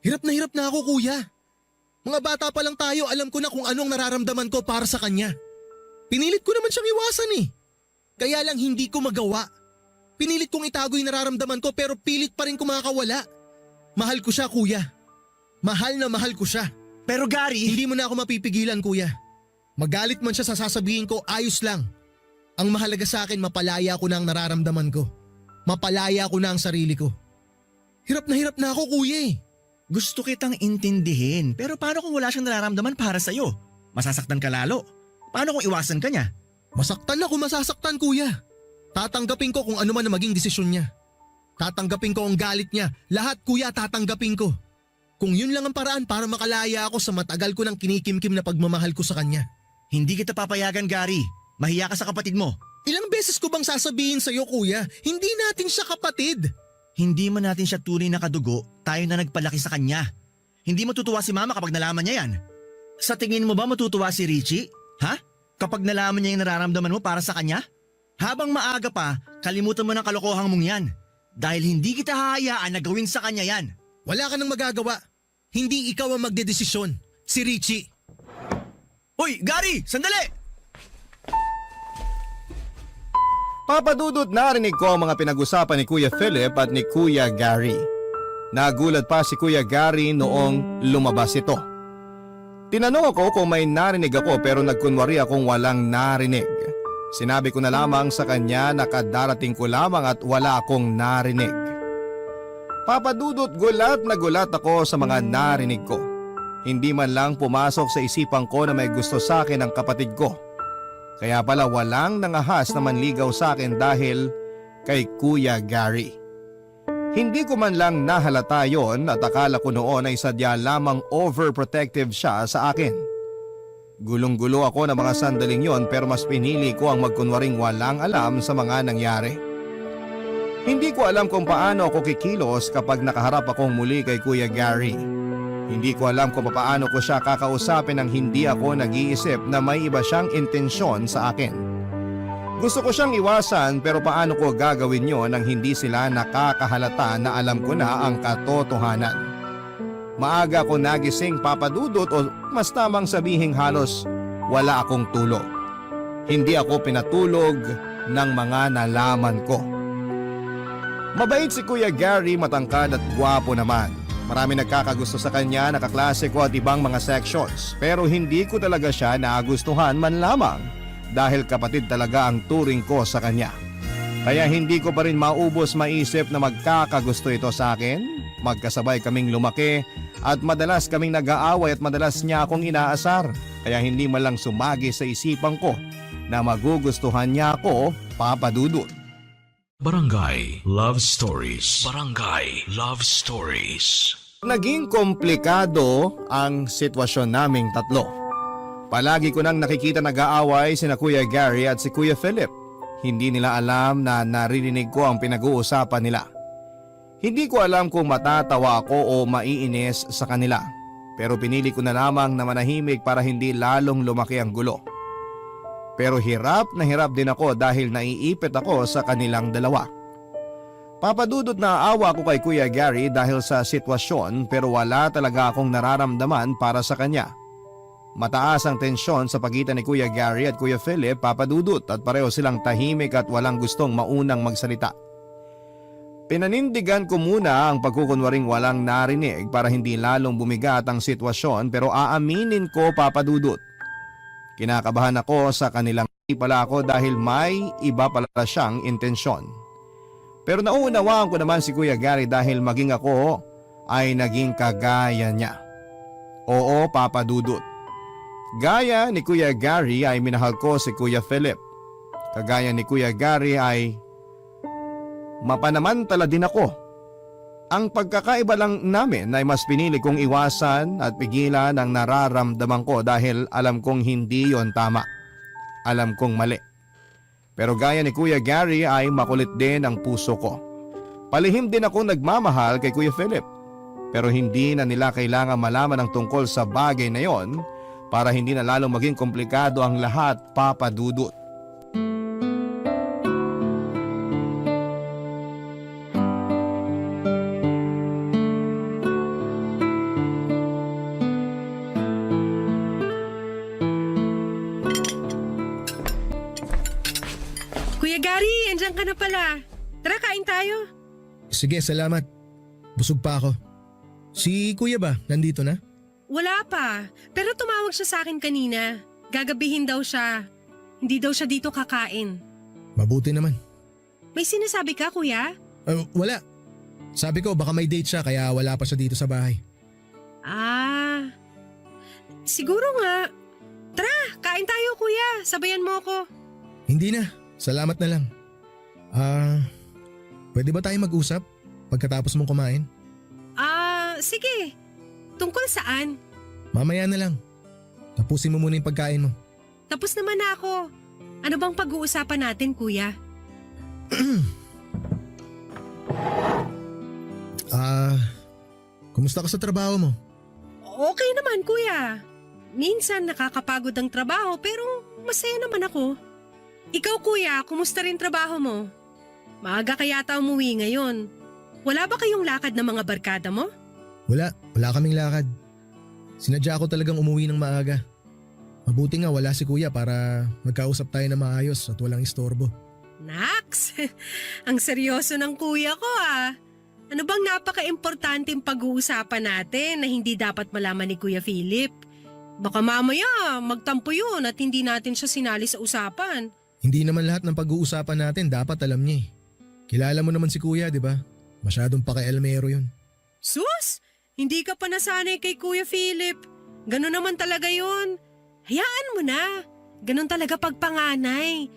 Hirap na ako kuya. Mga bata pa lang tayo, alam ko na kung anong nararamdaman ko para sa kanya. Pinilit ko naman siyang iwasan eh. Kaya lang hindi ko magawa. Pinilit kong itago yung nararamdaman ko pero pilit pa rin kumakawala. Mahal ko siya kuya. Mahal na mahal ko siya. Pero Gary… Hindi mo na ako mapipigilan kuya. Magalit man siya sa sasabihin ko, ayos lang. Ang mahalaga sa akin, mapalaya ko na ang nararamdaman ko. Mapalaya ko na ang sarili ko. Hirap na ako kuya eh. Gusto kitang intindihin, pero paano kung wala siyang nararamdaman para sa'yo? Masasaktan ka lalo. Paano kung iwasan ka niya? Masaktan ako, masasaktan kuya. Tatanggapin ko kung ano man na maging desisyon niya. Tatanggapin ko ang galit niya. Lahat kuya, tatanggapin ko. Kung yun lang ang paraan para makalaya ako sa matagal ko ng kinikimkim na pagmamahal ko sa kanya. Hindi kita papayagan, Gary. Mahiya ka sa kapatid mo. Ilang beses ko bang sasabihin sa'yo kuya, hindi natin siya kapatid. Hindi man natin siya tunay na kadugo, tayo na nagpalaki sa kanya. Hindi matutuwa si mama kapag nalaman niya yan. Sa tingin mo ba matutuwa si Richie? Ha? Kapag nalaman niya yung nararamdaman mo para sa kanya? Habang maaga pa, kalimutan mo ng kalokohang mong yan. Dahil hindi kita hahayaan na gawin sa kanya yan. Wala ka nang magagawa. Hindi ikaw ang magdedesisyon. Si Richie. Hoy, Gary! Sandali! Papadudot, narinig ko ang mga pinag-usapan ni Kuya Philip at ni Kuya Gary. Nagulat pa si Kuya Gary noong lumabas ito. Tinanong ako kung may narinig ako pero nagkunwari akong walang narinig. Sinabi ko na lamang sa kanya na kadarating ko lamang at wala akong narinig. Papadudot, gulat na gulat ako sa mga narinig ko. Hindi man lang pumasok sa isipan ko na may gusto sa akin ang kapatid ko. Kaya pala walang nangahas na manligaw sa akin dahil kay Kuya Gary. Hindi ko man lang nahalata yon at akala ko noon ay sadya lamang overprotective siya sa akin. Gulong-gulo ako ng mga sandaling yon pero mas pinili ko ang magkunwaring walang alam sa mga nangyari. Hindi ko alam kung paano ako kikilos kapag nakaharap akong muli kay Kuya Gary. Hindi ko alam kung paano ko siya kakausapin nang hindi ako nag-iisip na may iba siyang intensyon sa akin. Gusto ko siyang iwasan pero paano ko gagawin yon nang hindi sila nakakahalata na alam ko na ang katotohanan. Maaga ako nagising, Papa Dudut, o mas tamang sabihing halos wala akong tulog. Hindi ako pinatulog ng mga nalaman ko. Mabait si Kuya Gary, matangkad at gwapo naman. Marami nagkakagusto sa kanya, nakaklase ko at ibang mga sections. Pero hindi ko talaga siya nagustuhan man lamang dahil kapatid talaga ang turing ko sa kanya. Kaya hindi ko pa rin maubos maisip na magkakagusto ito sa akin. Magkasabay kaming lumaki at madalas kaming nag-aaway at madalas niya akong inaasar. Kaya hindi man lang sumagi sa isipan ko na magugustuhan niya ako, Papa Dudut. Barangay Love Stories. Barangay Love Stories. Naging komplikado ang sitwasyon naming tatlo. Palagi ko nang nakikita nag-aaway sina Kuya Gary at si Kuya Philip. Hindi nila alam na naririnig ko ang pinag-uusapan nila. Hindi ko alam kung matatawa ako o maiinis sa kanila. Pero pinili ko na lamang na manahimik para hindi lalong lumaki ang gulo. Pero hirap na hirap din ako dahil naiipit ako sa kanilang dalawa. Papadudot na awa ko kay Kuya Gary dahil sa sitwasyon pero wala talaga akong nararamdaman para sa kanya. Mataas ang tensyon sa pagitan ni Kuya Gary at Kuya Philip, Papadudot, at pareho silang tahimik at walang gustong maunang magsalita. Pinanindigan ko muna ang pagkukunwaring walang narinig para hindi lalong bumigat ang sitwasyon pero aaminin ko, Papadudot. Kinakabahan ako sa kanilang pala ako dahil may iba pala siyang intensyon. Pero nauunawaan ko naman si Kuya Gary dahil maging ako ay naging kagaya niya. Oo, Papadudot. Gaya ni Kuya Gary ay minahal ko si Kuya Philip. Kagaya ni Kuya Gary ay mapanamantala din ako. Ang pagkakaiba lang namin ay mas pinili kong iwasan at pigilan ang nararamdaman ko dahil alam kong hindi yon tama. Alam kong mali. Pero gaya ni Kuya Gary ay makulit din ang puso ko. Palihim din ako nagmamahal kay Kuya Philip. Pero hindi na nila kailangan malaman ang tungkol sa bagay na yon para hindi na lalong maging komplikado ang lahat, Papa Dudut. Kuya Gary, andyan ka na pala. Tara, kain tayo. Sige, salamat. Busog pa ako. Si Kuya ba? Nandito na? Wala pa, pero tumawag siya sa akin kanina. Gagabihin daw siya. Hindi daw siya dito kakain. Mabuti naman. May sinasabi ka, kuya? Wala. Sabi ko baka may date siya kaya wala pa siya dito sa bahay. Ah, siguro nga. Tara, kain tayo, kuya. Sabayan mo ako. Hindi na. Salamat na lang. Pwede ba tayo mag-usap pagkatapos mong kumain? Sige. Tungkol saan? Mamaya na lang. Tapusin mo muna yung pagkain mo. Tapos naman na ako. Ano bang pag-uusapan natin, kuya? Kumusta ka sa trabaho mo? Okay naman, kuya. Minsan nakakapagod ang trabaho pero masaya naman ako. Ikaw, kuya, kumusta rin trabaho mo? Maaga ka yata umuwi ngayon. Wala ba kayong lakad ng mga barkada mo? Wala kaming lakad. Sinadya ko talagang umuwi ng maaga. Mabuti nga wala si kuya para magkausap tayo na maayos at walang istorbo. Nax, ang seryoso ng kuya ko ah. Ano bang napaka-importanteng pag-uusapan natin na hindi dapat malaman ni Kuya Philip? Baka mamaya magtampo yun at hindi natin siya sinali sa usapan. Hindi naman lahat ng pag-uusapan natin dapat alam niya eh. Kilala mo naman si kuya, di ba? Masyadong paka-elmero yun. Sus! Hindi ka pa nasanay kay Kuya Philip. Ganon naman talaga yun. Hayaan mo na. Ganon talaga pagpanganay.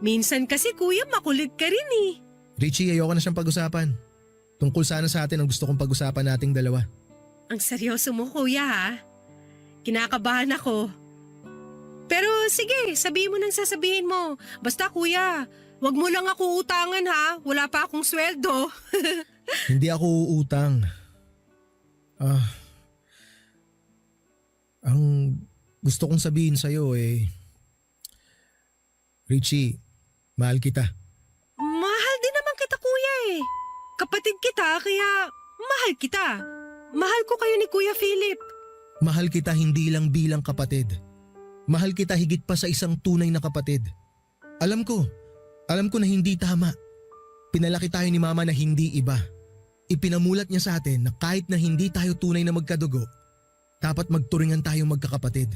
Minsan kasi kuya makulit ka rin eh. Richie, ayoko na siyang pag-usapan. Tungkol sana sa atin ang gusto kong pag-usapan nating dalawa. Ang seryoso mo kuya ha. Kinakabahan ako. sige, sabihin mo nang sasabihin mo. Basta kuya, wag mo lang ako utangan ha. Wala pa akong sweldo. Hindi ako uutang. Ang gusto kong sabihin sa'yo Richie, mahal kita. Mahal din naman kita kuya eh. Kapatid kita kaya mahal kita. Mahal ko kayo ni Kuya Philip. Mahal kita hindi lang bilang kapatid. Mahal kita higit pa sa isang tunay na kapatid. Alam ko na hindi tama. Pinalaki tayo ni Mama na hindi iba. Ipinamulat niya sa atin na kahit na hindi tayo tunay na magkadugo, dapat magturingan tayong magkakapatid.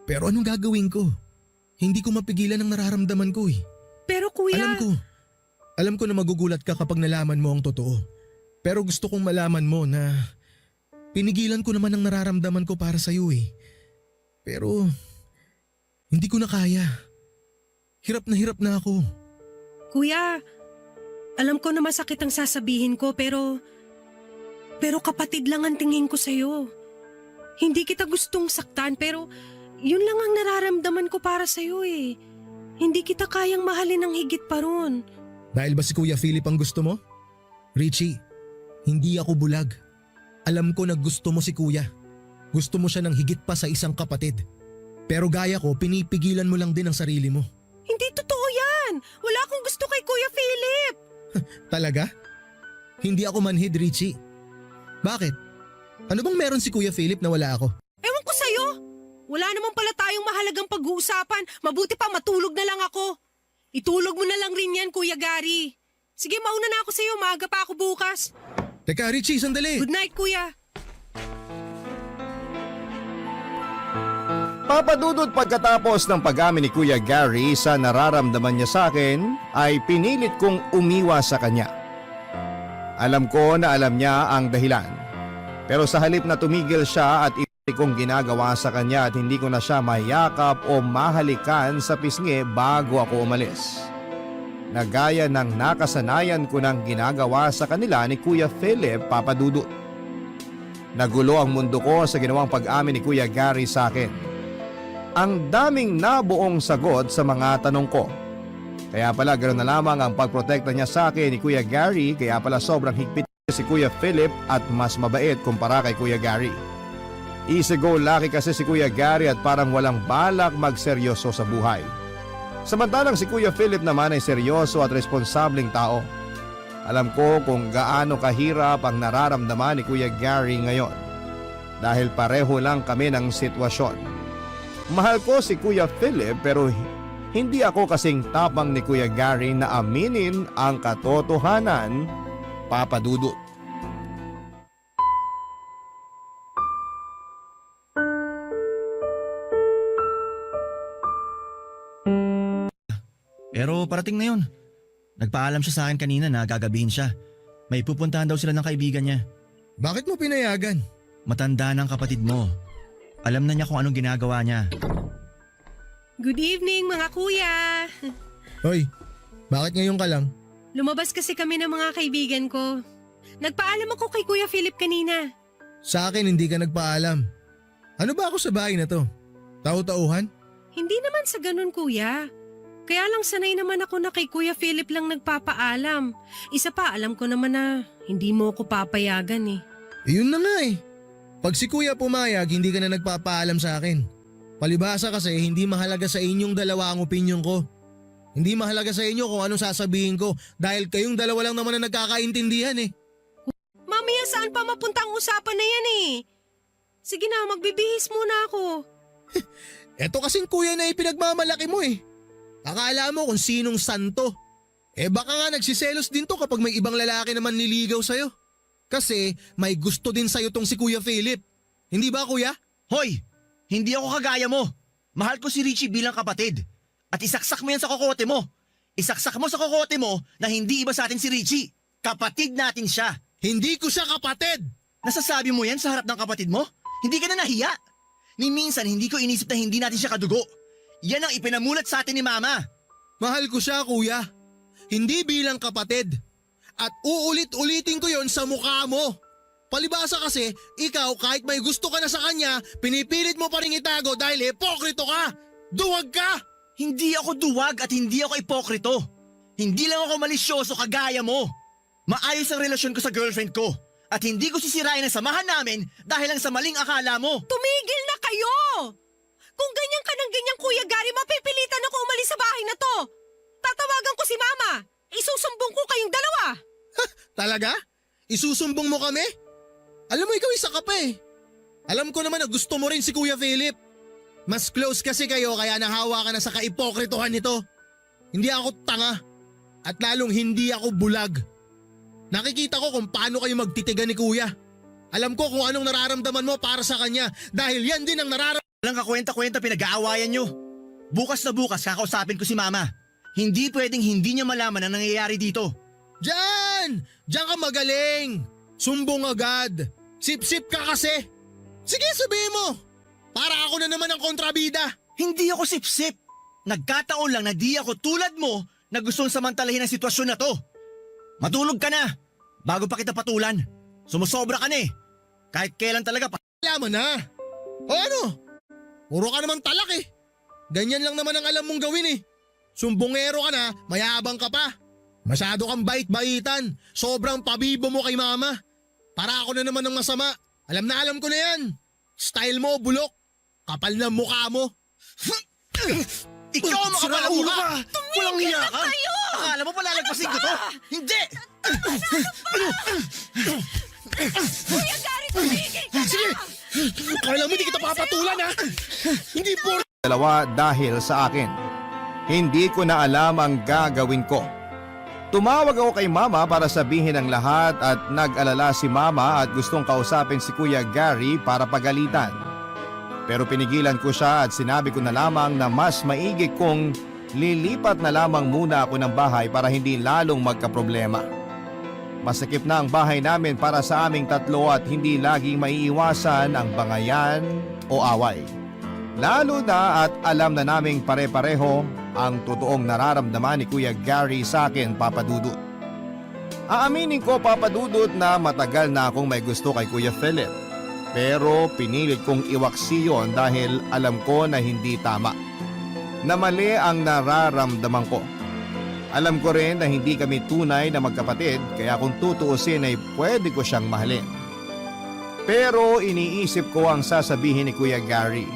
Pero anong gagawin ko? Hindi ko mapigilan ang nararamdaman ko eh. Pero kuya... Alam ko na magugulat ka kapag nalaman mo ang totoo. Pero gusto kong malaman mo na pinigilan ko naman ang nararamdaman ko para sa'yo eh. Pero hindi ko na kaya. Hirap na ako. Kuya, alam ko na masakit ang sasabihin ko pero kapatid lang ang tingin ko sa'yo. Hindi kita gustong saktan pero yun lang ang nararamdaman ko para sa'yo eh. Hindi kita kayang mahalin ng higit pa ron. Dahil ba si Kuya Philip ang gusto mo? Richie, hindi ako bulag. Alam ko na gusto mo si Kuya. Gusto mo siya ng higit pa sa isang kapatid. Pero gaya ko, pinipigilan mo lang din ang sarili mo. Hindi totoo yan! Wala akong gusto kay Kuya Philip! Talaga? Hindi ako manhid, Richie. Bakit? Ano bang meron si Kuya Philip na wala ako? Ewan ko sa'yo! Wala naman pala tayong mahalagang pag-uusapan. Mabuti pa matulog na lang ako. Itulog mo na lang rin yan, Kuya Gary. Sige, mauna na ako sa'yo. Maaga pa ako bukas. Teka, Richie, sandali. Good night, Kuya. Papadudot pagkatapos ng pag-amin ni Kuya Gary sa nararamdaman niya sa akin, ay pinilit kong umiwas sa kanya. Alam ko na alam niya ang dahilan. Pero sa halip na tumigil siya at kong ginagawa sa kanya at hindi ko na siya mayakap o mahalikan sa pisngi bago ako umalis. Nagaya ng nakasanayan ko ng ginagawa sa kanila ni Kuya Philip, Papadudot. Nagulo ang mundo ko sa ginawang pag-amin ni Kuya Gary sa akin. Ang daming nabuong sagot sa mga tanong ko. Kaya pala ganoon na lamang ang pagprotekta niya sa akin ni Kuya Gary, kaya pala sobrang higpit si Kuya Philip at mas mabait kumpara kay Kuya Gary. Easy go lucky kasi si Kuya Gary at parang walang balak magseryoso sa buhay. Samantalang si Kuya Philip naman ay seryoso at responsableng tao. Alam ko kung gaano kahirap ang nararamdaman ni Kuya Gary ngayon. Dahil pareho lang kami ng sitwasyon. Mahal ko si Kuya Philip pero hindi ako kasing tapang ni Kuya Gary na aminin ang katotohanan, Papadudot. Pero parating na yun. Nagpaalam siya sa akin kanina na gagabihin siya. May pupuntahan daw sila ng kaibigan niya. Bakit mo pinayagan? Matanda ng kapatid mo. Alam na niya kung anong ginagawa niya. Good evening, mga kuya. Hoy, bakit ngayon ka lang? Lumabas kasi kami ng mga kaibigan ko. Nagpaalam ako kay Kuya Philip kanina. Sa akin hindi ka nagpaalam. Ano ba ako sa bahay na to? Tau-tauhan? Hindi naman sa ganun, kuya. Kaya lang sanay naman ako na kay Kuya Philip lang nagpapaalam. Isa pa, alam ko naman na hindi mo ako papayagan eh. Yun na nga eh. Pag si Kuya pumayag, hindi ka na nagpapaalam sa akin. Palibhasa kasi hindi mahalaga sa inyong dalawa ang opinyon ko. Hindi mahalaga sa inyo kung anong sasabihin ko dahil kayong dalawa lang naman na nagkakaintindihan eh. Mamaya saan pa mapunta ang usapan na yan eh? Sige na, magbibihis muna ako. Eto kasing kuya na ipinagmamalaki mo eh. Akala mo kung sinong santo. Eh baka nga nagsiselos din to kapag may ibang lalaki naman niligaw sa'yo. Kasi may gusto din sa'yo tong si Kuya Philip. Hindi ba kuya? Hoy! Hindi ako kagaya mo. Mahal ko si Richie bilang kapatid. At isaksak mo yan sa kokote mo. Isaksak mo sa kokote mo na hindi iba sa atin si Richie. Kapatid natin siya. Hindi ko siya kapatid! Nasasabi mo yan sa harap ng kapatid mo? Hindi ka na nahiya. Ni minsan hindi ko inisip na hindi natin siya kadugo. Yan ang ipinamulat sa atin ni Mama. Mahal ko siya kuya. Hindi bilang kapatid. At uulit-ulitin ko yon sa mukha mo. Palibhasa kasi, ikaw kahit may gusto ka na sa kanya, pinipilit mo pa rin itago dahil hipokrito ka. Duwag ka! Hindi ako duwag at hindi ako ipokrito. Hindi lang ako malisyoso kagaya mo. Maayos ang relasyon ko sa girlfriend ko. At hindi ko sisirain ang samahan namin dahil lang sa maling akala mo. Tumigil na kayo! Kung ganyan ka ng ganyan, Kuya Gary, mapipilitan ako umalis sa bahay na to. Tatawagan ko si Mama. Isusumbong ko kayong dalawa. Talaga? Isusumbong mo kami? Alam mo, ikaw isa ka pa eh. Alam ko naman na gusto mo rin si Kuya Philip. Mas close kasi kayo kaya nahawa ka na sa kaipokritohan nito. Hindi ako tanga. At lalong hindi ako bulag. Nakikita ko kung paano kayo magtitigan ni Kuya. Alam ko kung anong nararamdaman mo para sa kanya dahil yan din ang nararamdaman. Walang kakwenta-kwenta pinag-aawayan nyo. Bukas na bukas kakausapin ko si Mama. Hindi pwedeng hindi niya malaman ang nangyayari dito. Diyan! Diyan ka magaling! Sumbong agad! Sip-sip ka kasi! Sige, sabihin mo! Para ako na naman ang kontrabida! Hindi ako sip-sip. Nagkataon lang na di ako tulad mo na gustong samantalahin ang sitwasyon na to. Matulog ka na! Bago pa kita patulan. Sumusobra ka na eh. Kahit kailan talaga Alam mo na! O ano? Puro ka naman talak eh! Ganyan lang naman ang alam mong gawin eh! Sumbongero ka na, mayabang ka pa! Masyado kang bait-baitan! Sobrang pabibo mo kay Mama! Para ako na naman ng masama! Alam ko na yan! Style mo, bulok! Kapal na mukha mo! Ikaw ang Sira makapal ulo ka! Walang hiya ka! Akala mo palalagpasin ko to? Hindi! Kuya Gary, tumigil ka na! Sige! Kala mo di kita papatulan ha! Hindi po... Dalawa dahil sa akin. Hindi ko na alam ang gagawin ko. Tumawag ako kay Mama para sabihin ang lahat at nag-alala si Mama at gustong kausapin si Kuya Gary para pagalitan. Pero pinigilan ko siya at sinabi ko na lamang na mas maigi kong lilipat na lamang muna ako ng bahay para hindi lalong magkaproblema. Masakip na ang bahay namin para sa aming tatlo at hindi laging maiiwasan ang bangayan o away. Lalo na at alam na naming pare-pareho ang totoong nararamdaman ni Kuya Gary sa akin, Papa Dudut. Aaminin ko, Papa Dudut, na matagal na akong may gusto kay Kuya Philip. Pero pinilit kong iwaksi yon dahil alam ko na hindi tama. Na mali ang nararamdaman ko. Alam ko rin na hindi kami tunay na magkapatid kaya kung tutuusin ay pwede ko siyang mahalin. Pero iniisip ko ang sasabihin ni Kuya Gary.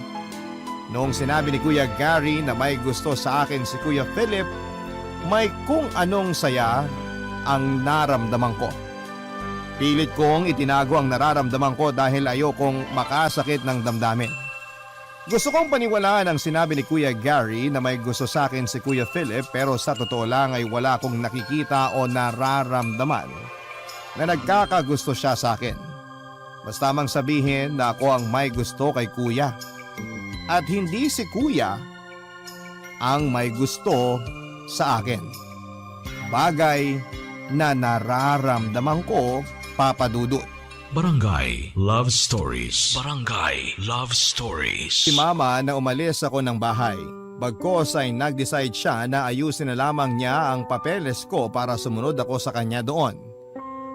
Noong sinabi ni Kuya Gary na may gusto sa akin si Kuya Philip, may kung anong saya ang naramdaman ko. Pilit kong itinago ang nararamdaman ko dahil ayokong makasakit ng damdamin. Gusto kong paniwalaan ang sinabi ni Kuya Gary na may gusto sa akin si Kuya Philip pero sa totoo lang ay wala akong nakikita o nararamdaman na nagkakagusto siya sa akin. Basta mang sabihin na ako ang may gusto kay Kuya at hindi si Kuya ang may gusto sa akin. Bagay na nararamdaman ko, Papa Dudut. Barangay Love Stories. Barangay Love Stories. Si Mama na umalis ako ng bahay. Bagkos ay nag-decide siya na ayusin na lamang niya ang papeles ko para sumunod ako sa kanya doon.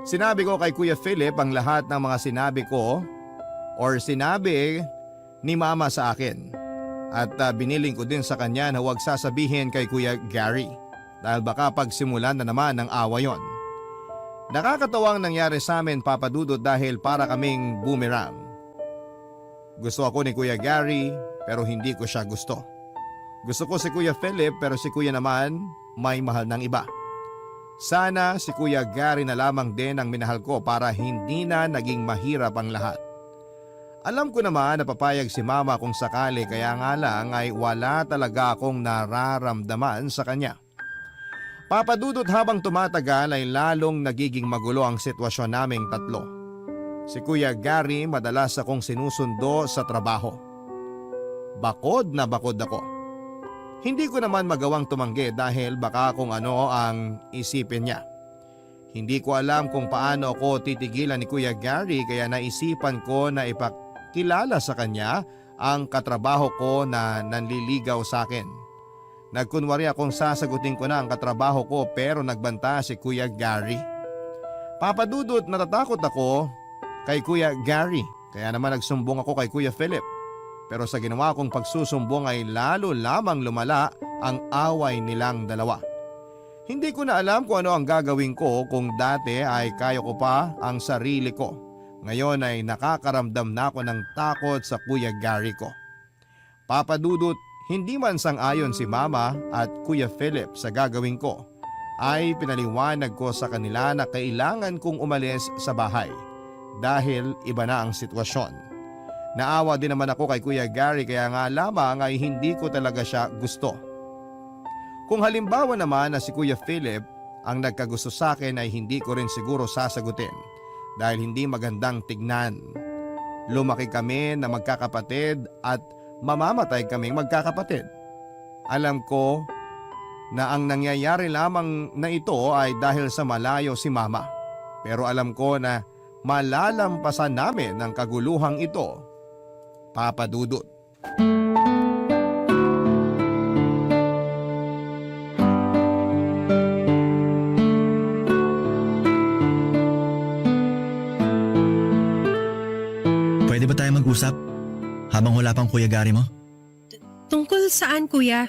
Sinabi ko kay Kuya Philip ang lahat ng mga sinabi ko or sinabi ni Mama sa akin. At biniling ko din sa kanya na huwag sasabihin kay Kuya Gary dahil baka pagsimulan na naman ng awa yon. Nakakatawang nangyari sa amin, Papa Dudut, dahil para kaming boomerang. Gusto ako ni Kuya Gary pero hindi ko siya gusto. Gusto ko si Kuya Philip pero si Kuya naman may mahal ng iba. Sana si Kuya Gary na lamang din ang minahal ko para hindi na naging mahirap ang lahat. Alam ko naman na papayag si Mama kung sakali kaya nga lang ay wala talaga akong nararamdaman sa kanya. Papa Dudut, habang tumatagal ay lalong nagiging magulo ang sitwasyon naming tatlo. Si Kuya Gary madalas akong sinusundo sa trabaho. Bakod na bakod ako. Hindi ko naman magawang tumanggi dahil baka kung ano ang isipin niya. Hindi ko alam kung paano ako titigilan ni Kuya Gary kaya naisipan ko na ipakilala sa kanya ang katrabaho ko na nanliligaw sa akin. Nagkunwari akong sasagutin ko na ang katrabaho ko pero nagbanta si Kuya Gary. Papa Dudut, natatakot ako kay Kuya Gary kaya naman nagsumbong ako kay Kuya Philip. pero sa ginawa kong pagsusumbong ay lalo lamang lumala ang away nilang dalawa. Hindi ko na alam kung ano ang gagawin ko kung dati ay kaya ko pa ang sarili ko. Ngayon ay nakakaramdam na ako ng takot sa Kuya Gary ko. Papa Dudut, hindi man sang-ayon si Mama at Kuya Philip sa gagawin ko, ay pinaliwanag ko sa kanila na kailangan kong umalis sa bahay dahil iba na ang sitwasyon. Naawa din naman ako kay Kuya Gary kaya nga lamang ay hindi ko talaga siya gusto. Kung halimbawa naman na si Kuya Philip ang nagkagusto sa akin ay hindi ko rin siguro sasagutin dahil hindi magandang tignan. Lumaki kami na magkakapatid at mamamatay kaming magkakapatid. Alam ko na ang nangyayari lamang na ito ay dahil sa malayo si Mama. Pero alam ko na malalampasan namin ang kaguluhang ito, Papa Dudut. Pwede ba tayo mag-usap? Habang wala pang Kuya Gary mo? Tungkol saan, kuya?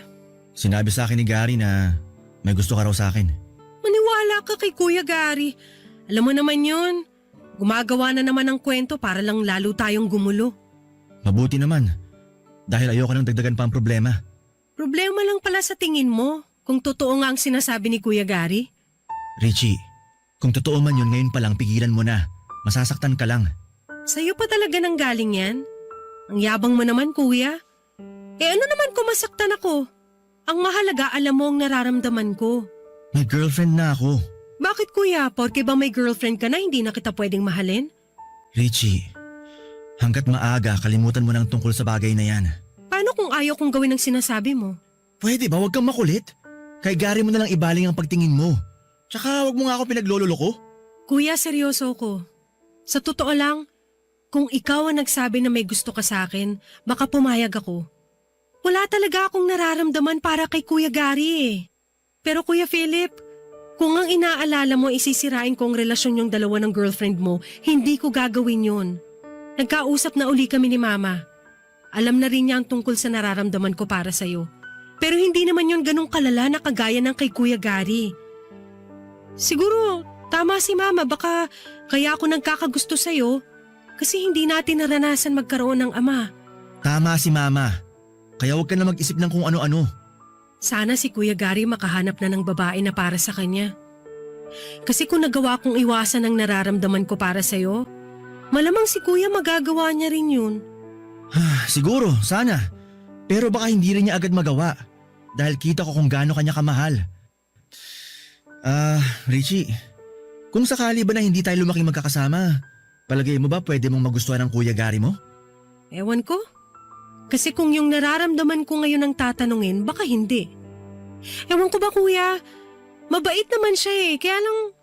Sinabi sa akin ni Gary na may gusto ka raw sa akin. Maniwala ka kay Kuya Gary. Alam mo naman yun. Gumagawa na naman ng kwento para lang lalo tayong gumulo. Mabuti naman. Dahil ayoko nang dagdagan pa ang problema. Problema lang pala sa tingin mo kung totoo nga ang sinasabi ni Kuya Gary. Richie, kung totoo man yun ngayon pa lang pigilan mo na. Masasaktan ka lang. Sa'yo pa talaga nang galing yan? Ang yabang mo naman, kuya. Ano naman kung masaktan ako? Ang mahalaga alam mo ang nararamdaman ko. May girlfriend na ako. Bakit kuya? Porke ba may girlfriend ka na hindi na kita pwedeng mahalin? Richie, hanggat maaga kalimutan mo nang tungkol sa bagay na yan. Paano kung ayaw kong gawin ang sinasabi mo? Pwede ba? Huwag kang makulit. Kay Gary mo na lang ibaling ang pagtingin mo. Tsaka huwag mo nga ako pinaglololoko. Kuya, seryoso ko. Sa totoo lang, kung ikaw ang nagsabi na may gusto ka sa akin, baka pumayag ako. Wala talaga akong nararamdaman para kay Kuya Gary eh. Pero Kuya Philip, kung ang inaalala mo isisirain ko ang relasyon yung dalawa ng girlfriend mo, hindi ko gagawin yun. Nagkausap na uli kami ni Mama. Alam na rin niya ang tungkol sa nararamdaman ko para sa'yo. Pero hindi naman yun ganong kalala na kagaya ng kay Kuya Gary. Siguro, tama si Mama, baka kaya ako nagkakagusto sa'yo kasi hindi natin naranasan magkaroon ng ama. Tama si Mama. Kaya huwag ka na mag-isip ng kung ano-ano. Sana si Kuya Gary makahanap na ng babae na para sa kanya. Kasi kung nagawa kong iwasan ang nararamdaman ko para sa'yo, malamang si Kuya magagawa niya rin yun. Siguro, sana. Pero baka hindi rin niya agad magawa. Dahil kita ko kung gaano kanya kamahal. Richie, kung sakali ba na hindi tayo lumaking magkakasama, palagay mo ba pwede mong magustuhan ng Kuya Gary mo? Ewan ko. Kasi kung yung nararamdaman ko ngayon ang tatanungin, baka hindi. Ewan ko ba kuya, mabait naman siya eh, kaya lang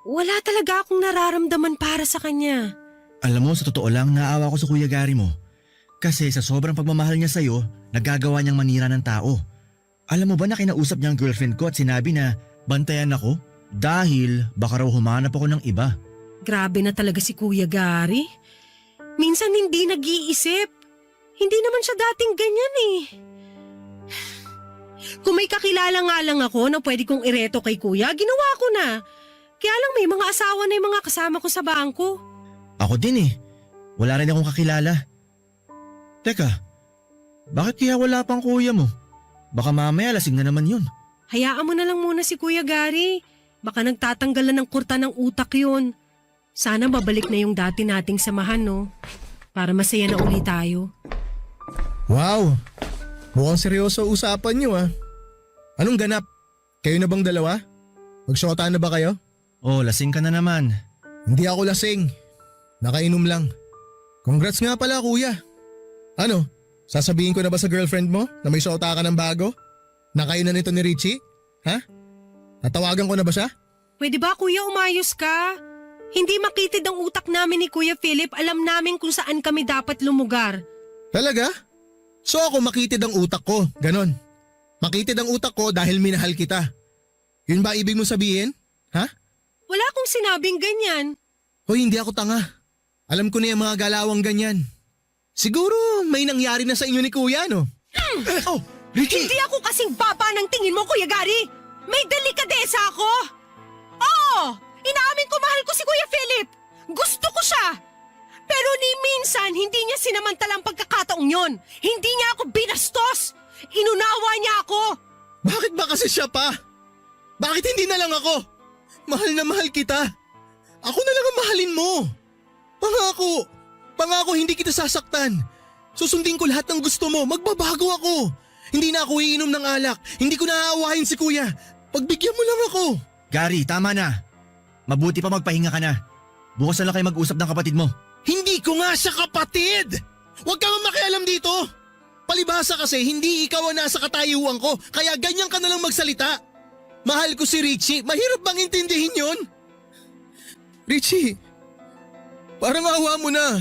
wala talaga akong nararamdaman para sa kanya. Alam mo, sa totoo lang, naawa ko sa Kuya Gary mo. Kasi sa sobrang pagmamahal niya sa'yo, nagagawa niyang manira ng tao. Alam mo ba na kinausap niya ang girlfriend ko at sinabi na bantayan ako dahil baka raw humanap ako ng iba. Grabe na talaga si Kuya Gary. Minsan hindi nag-iisip. Hindi naman siya dating ganyan eh. Kung may kakilala nga lang ako na pwede kong ireto kay kuya, ginawa ko na. Kaya lang may mga asawa na yung mga kasama ko sa bangko. Ako din eh. Wala rin akong kakilala. Teka, bakit kaya wala pang kuya mo? Baka mamaya lasing na naman yun. Hayaan mo na lang muna si Kuya Gary. Baka nagtatanggalan ng kurta ng utak yun. Sana babalik na yung dati nating samahan, no? Para masaya na uli tayo. Wow! Mukhang seryoso usapan niyo ah. Anong ganap? Kayo na bang dalawa? Magsyota na ba kayo? Oh, lasing ka na naman. Hindi ako lasing. Nakainom lang. Congrats nga pala kuya. Ano? Sasabihin ko na ba sa girlfriend mo na may syota ka ng bago? Na kayo na nito ni Richie? Ha? Natawagan ko na ba siya? Pwede ba kuya umayos ka? Hindi makitid ang utak namin ni Kuya Philip, alam namin kung saan kami dapat lumugar. Talaga? So ako makitid ang utak ko, ganon. Makitid ang utak ko dahil minahal kita. Yun ba ibig mong sabihin? Ha? Wala akong sinabing ganyan. Hoy, hindi ako tanga. Alam ko na yung mga galawang ganyan. Siguro may nangyari na sa inyo ni Kuya, no? Oh, Richie! Hindi ako kasing baba ng tingin mo, Kuya Gary. May delikadesa ako. Oo, inaamin ko mahal ko si Kuya Philip. Gusto ko siya. Pero ni minsan, hindi niya sinamantalang pagkakataong yon. Hindi niya ako binastos. Inunawa niya ako. Bakit ba kasi siya pa? Bakit hindi na lang ako? Mahal na mahal kita. Ako na lang ang mahalin mo. Pangako hindi kita sasaktan. Susundin ko lahat ng gusto mo, magbabago ako. Hindi na ako iinom ng alak, hindi ko naaawahin si Kuya. Pagbigyan mo lang ako. Gary, tama na. Mabuti pa magpahinga ka na. Bukas na lang kayo mag-usap ng kapatid mo. Hindi ko nga siya kapatid! Huwag kang makialam dito! Palibhasa kasi hindi ikaw ang nasa katayuan ko, kaya ganyan ka na lang magsalita. Mahal ko si Richie, mahirap bang intindihin yon? Richie, parang awa mo na.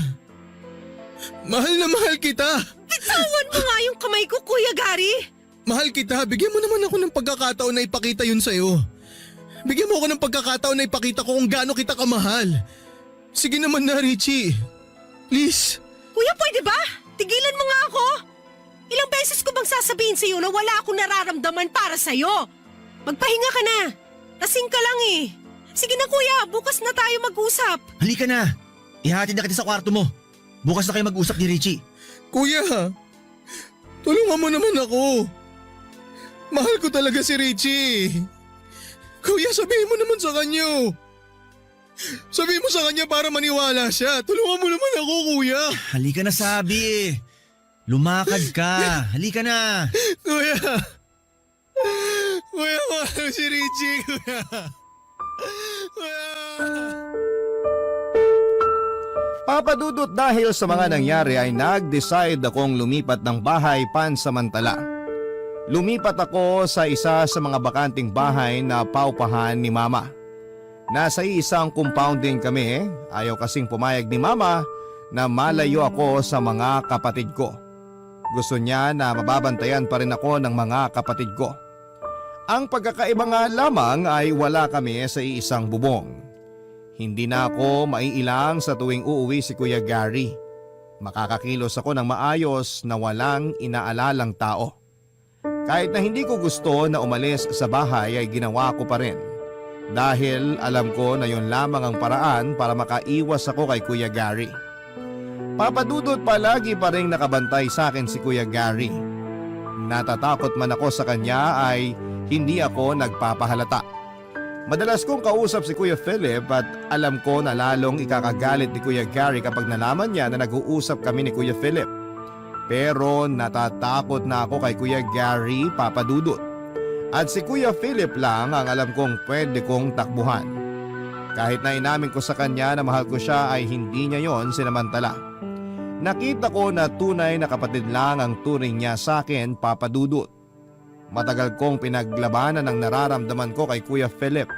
Mahal na mahal kita. Bitawan mo nga yung kamay ko, Kuya Gary. Mahal kita, bigyan mo naman ako ng pagkakataon na ipakita yun sa'yo. Bigyan mo ako ng pagkakataon na ipakita ko kung gaano kita kamahal. Sige naman na, Richie. Please. Kuya, pwede ba? Tigilan mo nga ako. Ilang beses ko bang sasabihin sa'yo na wala akong nararamdaman para sa'yo? Magpahinga ka na. Lasing ka lang eh. Sige na kuya, bukas na tayo mag-usap. Halika na. Ihatid na kita sa kwarto mo. Bukas na kayo mag-usap ni Richie. Kuya, tulungan mo naman ako. Mahal ko talaga si Richie. Kuya, sabihin mo naman sa kanya. Sabihin mo sa kanya para maniwala siya. Tulungan mo naman ako, kuya. Halika na sabi eh. Lumakad ka. Halika na. Kuya. Kuya, mahal ko si Richie, kuya. Kuya. Papadudot dahil sa mga nangyari ay nag-decide akong lumipat ng bahay pansamantala. Lumipat ako sa isa sa mga bakanting bahay na paupahan ni Mama. Nasa isang compound din kami, ayaw kasing pumayag ni Mama na malayo ako sa mga kapatid ko. Gusto niya na mababantayan pa rin ako ng mga kapatid ko. Ang pagkakaiba nga lamang ay wala kami sa iisang bubong. Hindi na ako maiilang sa tuwing uuwi si Kuya Gary. Makakakilos ako ng maayos na walang inaalalang tao. Kahit na hindi ko gusto na umalis sa bahay ay ginawa ko pa rin. Dahil alam ko na yon lamang ang paraan para makaiwas ako kay Kuya Gary. Papadudot palagi pa rin nakabantay sa akin si Kuya Gary. Natatakot man ako sa kanya ay hindi ako nagpapahalata. Madalas kong kausap si Kuya Philip at alam ko na lalong ikakagalit ni Kuya Gary kapag nalaman niya na nag-uusap kami ni Kuya Philip. Pero natatakot na ako kay Kuya Gary, Papadudot. At si Kuya Philip lang ang alam kong pwede kong takbuhan. Kahit na inamin ko sa kanya na mahal ko siya ay hindi niya yon sinamantala. Nakita ko na tunay na kapatid lang ang turing niya sa akin, Papadudot. Matagal kong pinaglabanan ang nararamdaman ko kay Kuya Philip.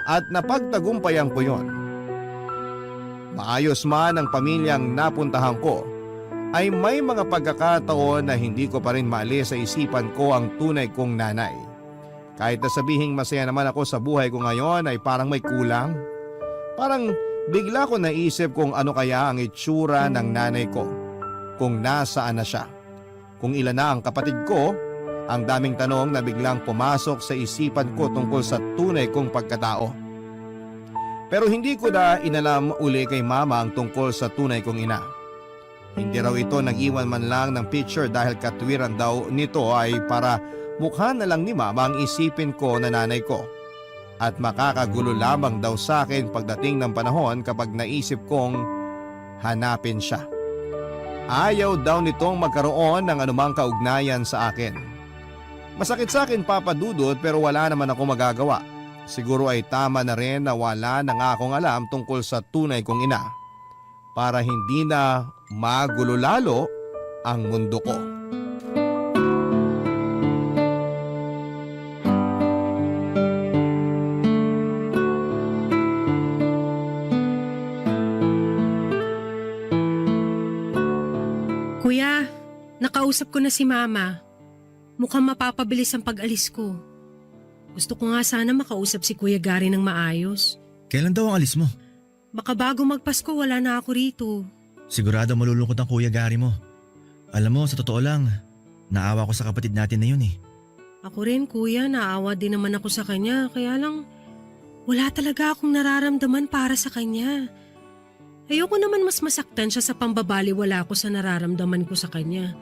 At napagtagumpayan ko yon. Maayos man ang pamilyang napuntahan ko, ay may mga pagkakataon na hindi ko pa rin maalis sa isipan ko ang tunay kong nanay. Kahit na sabihing masaya naman ako sa buhay ko ngayon ay parang may kulang. Parang bigla ko naisip kung ano kaya ang itsura ng nanay ko. Kung nasaan na siya. Kung ilan na ang kapatid ko, ang daming tanong na biglang pumasok sa isipan ko tungkol sa tunay kong pagkatao. Pero hindi ko na inalam uli kay Mama ang tungkol sa tunay kong ina. Hindi raw ito nag-iwan man lang ng picture dahil katwiran daw nito ay para mukha na lang ni Mama ang isipin ko na nanay ko. At makakagulo lamang daw sa akin pagdating ng panahon kapag naisip kong hanapin siya. Ayaw daw nitong magkaroon ng anumang kaugnayan sa akin. Masakit sa akin, Papadudot, pero wala naman ako magagawa. Siguro ay tama na rin na wala na nga akong alam tungkol sa tunay kong ina. Para hindi na magulo lalo ang mundo ko. Kuya, nakausap ko na si Mama. Mukhang mapapabilis ang pag-alis ko. Gusto ko nga sana makausap si Kuya Gary ng maayos. Kailan daw ang alis mo? Baka bago magpasko wala na ako rito. Sigurado malulungkot ang Kuya Gary mo. Alam mo, sa totoo lang, naawa ko sa kapatid natin na yun eh. Ako rin kuya, naawa din naman ako sa kanya. Kaya lang, wala talaga akong nararamdaman para sa kanya. Ayoko naman mas masaktan siya sa pambabaliwala ko sa nararamdaman ko sa kanya.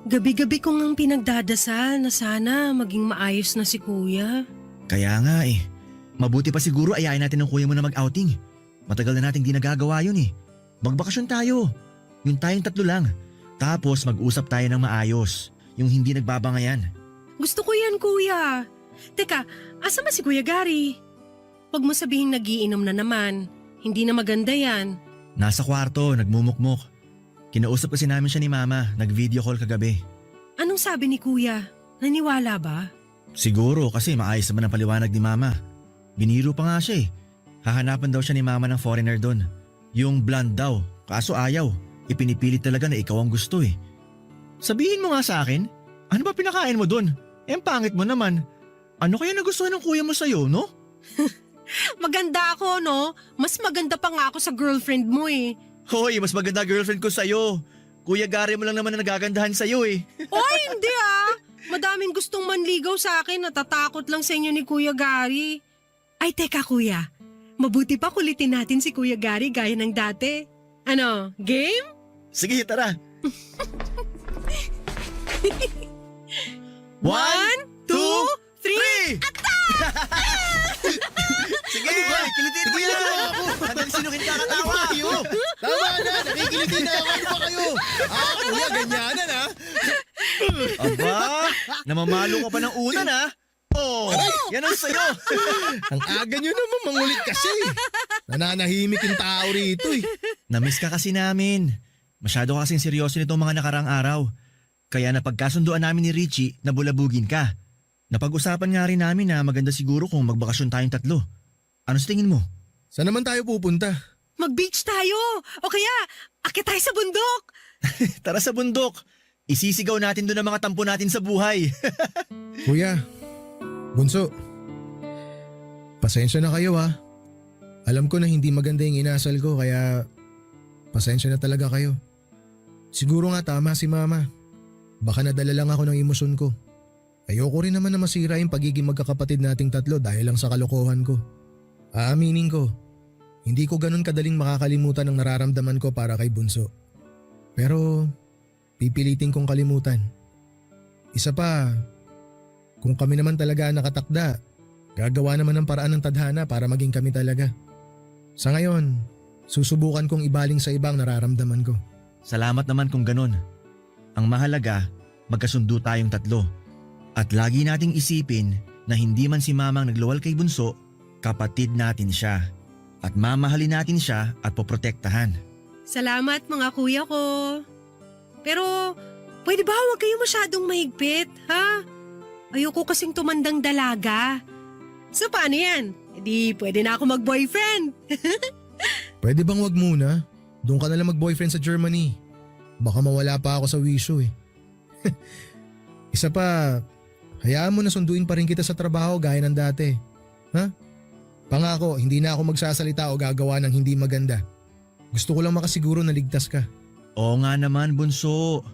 Gabi-gabi ko ngang pinagdadasal na sana maging maayos na si kuya. Kaya nga eh. Mabuti pa siguro ayayin natin ng kuya mo na mag-outing. Matagal na nating di nagagawa yun eh. Magbakasyon tayo. Yung tayong 3 lang. Tapos mag-usap tayo ng maayos. Yung hindi nagbabangayan. Gusto ko yan kuya. Teka, asa ba si Kuya Gary? Huwag mo sabihin nagiinom na naman. Hindi na maganda yan. Nasa kwarto, nagmumukmok. Kinausap kasi namin siya ni Mama. Nag-video call kagabi. Anong sabi ni kuya? Naniwala ba? Siguro kasi maayos naman ang paliwanag ni Mama. Biniro pa nga siya eh. Hahanapan daw siya ni Mama ng foreigner doon. Yung blonde daw, kaso ayaw. Ipinipilit talaga na ikaw ang gusto eh. Sabihin mo nga sa akin, ano ba pinakain mo doon? Ang pangit mo naman. Ano kaya nagustuhan ng kuya mo sa'yo, no? Maganda ako, no? Mas maganda pa nga ako sa girlfriend mo eh. Hoy, mas maganda girlfriend ko sa'yo. Kuya Gary mo lang naman na nagagandahan sa'yo eh. Oy, hindi ah! Madaming gustong manligaw sa akin, natatakot lang sa inyo ni Kuya Gary. Ay, teka kuya. Mabuti pa kulitin natin si Kuya Gary gaya ng dati. Ano, game? Sige, tara. 1, 2, 3! Sige, kilitin mo yan! Hanggang sinukin ka katawa! Tama na, nakikiliti na ako. Ano ba kayo? Kuya, ganyanan ha? Aba, namamalo ka pa ng una na. Oh, yan ang sayo. Ang aga nyo naman mangulit kasi. Nananahimik yung tao rito eh. Namiss ka kasi namin. Masyado ka kasing seryoso nitong mga nakarang araw. Kaya napagkasunduan namin ni Richie na bulabugin ka. Napag-usapan nga rin namin na maganda siguro kung magbakasyon tayong 3. Ano sa tingin mo? Saan naman tayo pupunta? Mag-beach tayo! O kaya, akit tayo sa bundok! Tara sa bundok. Isisigaw natin doon ang mga tampo natin sa buhay. Kuya, Bunso, pasensya na kayo ha. Alam ko na hindi maganda yung inasal ko kaya pasensya na talaga kayo. Siguro nga tama si Mama. Baka nadala lang ako ng emosyon ko. Ayoko rin naman na masira yung pagiging magkakapatid nating 3 dahil lang sa kalokohan ko. Aaminin ko, hindi ko ganun kadaling makakalimutan ang nararamdaman ko para kay Bunso. Pero pipilitin kong kalimutan. Isa pa, kung kami naman talaga nakatakda, gagawa naman ng paraan ng tadhana para maging kami talaga. Sa ngayon, susubukan kong ibaling sa ibang nararamdaman ko. Salamat naman kung ganun. Ang mahalaga, magkasundo tayong 3. At lagi nating isipin na hindi man si Mamang nagluwal kay Bunso, kapatid natin siya. At mamahalin natin siya at poprotektahan. Salamat mga kuya ko. Pero, pwede ba huwag kayo masyadong mahigpit, ha? Ayoko kasing tumandang dalaga. So paano yan? Di pwede na ako mag-boyfriend. Pwede bang wag muna? Doon ka na lang mag-boyfriend sa Germany. Baka mawala pa ako sa wisyo eh. Isa pa, hayaan mo na sunduin pa rin kita sa trabaho gaya ng dati. Ha? Pangako, hindi na ako magsasalita o gagawa ng hindi maganda. Gusto ko lang makasiguro na ligtas ka. Oo nga naman, Bunso.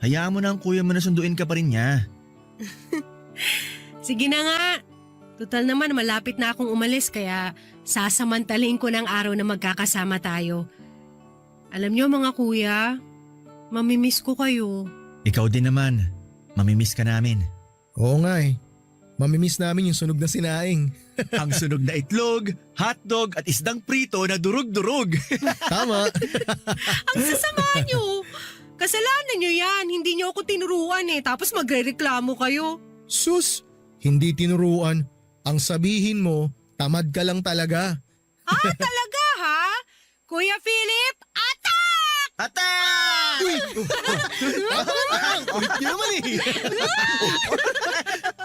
Hayaan mo na ang kuya mo na sunduin ka pa rin niya. Sige na nga. Total naman malapit na akong umalis kaya sasamantalin ko ng araw na magkakasama tayo. Alam niyo mga kuya, mamimiss ko kayo. Ikaw din naman. Mamimiss ka namin. Oo nga eh. Mamimiss namin yung sunog na sinaing. Ang sunog na itlog, hotdog at isdang prito na durug-durug. Tama. Ang sasama niyo. Kasalanan niyo yan. Hindi niyo ako tinuruan eh. Tapos magrereklamo kayo. Sus, hindi tinuruan. Ang sabihin mo, tamad ka lang talaga. Ah, talaga ha? Kuya Philip, attack! Attack! Ulit niyo naman eh.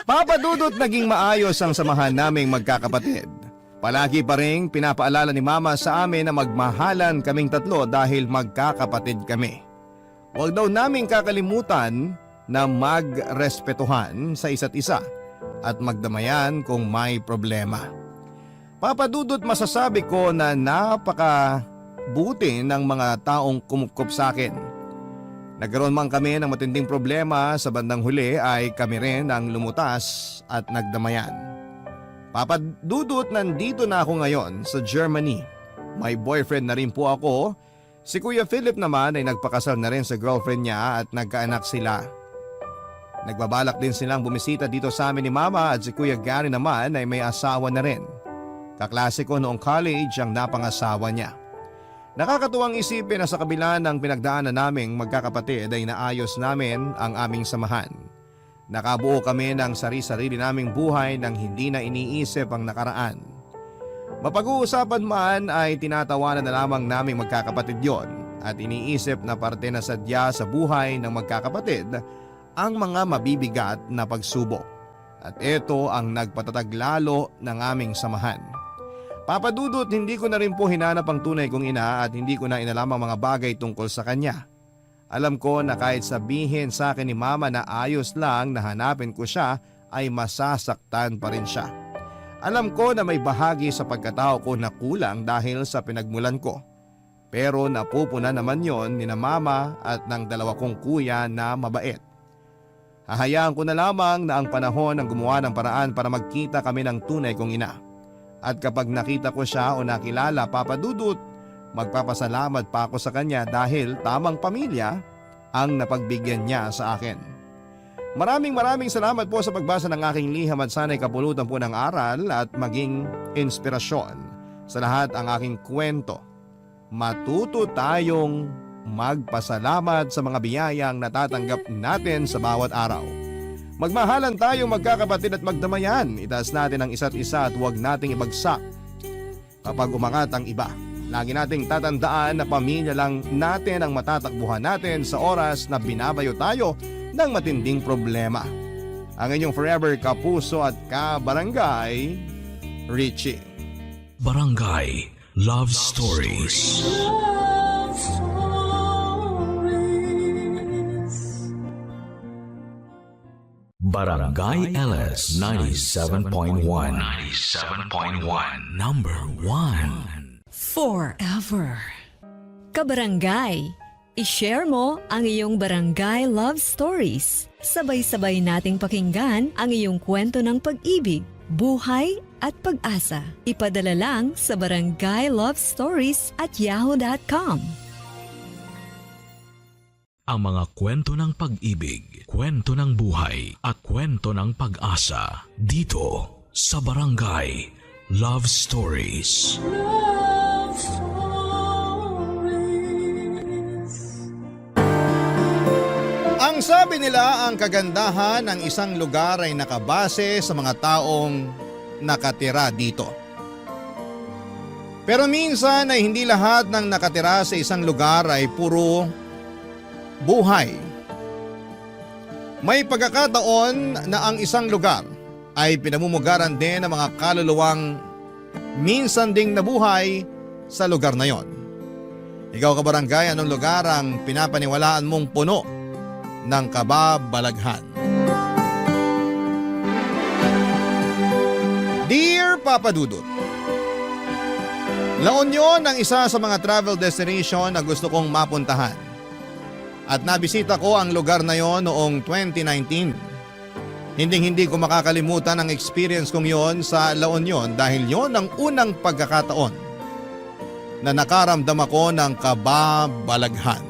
Papa Dudut, naging maayos ang samahan naming magkakapatid. Palagi pa rin pinapaalala ni Mama sa amin na magmahalan kaming 3 dahil magkakapatid kami. Huwag daw naming kakalimutan na magrespetuhan sa isa't isa at magdamayan kung may problema. Papa Dudut, masasabi ko na napakabuti ng mga taong kumukop sa akin. Nagkaroon man kami ng matinding problema sa bandang huli ay kami rin ang lumutas at nagdamayan. Papa Dudut, nandito na ako ngayon sa Germany. May boyfriend na rin po ako. Si Kuya Philip naman ay nagpakasal na rin sa girlfriend niya at nagkaanak sila. Nagbabalak din silang bumisita dito sa amin ni Mama at si Kuya Gary naman ay may asawa na rin. Kaklase ko noong college ang napangasawa niya. Nakakatuwang isipin na sa kabila ng pinagdaanan naming magkakapatid ay naayos namin ang aming samahan. Nakabuo kami ng sarili-sarili naming buhay nang hindi na iniisip ang nakaraan. Mapag-uusapan man ay tinatawanan na lamang naming magkakapatid yon at iniisip na parte na sadya sa buhay ng magkakapatid ang mga mabibigat na pagsubok. At ito ang nagpatatag lalo ng aming samahan. Papa Dudut, hindi ko na rin po hinanap ang tunay kong ina at hindi ko na inalam ang mga bagay tungkol sa kanya. Alam ko na kahit sabihin sa akin ni Mama na ayos lang na hanapin ko siya ay masasaktan pa rin siya. Alam ko na may bahagi sa pagkatao ko na kulang dahil sa pinagmulan ko. Pero napupuna naman yon ni na Mama at ng dalawa kong kuya na mabait. Hahayaan ko na lamang na ang panahon ang gumawa ng paraan para magkita kami ng tunay kong ina. At kapag nakita ko siya o nakilala, Papa Dudut, magpapasalamat pa ako sa kanya dahil tamang pamilya ang napagbigyan niya sa akin. Maraming salamat po sa pagbasa ng aking liham at sana'y kapulutan po ng aral at maging inspirasyon sa lahat ang aking kwento. Matuto tayong magpasalamat sa mga biyayang natatanggap natin sa bawat araw. Magmahalan tayong magkakapatid at magdamayan. Itaas natin ang isa't isa at huwag nating ibagsak kapag umangat ang iba. Lagi nating tatandaan na pamilya lang natin ang matatakbuhan natin sa oras na binabayo tayo ng matinding problema. Ang inyong forever kapuso at kabarangay, Richie. Barangay Love Stories. Love Stories. Barangay LS 97.1. 97.1. Number 1. Forever. Kabarangay, i-share mo ang iyong barangay love stories. Sabay-sabay nating pakinggan ang iyong kwento ng pag-ibig, buhay at pag-asa. Ipadala lang sa barangaylovestories@yahoo.com. Ang mga kwento ng pag-ibig, kwento ng buhay at kwento ng pag-asa dito sa Barangay Love Stories. Love Stories. Ang sabi nila, ang kagandahan ng isang lugar ay nakabase sa mga taong nakatira dito. Pero minsan ay hindi lahat ng nakatira sa isang lugar ay puro buhay. May pagkakataon na ang isang lugar ay pinamumugaran din ng mga kaluluwang minsan ding nabuhay sa lugar na yon. Ikaw, kabarangay, anong lugar ang pinapaniwalaan mong puno ng kababalaghan? Dear Papa Dudut, La Union ang isa sa mga travel destination na gusto kong mapuntahan. At nabisita ko ang lugar na yon noong 2019. Hindi ko makakalimutan ang experience kong yon sa La Union dahil yon ang unang pagkakataon na nakaramdam ako ng kababalaghan.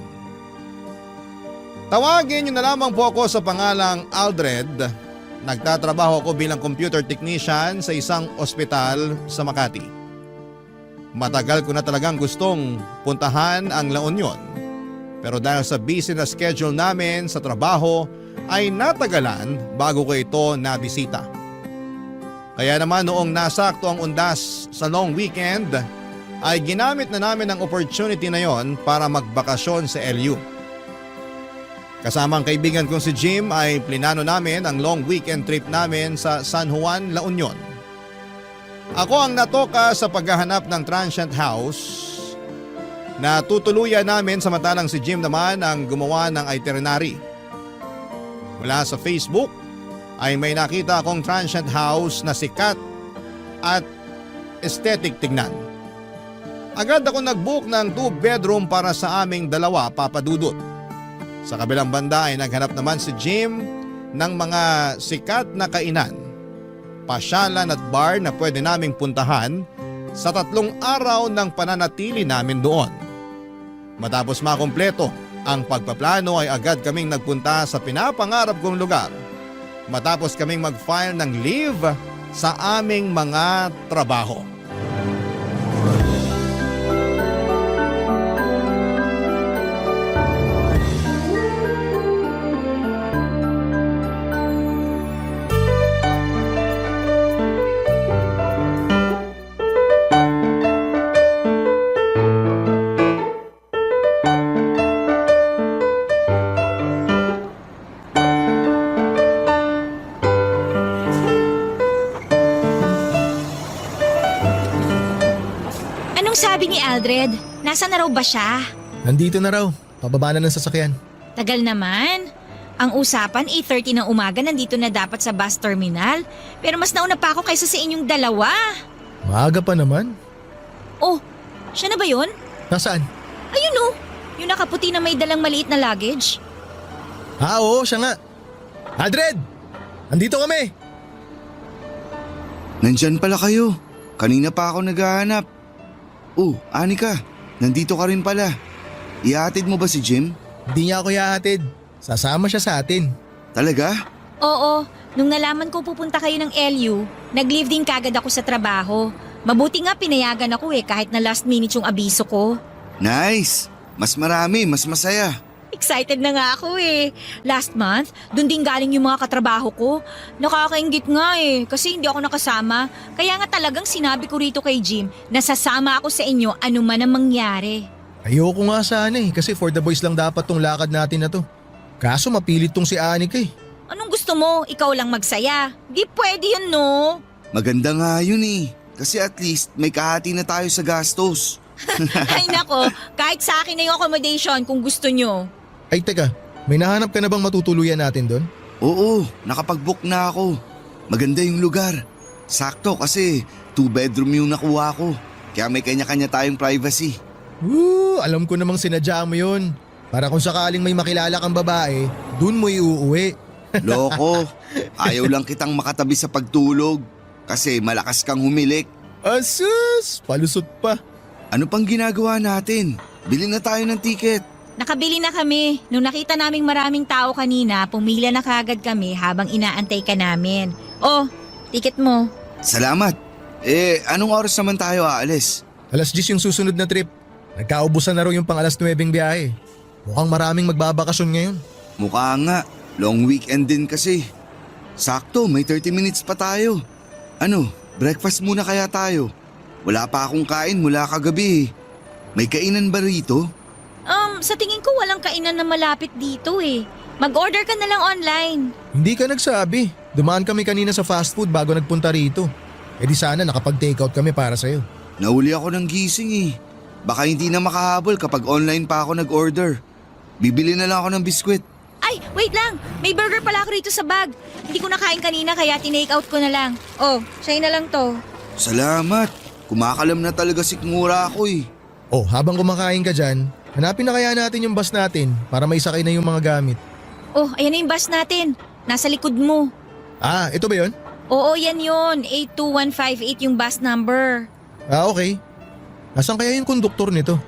Tawagin niyo na lamang po ako sa pangalang Aldred. Nagtatrabaho ako bilang computer technician sa isang ospital sa Makati. Matagal ko na talagang gustong puntahan ang La Union. Pero dahil sa busy na schedule namin sa trabaho ay natagalan bago ko ito nabisita. Kaya naman noong nasakto ang undas sa long weekend ay ginamit na namin ang opportunity na yon para magbakasyon sa LU. Kasama ang kaibigan kong si Jim ay plinano namin ang long weekend trip namin sa San Juan, La Union. Ako ang natoka sa paghahanap ng transient house na tutuluyan namin, samantalang si Jim naman ang gumawa ng itinerary. Mula sa Facebook ay may nakita akong transient house na sikat at aesthetic tignan. Agad ako nag-book ng 2-bedroom para sa aming dalawa, Papa Dudut. Sa kabilang banda ay naghanap naman si Jim ng mga sikat na kainan, pasyalan at bar na pwede naming puntahan sa 3 araw ng pananatili namin doon. Matapos makumpleto ang pagpaplano ay agad kaming nagpunta sa pinapangarap kong lugar matapos kaming mag-file ng leave sa aming mga trabaho. Anong sabi ni Aldred? Nasaan na raw ba siya? Nandito na raw. Pababa na ng sasakyan. Tagal naman. Ang usapan, 8:30 ng umaga nandito na dapat sa bus terminal. Pero mas nauna pa ako kaysa sa inyong dalawa. Maaga pa naman. Oh, siya na ba yun? Nasaan? Ayun oh, yung nakaputi na may dalang maliit na luggage. Oo, siya nga. Aldred! Andito kami! Nandyan pala kayo. Kanina pa ako naghahanap. Oh, Anika, nandito ka rin pala. Ihatid mo ba si Jim? Hindi niya ako ihahatid. Sasama siya sa atin. Talaga? Oo, nung nalaman ko pupunta kayo ng LU, nag-leave din kagad ako sa trabaho. Mabuti nga pinayagan ako kahit na last minute yung abiso ko. Nice! Mas marami, mas masaya. Excited na nga ako Last month, dun din galing yung mga katrabaho ko. Nakakaingit nga kasi hindi ako nakasama. Kaya nga talagang sinabi ko rito kay Jim na sasama ako sa inyo ano man ang mangyari. Ayoko nga sana kasi for the boys lang dapat tong lakad natin na to. Kaso mapilit tong si Anika Anong gusto mo? Ikaw lang magsaya. Di pwede yun no? Maganda nga yun Kasi at least may kahati na tayo sa gastos. Ay nako, kahit sa akin na yung accommodation kung gusto nyo. Ay teka, may nahanap ka na bang matutuluyan natin doon? Oo, nakapag-book na ako. Maganda yung lugar. Sakto kasi 2-bedroom yung nakuha ko. Kaya may kanya-kanya tayong privacy. Alam ko namang sinadya mo yun. Para kung sakaling may makilala kang babae, dun mo iuuwi. Loko, ayaw lang kitang makatabi sa pagtulog. Kasi malakas kang humilik. Asus, palusot pa. Ano pang ginagawa natin? Bili na tayo ng tiket. Nakabili na kami. Nung nakita naming maraming tao kanina, pumila na kagad kami habang inaantay ka namin. Oh, tiket mo. Salamat. Anong oras naman tayo aalis? 10:00 yung susunod na trip. Nagkaubusan na raw yung pang 9:00 biyahe. Mukhang maraming magbabakasyon ngayon. Mukha nga. Long weekend din kasi. Sakto, may 30 minutes pa tayo. Ano, breakfast muna kaya tayo? Wala pa akong kain mula kagabi. May kainan ba rito? Sa tingin ko walang kainan na malapit dito Mag-order ka na lang online. Hindi ka nagsabi. Dumaan kami kanina sa fast food bago nagpunta rito. Di sana nakapag-takeout kami para sa'yo. Nahuli ako ng gising Baka hindi na makahabol kapag online pa ako nag-order. Bibili na lang ako ng biskwit. Ay, wait lang. May burger pala ako rito sa bag. Hindi ko nakain kanina kaya tinake-out ko na lang. Oh, sa'yo na lang to. Salamat. Kumakalam na talaga si Ngura ako Oh, habang kumakain ka dyan, hanapin na kaya natin yung bus natin para may sakay na yung mga gamit. Oh, ayan na yung bus natin. Nasa likod mo. Ah, ito ba yun? Oo, yan yun. 82158 yung bus number. Ah, okay. Nasaan kaya yung konduktor nito?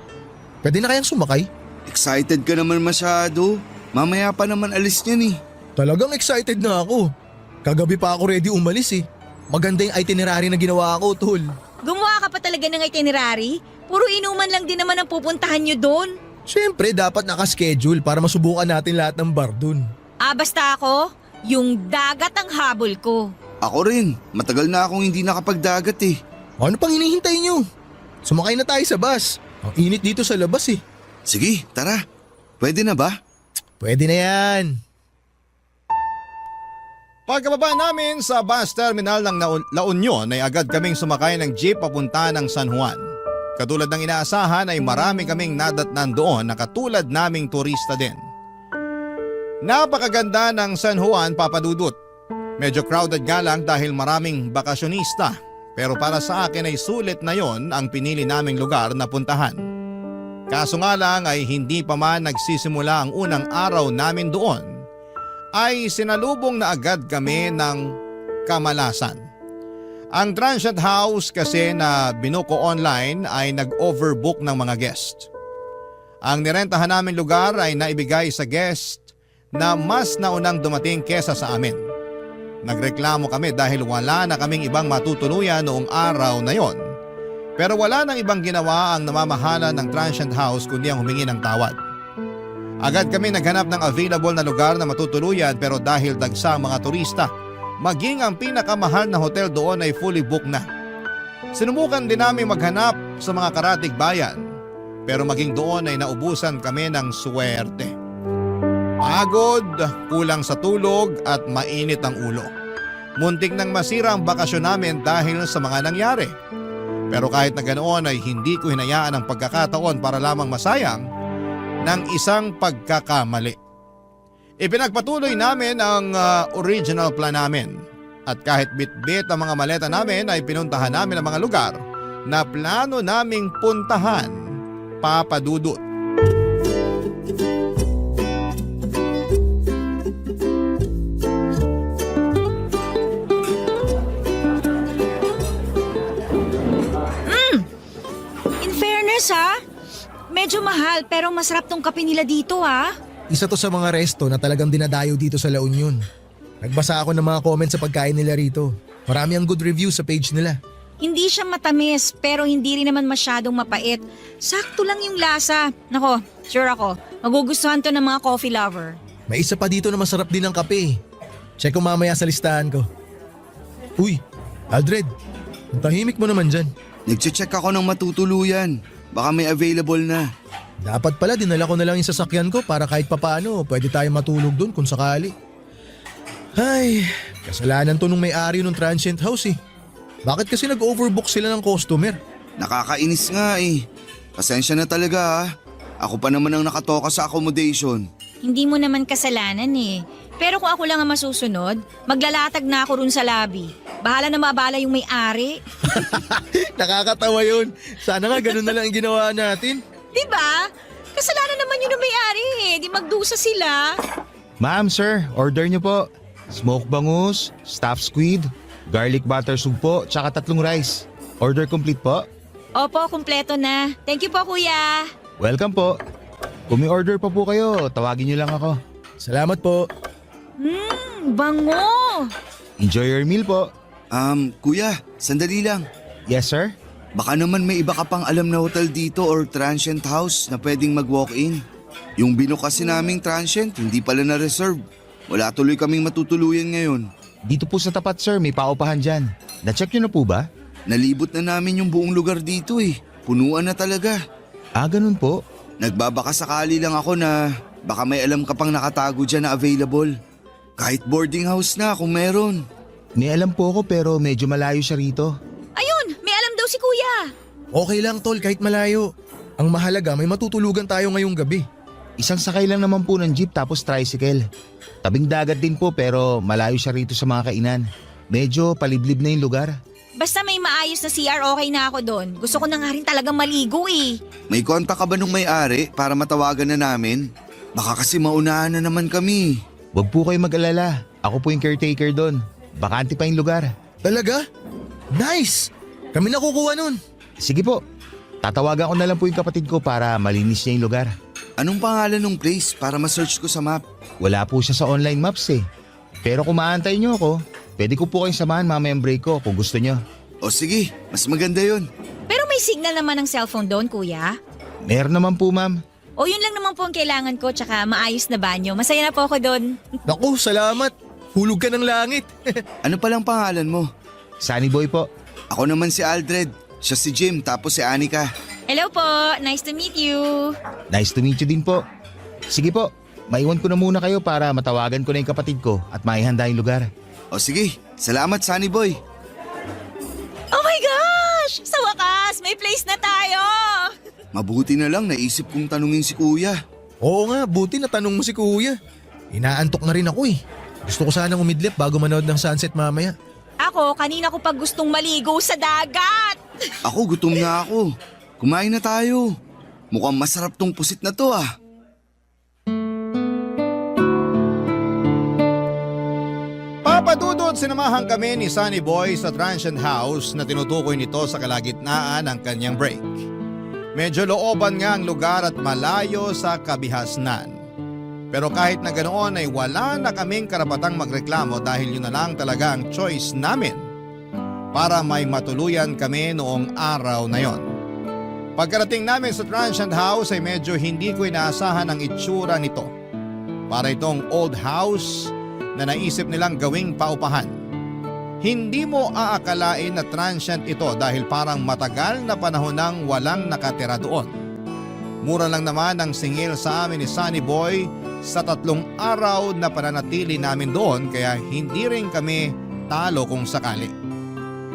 Pwede na kayang sumakay? Excited ka naman masyado. Mamaya pa naman alis niyan Talagang excited na ako. Kagabi pa ako ready umalis Maganda yung itinerary na ginawa ko, tol. Gumawa ka pa talaga ng itinerary? Puro inuman lang din naman ang pupuntahan nyo doon. Siyempre, dapat nakaschedule para masubukan natin lahat ng bar dun. Basta ako, yung dagat ang habol ko. Ako rin. Matagal na akong hindi nakapagdagat Ano pang hinihintay nyo? Sumakay na tayo sa bus. Ang init dito sa labas Sige, tara. Pwede na ba? Pwede na yan. Pagkababa namin sa bus terminal ng La Union ay agad kaming sumakay ng jeep papunta ng San Juan. Katulad ng inaasahan ay marami kaming nadatnan doon na katulad naming turista din. Napakaganda ng San Juan, Papadudut. Medyo crowded nga lang dahil maraming bakasyonista. Pero para sa akin ay sulit na yon ang pinili naming lugar na puntahan. Kaso nga lang ay hindi pa man nagsisimula ang unang araw namin doon, ay sinalubong na agad kami ng kamalasan. Ang transient house kasi na binuko online ay nag-overbook ng mga guest. Ang nirentahan namin lugar ay naibigay sa guest na mas naunang dumating kesa sa amin. Nagreklamo kami dahil wala na kaming ibang matutuluyan noong araw na yon. Pero wala nang ibang ginawa ang namamahala ng transient house kundi ang humingi ng tawad. Agad kami naghanap ng available na lugar na matutuluyan pero dahil dagsa ang mga turista, maging ang pinakamahal na hotel doon ay fully booked na. Sinubukan din namin maghanap sa mga karatig bayan pero maging doon ay naubusan kami ng swerte. Pagod, kulang sa tulog at mainit ang ulo. Muntik nang masira ang bakasyon namin dahil sa mga nangyari. Pero kahit na ganoon ay hindi ko hinayaan ang pagkakataon para lamang masayang ng isang pagkakamali. Ipinagpatuloy namin ang original plan namin. At kahit bit-bit ang mga maleta namin ay pinuntahan namin ang mga lugar na plano naming puntahan, Papa Dudut. Ha? Medyo mahal pero masarap tong kape nila dito ha. Isa to sa mga resto na talagang dinadayo dito sa La Union. Nagbasa ako ng mga comments sa pagkain nila rito. Marami ang good reviews sa page nila. Hindi siya matamis pero hindi rin naman masyadong mapait. Sakto lang yung lasa. Nako, sure ako. Magugustuhan to ng mga coffee lover. May isa pa dito na masarap din ang kape. Check ko mamaya sa listahan ko. Uy, Aldred, ang tahimik mo naman dyan. Nagche-check ako ng matutuluyan. Baka may available na. Dapat pala dinala ko na lang yung sasakyan ko para kahit papaano pwede tayo matulog doon kung sakali. Ay, kasalanan to nung may-ari ng transient house eh. Bakit kasi nag-overbook sila ng customer? Nakakainis nga eh. Pasensya na talaga ha. Ako pa naman ang nakatoka sa accommodation. Hindi mo naman kasalanan eh. Pero kung ako lang ang masusunod, maglalatag na ako rin sa lobby. Bahala na mabala yung may-ari. Nakakatawa yun. Sana nga ganun na lang ang ginawa natin. Diba? Kasalanan naman yun ng may-ari eh. Di magdusa sila. Ma'am, sir, order niyo po. Smoked bangus, stuffed squid, garlic butter soup po, tsaka 3 rice. Order complete po? Opo, kumpleto na. Thank you po, kuya. Welcome po. Kung may order pa po kayo, tawagin niyo lang ako. Salamat po. Bango! Enjoy your meal po. Kuya, sandali lang. Yes, sir? Baka naman may iba ka pang alam na hotel dito or transient house na pwedeng mag-walk-in. Yung binook kasi naming transient, hindi pala na-reserve. Wala tuloy kaming matutuluyan ngayon. Dito po sa tapat, sir, may paupahan dyan. Na-check niyo na po ba? Nalibot na namin yung buong lugar dito eh. Punuan na talaga. Ah, ganun po. Nagbabaka sakali lang ako na baka may alam ka pang nakatago dyan na available. Kahit boarding house na kung meron. May alam po ako pero medyo malayo siya rito. Ayun, may alam daw si kuya. Okay lang tol kahit malayo. Ang mahalaga may matutulugan tayo ngayong gabi. Isang sakay lang naman po ng jeep tapos tricycle. Tabing dagat din po pero malayo siya rito sa mga kainan. Medyo paliblib na yung lugar. Basta may maayos na CR, okay na ako doon. Gusto ko na nga rin talagang maligo eh. May kontak ka ba nung may-ari para matawagan na namin? Baka kasi maunahan na naman kami. Huwag po kayo mag-alala. Ako po yung caretaker doon. Bakante pa yung lugar. Talaga? Nice! Kami na kukuha nun. Sige po. Tatawagan ko na lang po yung kapatid ko para malinis niya yung lugar. Anong pangalan ng place para ma-search ko sa map? Wala po siya sa online maps eh. Pero kung maantay niyo ako, pwede ko po kayong samahan mamayang break ko kung gusto niyo. O sige, mas maganda yun. Pero may signal naman ng cellphone doon, kuya. Meron naman po, ma'am. O yun lang naman po ang kailangan ko tsaka maayos na banyo. Masaya na po ako doon. Naku, salamat. Hulog ka ng langit. Ano palang pangalan mo? Sunny Boy po. Ako naman si Aldred. Siya si Jim tapos si Anika. Hello po, nice to meet you. Nice to meet you din po. Sige po, maiwan ko na muna kayo para matawagan ko na yung kapatid ko at maihanda yung lugar. O sige, salamat Sunny Boy. Oh my gosh! Sa wakas, may place na tayo! Mabuti na lang naisip kong tanungin si Kuya. Oo nga, buti na tanong mo si kuya. Inaantok na rin ako eh. Gusto ko sanang umidlip bago manood ng sunset mamaya. Ako, kanina ko pag gustong maligo sa dagat. Ako gutom na ako. Kumain na tayo. Mukhang masarap tong pusit na to ah. Papadudod, sinamahan kami ni Sunny Boy sa transient house na tinutukoy nito sa kalagitnaan ng kanyang break. Medyo looban nga ang lugar at malayo sa kabihasnan. Pero kahit na ganoon ay wala na kaming karapatang magreklamo dahil yun na lang talaga ang choice namin para may matuluyan kami noong araw na yon. Pagkarating namin sa transient house ay medyo hindi ko inaasahan ang itsura nito. Para itong old house na naisip nilang gawing paupahan. Hindi mo aakalain na transient ito dahil parang matagal na panahon nang walang nakatira doon. Mura lang naman ang singil sa amin ni Sunny Boy sa 3 araw na pananatili namin doon kaya hindi rin kami talo kung sakali.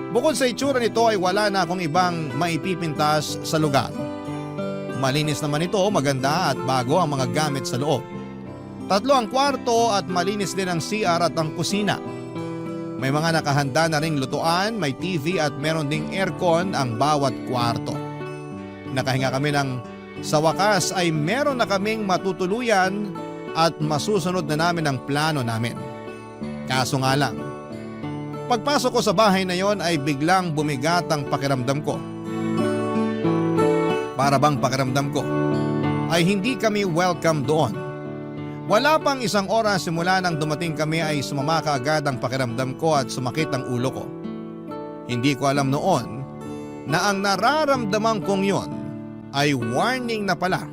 Bukod sa itsura nito ay wala na akong ibang maipipintas sa lugar. Malinis naman ito, maganda at bago ang mga gamit sa loob. 3 ang kwarto at malinis din ang CR at ang kusina. May mga nakahanda na ring lutuan, may TV at meron ding aircon ang bawat kwarto. Nakahinga kami ng sa wakas ay meron na kaming matutuluyan at masusunod na namin ang plano namin. Kaso nga lang, pagpasok ko sa bahay na yon ay biglang bumigat ang pakiramdam ko. Para bang pakiramdam ko ay hindi kami welcome doon. Wala pang 1 oras simula nang dumating kami ay sumama kaagad ang pakiramdam ko at sumakit ang ulo ko. Hindi ko alam noon na ang nararamdaman kong yon ay warning na pala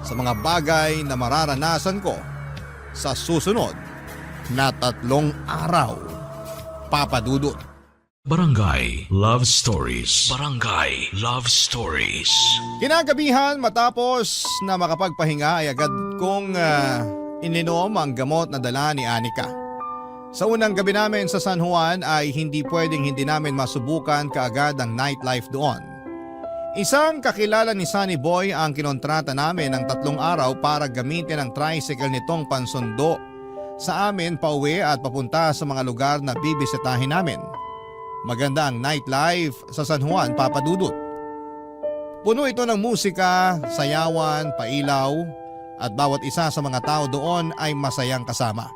sa mga bagay na mararanasan ko sa susunod na 3 araw. Papa Dudut. Barangay Love Stories. Barangay Love Stories. Kinagabihan matapos na makapagpahinga ay agad kong ininom ang gamot na dala ni Anika. Sa unang gabi namin sa San Juan ay hindi pwedeng hindi namin masubukan kaagad ang nightlife doon. Isang kakilala ni Sunny Boy ang kinontrata namin ng 3 araw para gamitin ang tricycle nitong pansundo sa amin pauwi at papunta sa mga lugar na bibisitahin namin. Maganda ang nightlife sa San Juan, Papa Dudut. Puno ito ng musika, sayawan, pailaw at bawat isa sa mga tao doon ay masayang kasama.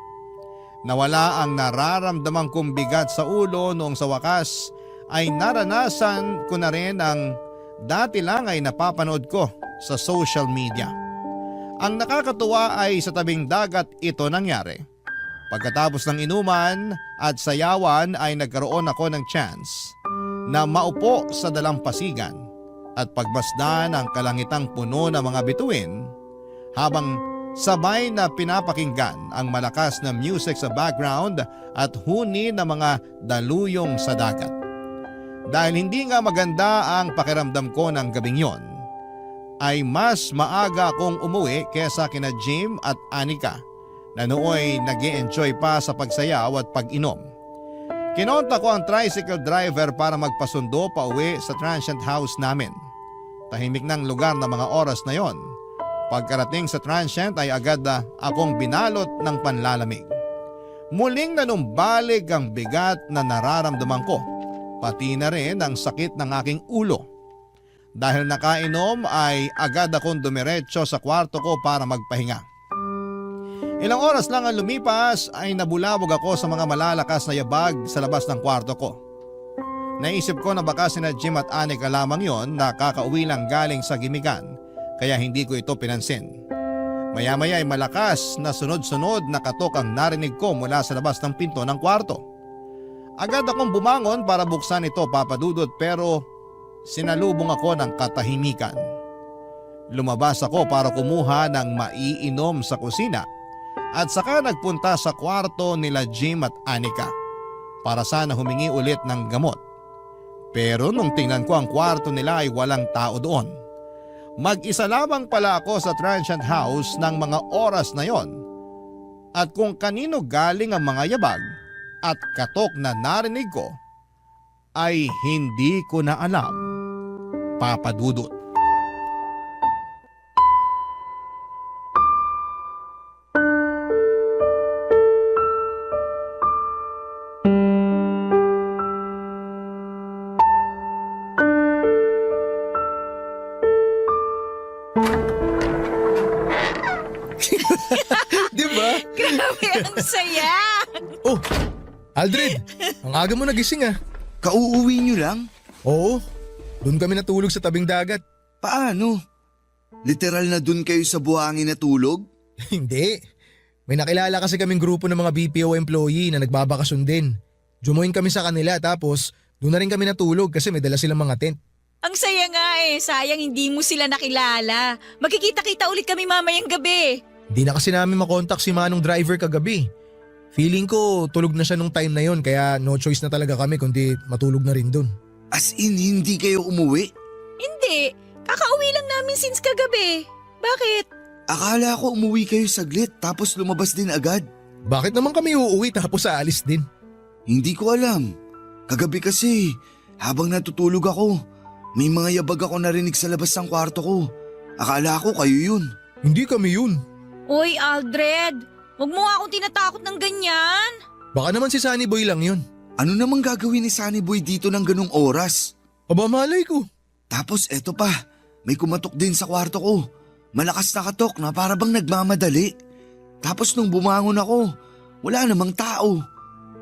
Nawala ang nararamdamang kong bigat sa ulo noong sa wakas ay naranasan ko na rin ang dati lang ay napapanood ko sa social media. Ang nakakatuwa ay sa tabing dagat ito nangyari. Pagkatapos ng inuman at sayawan ay nagkaroon ako ng chance na maupo sa dalampasigan at pagmasdan ang kalangitang puno ng mga bituin habang sabay na pinapakinggan ang malakas na music sa background at huni ng mga daluyong sa dagat. Dahil hindi nga maganda ang pakiramdam ko ng gabing yon, ay mas maaga akong umuwi kesa kina Jim at Anika na nooy nag-e-enjoy pa sa pagsayaw at pag-inom. Kinonta ko ang tricycle driver para magpasundo pa uwi sa transient house namin. Tahimik ng lugar na mga oras na yon. Pagkarating sa transient ay agad akong binalot ng panlalamig. Muling nanumbalik ang bigat na nararamdaman ko, pati na rin ang sakit ng aking ulo. Dahil nakainom ay agad akong dumiretso sa kwarto ko para magpahinga. Ilang oras lang ang lumipas ay nabulabog ako sa mga malalakas na yabag sa labas ng kwarto ko. Naisip ko na baka sina Jim at Anika lamang yon na kakauwi lang galing sa gimikan kaya hindi ko ito pinansin. Maya-maya ay malakas na sunod-sunod na katok ang narinig ko mula sa labas ng pinto ng kwarto. Agad akong bumangon para buksan ito, Papa Dudut, pero sinalubong ako ng katahimikan. Lumabas ako para kumuha ng maiinom sa kusina at saka nagpunta sa kwarto nila Jim at Anika para sana humingi ulit ng gamot. Pero nung tingnan ko ang kwarto nila ay walang tao doon. Mag-isa lamang pala ako sa transient house ng mga oras na yon. At kung kanino galing ang mga yabag at katok na narinig ko ay hindi ko na alam, Papa Dudut. Di ba? Grabe, ang saya! Oh, Aldred, ang aga mo nagising ah. Kauuwi nyo lang? Oo, doon kami natulog sa tabing dagat. Paano? Literal na dun kayo sa buhangin natulog? Hindi. May nakilala kasi kaming grupo ng mga BPO employee na nagbabakasyon din. Jumoin kami sa kanila tapos doon na rin kami natulog kasi may dala silang mga tent. Ang saya nga eh. Sayang hindi mo sila nakilala. Magkikita-kita ulit kami mamayang gabi. Hindi na kasi namin makontak si Manong driver kagabi. Feeling ko tulog na siya nung time na yon kaya no choice na talaga kami kundi matulog na rin doon. As in, hindi kayo umuwi? Hindi. Kakauwi lang namin since kagabi. Bakit? Akala ko umuwi kayo saglit tapos lumabas din agad. Bakit naman kami uuwi tapos aalis din? Hindi ko alam. Kagabi kasi, habang natutulog ako, may mga yabag ako narinig sa labas ng kwarto ko. Akala ko kayo yun. Hindi kami yun. Uy, Aldred. Huwag mo akong tinatakot ng ganyan. Baka naman si Sunny Boy lang yun. Ano namang gagawin ni Sunny Boy dito ng ganung oras? Aba malay ko. Tapos eto pa, may kumatok din sa kwarto ko. Malakas na katok na para bang nagmamadali. Tapos nung bumangon ako, wala namang tao.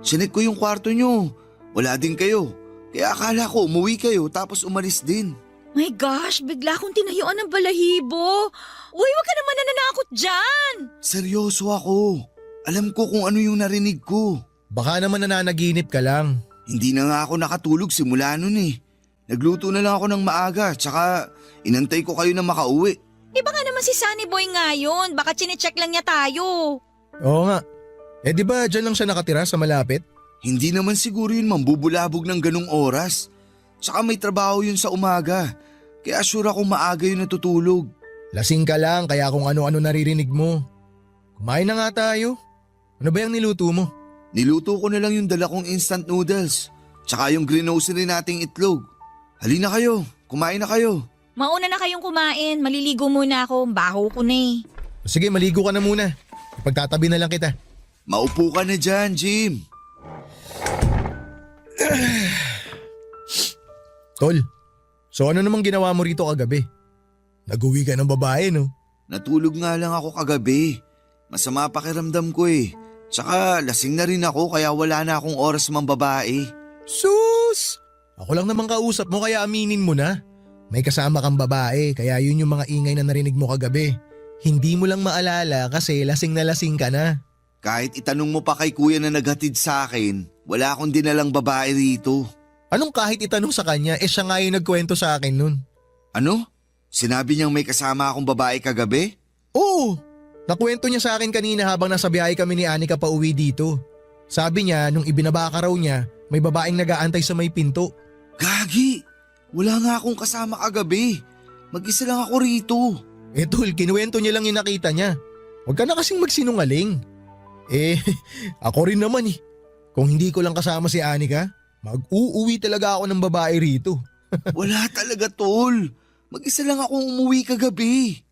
Sinek ko yung kwarto nyo. Wala din kayo. Kaya akala ko umuwi kayo tapos umalis din. My gosh, bigla akong tinayuan ng balahibo. Uy, wag ka naman nananakot dyan. Seryoso ako. Alam ko kung ano yung narinig ko. Baka naman nananaginip ka lang. Hindi na nga ako nakatulog simula nun eh. Nagluto na lang ako ng maaga tsaka inantay ko kayo na makauwi. Baka naman si Sunny Boy ngayon. Baka chinecheck lang niya tayo. Oo nga. Eh di ba dyan lang siya nakatira sa malapit? Hindi naman siguro yun mambubulabog ng ganung oras. Tsaka may trabaho yun sa umaga. Kaya sure akong maaga yun natutulog. Lasing ka lang kaya kung ano-ano naririnig mo. Kumain na nga tayo. Ano ba yung niluto mo? Niluto ko na lang yung dala kong instant noodles. Tsaka yung greenosity nating itlog. Halina kayo, kumain na kayo. Mauna na kayong kumain. Maliligo muna ako. Baho ko na eh. Sige, maligo ka na muna. Ipagtatabi na lang kita. Maupo ka na dyan, Jim. Tol, so ano namang ginawa mo rito kagabi? Nag-uwi ka ng babae, no? Natulog nga lang ako kagabi. Masama pakiramdam ko eh. Tsaka lasing na rin ako kaya wala na akong oras mambabae. Sus! Ako lang naman kausap mo kaya aminin mo na. May kasama kang babae kaya yun yung mga ingay na narinig mo kagabi. Hindi mo lang maalala kasi lasing na lasing ka na. Kahit itanong mo pa kay kuya na naghatid sa akin, wala akong dinalang babae rito. Anong kahit itanong sa kanya, siya nga yung nagkwento sa akin nun. Ano? Sinabi niyang may kasama akong babae kagabi? Oo! Nakwento niya sa akin kanina habang nasa biyahe kami ni Anika pa uwi dito. Sabi niya nung ibinaba ka raw niya, may babaeng nag-aantay sa may pinto. Gagi! Wala nga akong kasama kagabi. Mag-isa lang ako rito. Tol, kinuwento niya lang yung nakita niya. Huwag ka na kasing magsinungaling. Ako rin naman eh. Kung hindi ko lang kasama si Anika, mag-uuwi talaga ako ng babae rito. Wala talaga, tol. Mag-isa lang akong umuwi kagabi.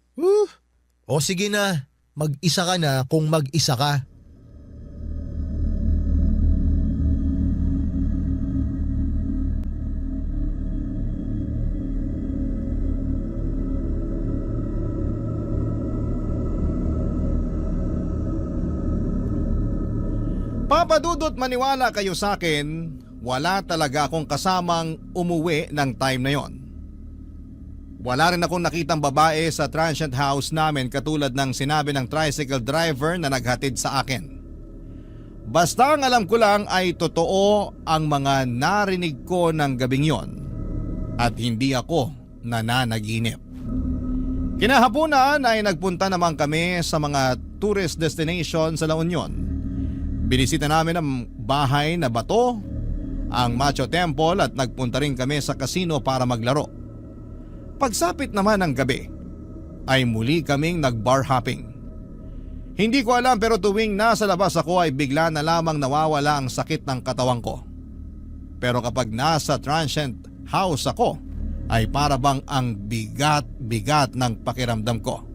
O sige na, mag-isa ka na kung mag-isa ka. Papadudot maniwala kayo sa akin, wala talaga akong kasamang umuwi ng time na yon. Wala rin akong nakitang babae sa transient house namin katulad ng sinabi ng tricycle driver na naghatid sa akin. Basta ang alam ko lang ay totoo ang mga narinig ko ng gabing yon at hindi ako nananaginip. Kinahaponan ay nagpunta naman kami sa mga tourist destination sa La Union. Binisita namin ang bahay na bato, ang Macho Temple at nagpunta rin kami sa casino para maglaro. Pagsapit naman ng gabi ay muli kaming nag-bar hopping. Hindi ko alam pero tuwing nasa labas ako ay bigla na lamang nawawala ang sakit ng katawan ko. Pero kapag nasa transient house ako ay para bang ang bigat-bigat ng pakiramdam ko.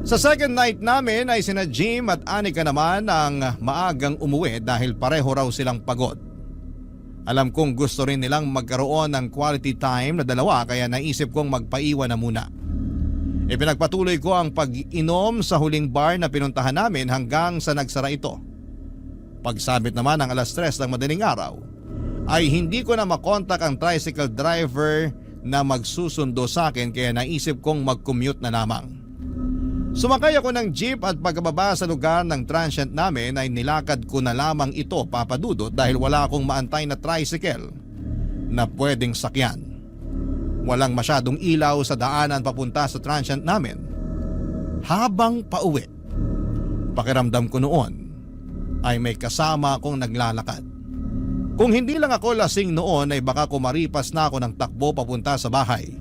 Sa second night namin ay sina Jim at Anika naman ang maagang umuwi dahil pareho raw silang pagod. Alam kong gusto rin nilang magkaroon ng quality time na dalawa kaya naisip kong magpaiwan na muna. Ipinagpatuloy ko ang pag-inom sa huling bar na pinuntahan namin hanggang sa nagsara ito. Pagsabit naman ng 3:00 ng madaling araw, ay hindi ko na makontak ang tricycle driver na magsusundo sa akin kaya naisip kong mag-commute na lamang. Sumakay ako ng jeep at pagkababa sa lugar ng transient namin ay nilakad ko na lamang ito, Papa Dudut, dahil wala akong maantay na tricycle na pwedeng sakyan. Walang masyadong ilaw sa daanan papunta sa transient namin. Habang pauwi, pakiramdam ko noon ay may kasama akong naglalakad. Kung hindi lang ako lasing noon ay baka kumaripas na ako ng takbo papunta sa bahay.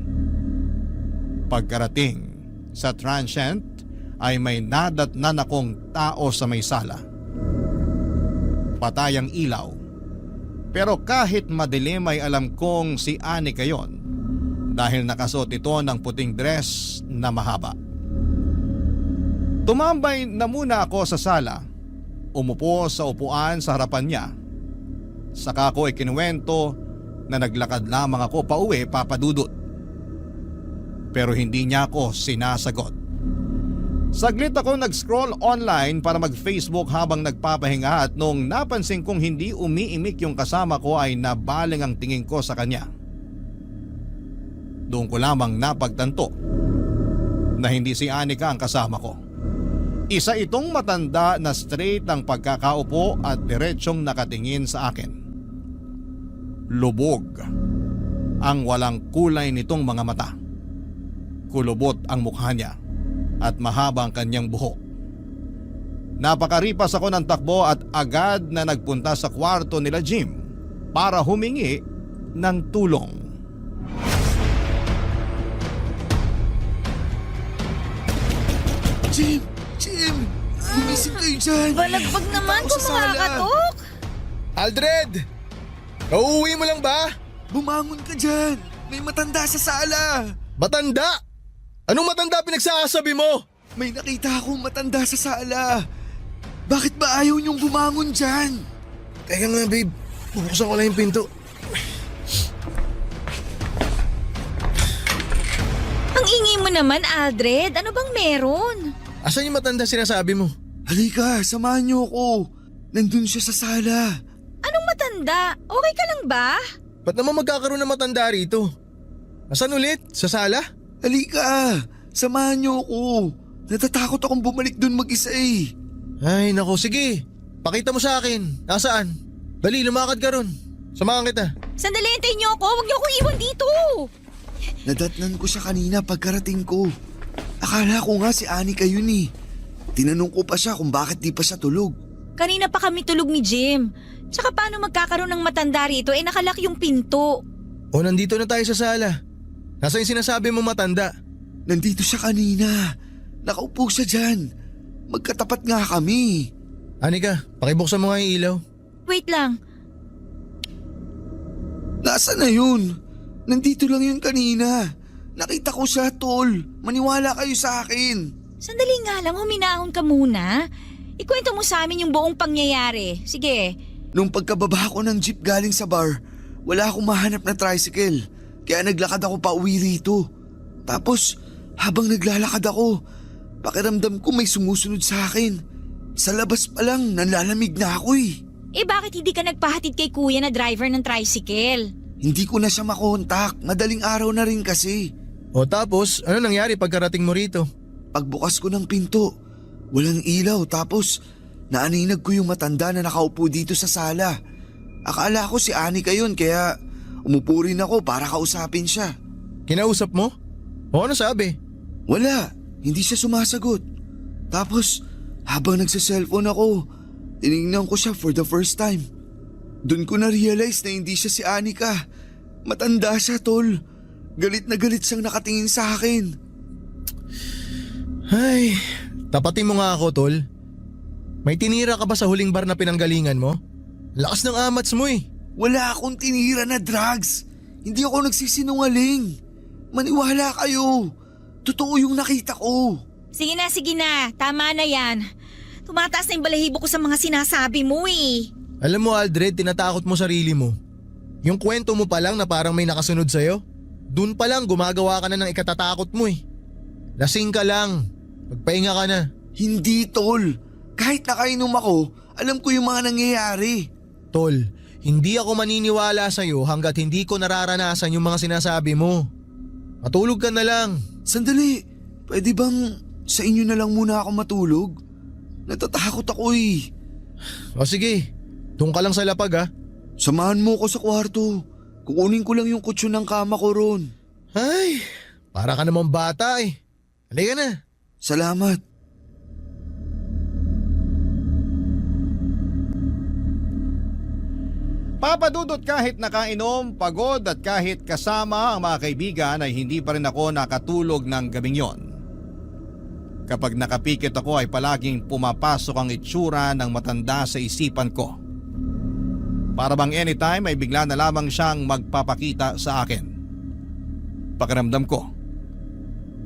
Pagkarating sa transient ay may nadatnan akong tao sa may sala. Patay ang ilaw. Pero kahit madilim ay alam kong si Anika yon dahil nakasuot ito ng puting dress na mahaba. Tumambay na muna ako sa sala. Umupo sa upuan sa harapan niya. Saka ko ikinuwento na naglakad lamang ako pauwi, Papa Dudut. Pero hindi niya ako sinasagot. Saglit ako nag-scroll online para mag-Facebook habang nagpapahinga at nung napansin kong hindi umiimik yung kasama ko ay nabaling ang tingin ko sa kanya. Doon ko lamang napagtanto na hindi si Anika ang kasama ko. Isa itong matanda na straight ang pagkakaupo at diretsyong nakatingin sa akin. Lubog ang walang kulay nitong mga mata. Kulubot ang mukha niya at mahaba ang kanyang buhok. Napakaripas ako ng takbo at agad na nagpunta sa kwarto nila Jim para humingi ng tulong. Jim! Gumising kayo dyan! Balagbag naman kung makakatok. Aldred! Nauuwi mo lang ba? Bumangon ka dyan! May matanda sa sala! Matanda? Anong matanda pinagsasabi mo? May nakita akong matanda sa sala! Bakit ba ayaw niyong bumangon dyan? Teka nga babe, bubuksan ko lang yung pinto. Ang ingay mo naman, Aldred. Ano bang meron? Asan yung matanda sinasabi mo? Halika, samahan niyo ako. Nandun siya sa sala. Anong matanda? Okay ka lang ba? Ba't naman magkakaroon ng matanda rito? Asan ulit? Sa sala? Halika, samahan niyo ako. Natatakot akong bumalik dun mag-isa eh. Ay nako, sige. Pakita mo sa akin. Nasaan? Dali, lumakad ka ron. Samahan kita. Sandali, hintayin niyo ako. Huwag niyo akong iwan dito. Nadatnan ko siya kanina pagkarating ko. Akala ko nga si Anika yun eh. Tinanong ko pa siya kung bakit di pa siya tulog. Kanina pa kami tulog ni Jim. Tsaka paano magkakaroon ng matanda rito? Nakalak yung pinto. O nandito na tayo sa sala. Nasaan yung sinasabi mo matanda? Nandito siya kanina. Nakaupo siya dyan. Magkatapat nga kami. Anika, pakibuksan mo nga yung ilaw. Wait lang. Nasaan na yun? Nandito lang yun kanina. Nakita ko siya, tol. Maniwala kayo sa akin. Sandali nga lang, huminahon ka muna. Ikwento mo sa amin yung buong pangyayari. Sige. Nung pagkababa ko ng jeep galing sa bar, wala akong mahanap na tricycle. Kaya naglakad ako pa uwi rito. Tapos, habang naglalakad ako, pakiramdam ko may sumusunod sa akin. Sa labas pa lang, nanlalamig na ako eh. Bakit hindi ka nagpahatid kay kuya na driver ng tricycle? Hindi ko na siya makontak. Madaling araw na rin kasi. O tapos, ano nangyari pagkarating mo rito? Pagbukas ko ng pinto, walang ilaw tapos naaninag ko yung matanda na nakaupo dito sa sala. Akala ko si Anika yun kaya umupo rin ako para kausapin siya. Kinausap mo? O ano sabi? Wala, hindi siya sumasagot. Tapos habang nagsa-cellphone ako, tinignan ko siya for the first time. Doon ko na-realize na hindi siya si Anika. Matanda siya, tol. Galit na galit siyang nakatingin sa akin. Ay, tapatin mo nga ako, tol. May tinira ka ba sa huling bar na pinanggalingan mo? Lakas ng amats mo eh. Wala akong tinira na drugs. Hindi ako nagsisinungaling. Maniwala kayo. Totoo yung nakita ko. Sige na. Tama na yan. Tumataas na yung balahibo ko sa mga sinasabi mo eh. Alam mo Aldred, tinatakot mo sarili mo. Yung kwento mo pa lang na parang may nakasunod sa'yo, dun pa lang gumagawa ka na ng ikatatakot mo eh. Lasing ka lang. Magpahinga ka na. Hindi, tol. Kahit nakainom ako, alam ko yung mga nangyayari. Tol, hindi ako maniniwala sa'yo hanggat hindi ko nararanasan yung mga sinasabi mo. Matulog ka na lang. Sandali, pwede bang sa inyo na lang muna ako matulog? Natatakot ako eh. O sige, doon ka lang sa lapag ha. Samahan mo ko sa kwarto. Kukunin ko lang yung kutsyon ng kama ko ron. Ay, para ka namang bata eh. Halika na. Salamat. Papa Dudut, kahit nakainom, pagod at kahit kasama ang mga kaibigan ay hindi pa rin ako nakatulog ng gabing yon. Kapag nakapikit ako ay palaging pumapasok ang itsura ng matanda sa isipan ko. Para bang anytime ay bigla na lamang siyang magpapakita sa akin. Pakiramdam ko,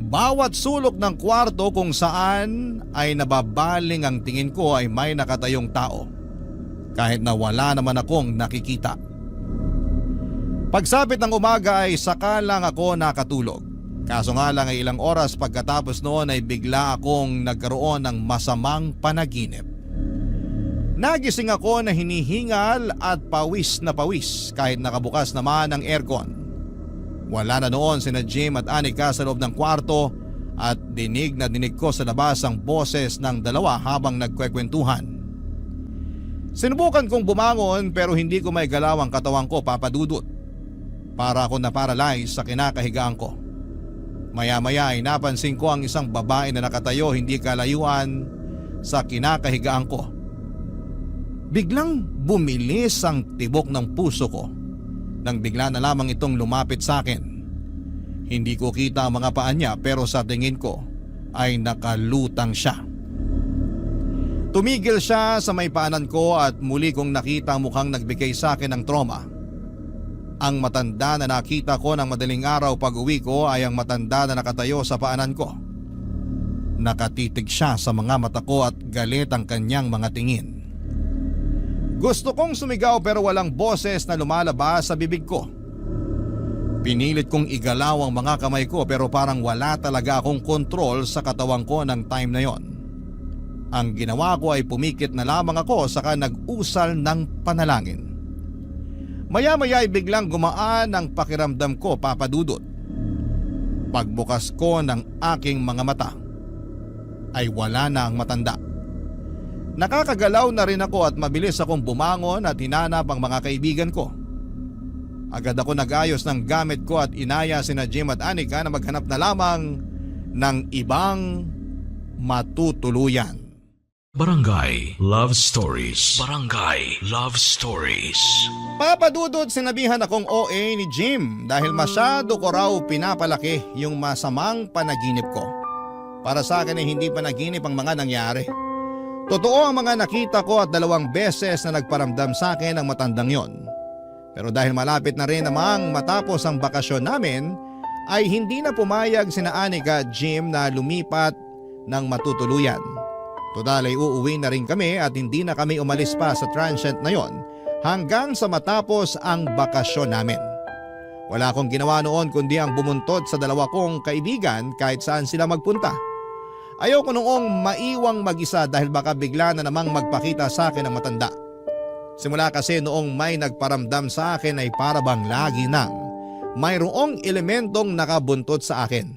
bawat sulok ng kwarto kung saan ay nababaling ang tingin ko ay may nakatayong tao. Kahit na wala naman akong nakikita. Pagsapit ng umaga ay saka lang ako nakatulog. Kaso nga lang ay ilang oras pagkatapos noon ay bigla akong nagkaroon ng masamang panaginip. Nagising ako na hinihingal at pawis na pawis kahit nakabukas naman ang aircon. Wala na noon sina Jim at Anika sa loob ng kwarto at dinig na dinig ko sa labas ang boses ng dalawa habang nagkwekwentuhan. Sinubukan kong bumangon pero hindi ko may galaw ang katawan ko, Papa Dudut. Para ako na-paralyze sa kinakahigaan ko. Maya-maya ay napansin ko ang isang babae na nakatayo hindi kalayuan sa kinakahigaan ko. Biglang bumilis ang tibok ng puso ko nang bigla na lamang itong lumapit sa akin. Hindi ko kita ang mga paa niya pero sa tingin ko ay nakalutang siya. Tumigil siya sa may paanan ko at muli kong nakita ang mukhang nagbigay sa akin ng trauma. Ang matanda na nakita ko ng madaling araw pag uwi ko ay ang matanda na nakatayo sa paanan ko. Nakatitig siya sa mga mata ko at galit ang kanyang mga tingin. Gusto kong sumigaw pero walang boses na lumalabas sa bibig ko. Pinilit kong igalaw ang mga kamay ko pero parang wala talaga akong kontrol sa katawan ko ng time na yon. Ang ginawa ko ay pumikit na lamang ako saka nag-usal ng panalangin. Maya-maya ay biglang gumaan ang pakiramdam ko, Papa Dudut. Pagbukas ko ng aking mga mata ay wala na ang matanda. Nakakagalaw na rin ako at mabilis akong bumangon at hinanap ang mga kaibigan ko. Agad ako nag-ayos ng gamit ko at inaya sina Jim at Anika na maghanap na lamang ng ibang matutuluyan. Barangay Love Stories. Barangay Love Stories. Papa Dudut, sinabihan akong OA ni Jim dahil masyado ko raw pinapalaki yung masamang panaginip ko. Para sa akin ay hindi panaginip ang mga nangyari. Totoo ang mga nakita ko at 2 beses na nagparamdam sa akin ang matandang yon. Pero dahil malapit na rin namang matapos ang bakasyon namin, ay hindi na pumayag sina Anika at Jim na lumipat ng matutuluyan. Total ay uuwi na rin kami at hindi na kami umalis pa sa transient na yon hanggang sa matapos ang bakasyon namin. Wala akong ginawa noon kundi ang bumuntod sa 2 kong kaibigan kahit saan sila magpunta. Ayoko noong maiwang mag-isa dahil baka bigla na namang magpakita sa akin ang matanda. Simula kasi noong may nagparamdam sa akin ay para bang lagi nang mayroong elementong nakabuntot sa akin.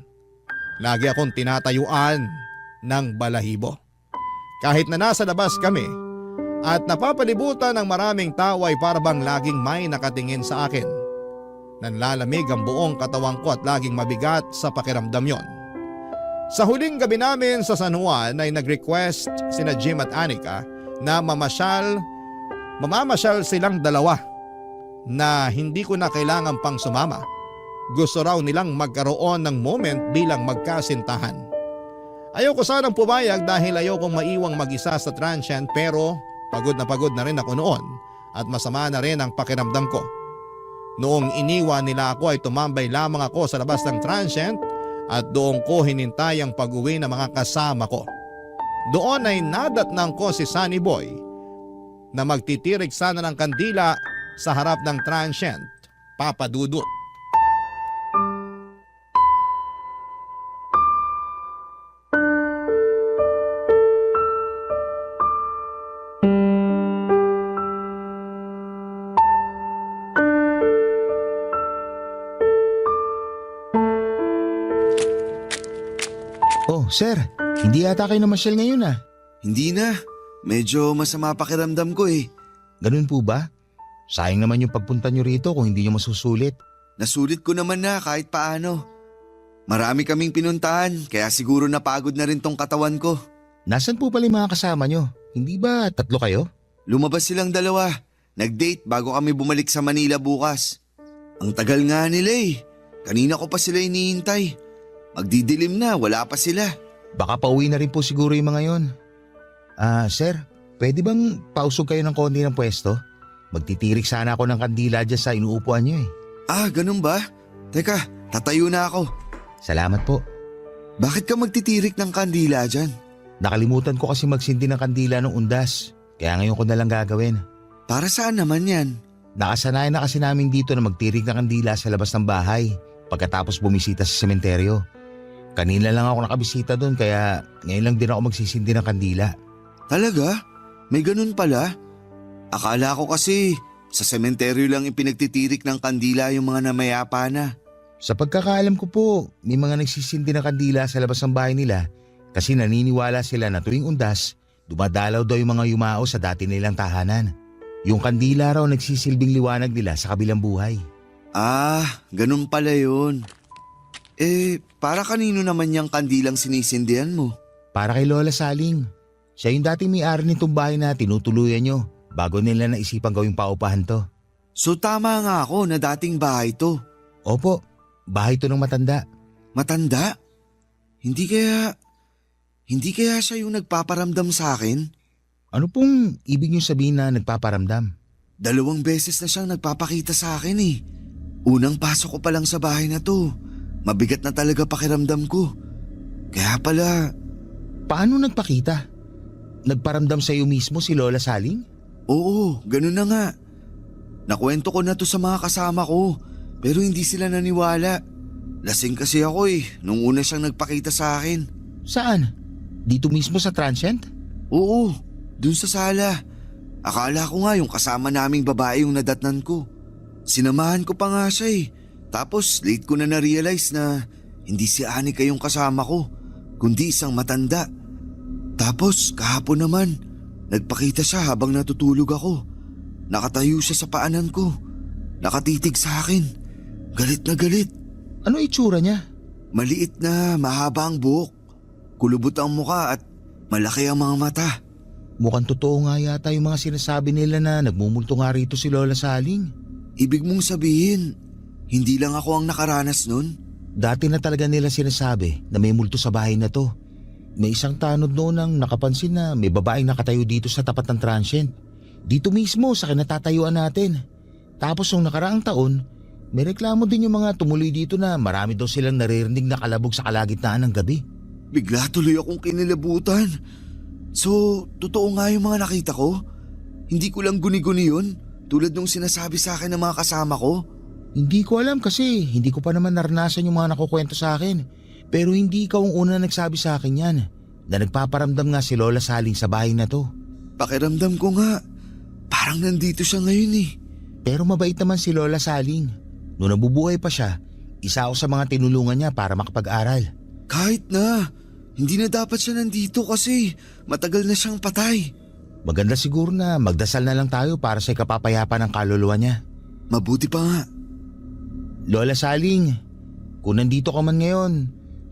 Lagi akong tinatayuan ng balahibo. Kahit na nasa labas kami at napapalibutan ng maraming tao ay para bang laging may nakatingin sa akin. Nanlalamig ang buong katawan ko at laging mabigat sa pakiramdam yon. Sa huling gabi namin sa San Juan ay nag-request sina Jim at Anika na mamamasyal silang 2 na hindi ko na kailangan pang sumama. Gusto raw nilang magkaroon ng moment bilang magkasintahan. Ayoko sanang pumayag dahil ayokong maiwang mag-isa sa transient pero pagod na rin ako noon at masama na rin ang pakiramdam ko. Noong iniwan nila ako ay tumambay lamang ako sa labas ng transient at doon ko hinintay ang pag-uwi ng mga kasama ko. Doon ay nadatnang ko si Sunny Boy na magtitirik sana ng kandila sa harap ng transient, Papa Dudut. Oh, sir, hindi yata kayo namasyal ngayon ah. Hindi na. Medyo masama pakiramdam ko eh. Ganun po ba? Sayang naman yung pagpunta nyo rito kung hindi nyo masusulit. Nasulit ko naman na kahit paano. Marami kaming pinuntahan kaya siguro napagod na rin tong katawan ko. Nasaan po pala yung mga kasama nyo? Hindi ba 3 kayo? Lumabas silang 2. Nag-date bago kami bumalik sa Manila bukas. Ang tagal nga nila eh. Kanina ko pa sila hinihintay. Magdidilim na, wala pa sila. Baka pauwi na rin po siguro yung mga yon. Sir, pwede bang pausog kayo ng konti ng pwesto? Magtitirik sana ako ng kandila dyan sa inuupuan nyo eh. Ganun ba? Teka, tatayo na ako. Salamat po. Bakit ka magtitirik ng kandila dyan? Nakalimutan ko kasi magsindi ng kandila ng undas. Kaya ngayon ko na lang gagawin. Para saan naman yan? Nakasanayan na kasi namin dito na magtirik ng kandila sa labas ng bahay pagkatapos bumisita sa sementeryo. Kanina lang ako nakabisita doon kaya ngayon lang din ako magsisindi ng kandila. Talaga? May ganun pala? Akala ko kasi sa sementeryo lang ipinagtitirik ng kandila yung mga namayapa na. Sa pagkakaalam ko po, may mga nagsisindi ng kandila sa labas ng bahay nila kasi naniniwala sila na tuwing undas, dumadalaw daw yung mga yumao sa dati nilang tahanan. Yung kandila raw nagsisilbing liwanag nila sa kabilang buhay. Ganun pala yun. Para kanino naman yung kandilang sinisindihan mo? Para kay Lola Saling. Siya yung dating may-ari nitong bahay na tinutuluyan nyo bago nila naisipang gawing paupahan to. So tama nga ako na dating bahay to. Opo, bahay to ng matanda. Matanda? Hindi kaya siya yung nagpaparamdam sa akin? Ano pong ibig niyo sabihin na nagpaparamdam? 2 beses na siyang nagpapakita sa akin eh. Unang pasok ko pa lang sa bahay na to. Mabigat na talaga pakiramdam ko. Kaya pala... Paano nagpakita? Nagparamdam sa iyo mismo si Lola Saling? Oo, ganun na nga. Nakwento ko na to sa mga kasama ko, pero hindi sila naniwala. Lasing kasi ako eh, nung una siyang nagpakita sa akin. Saan? Dito mismo sa transient? Oo, dun sa sala. Akala ko nga yung kasama naming babae yung nadatnan ko. Sinamahan ko pa nga siya eh. Tapos late ko na na-realize na hindi si Anika yung kasama ko, kundi isang matanda. Tapos kahapon naman, nagpakita siya habang natutulog ako. Nakatayo siya sa paanan ko. Nakatitig sa akin. Galit na galit. Ano itsura niya? Maliit na mahaba ang buhok. Kulubot ang muka at malaki ang mga mata. Mukhang totoo nga yata yung mga sinasabi nila na nagmumulto nga rito si Lola Saling. Ibig mong sabihin, hindi lang ako ang nakaranas nun? Dati na talaga nila sinasabi na may multo sa bahay na to. May isang tanod noon ang nakapansin na may babaeng nakatayo dito sa tapat ng transient. Dito mismo sa kinatatayuan natin. Tapos nung nakaraang taon, may reklamo din yung mga tumuloy dito na marami daw silang naririnig na kalabog sa kalagitnaan ng gabi. Bigla tuloy akong kinilabutan. So, totoo nga yung mga nakita ko? Hindi ko lang guni-guni yun? Tulad nung sinasabi sa akin ng mga kasama ko? Hindi ko alam kasi hindi ko pa naman naranasan yung mga nakukwento sa akin. Pero hindi ikaw ang una nagsabi sa akin yan na nagpaparamdam nga si Lola Saling sa bahay na to. Pakiramdam ko nga, parang nandito siya ngayon eh. Pero mabait naman si Lola Saling. Noong nabubuhay pa siya, isa ako sa mga tinulungan niya para makapag-aral. Kahit na, hindi na dapat siya nandito kasi matagal na siyang patay. Maganda siguro na magdasal na lang tayo para sa ikapapayapa ng kaluluwa niya. Mabuti pa nga. Lola Saling, kung nandito ka man ngayon,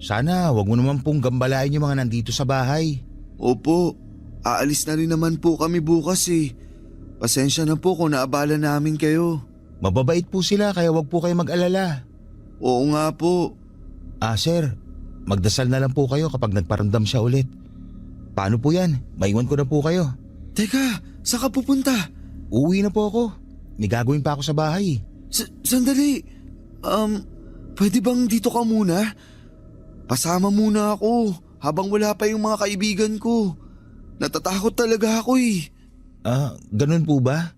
sana wag mo naman pong gambalain yung mga nandito sa bahay. Opo, aalis na rin naman po kami bukas eh. Pasensya na po kung naabala namin kayo. Mababait po sila kaya wag po kayo mag-alala. Oo nga po. Sir, magdasal na lang po kayo kapag nagparamdam siya ulit. Paano po yan? Maiwan ko na po kayo. Teka, saan ka pupunta? Uuwi na po ako. May gagawin pa ako sa bahay. Sandali. Pwede bang dito ka muna? Pasama muna ako habang wala pa yung mga kaibigan ko. Natatakot talaga ako eh. Ganun po ba?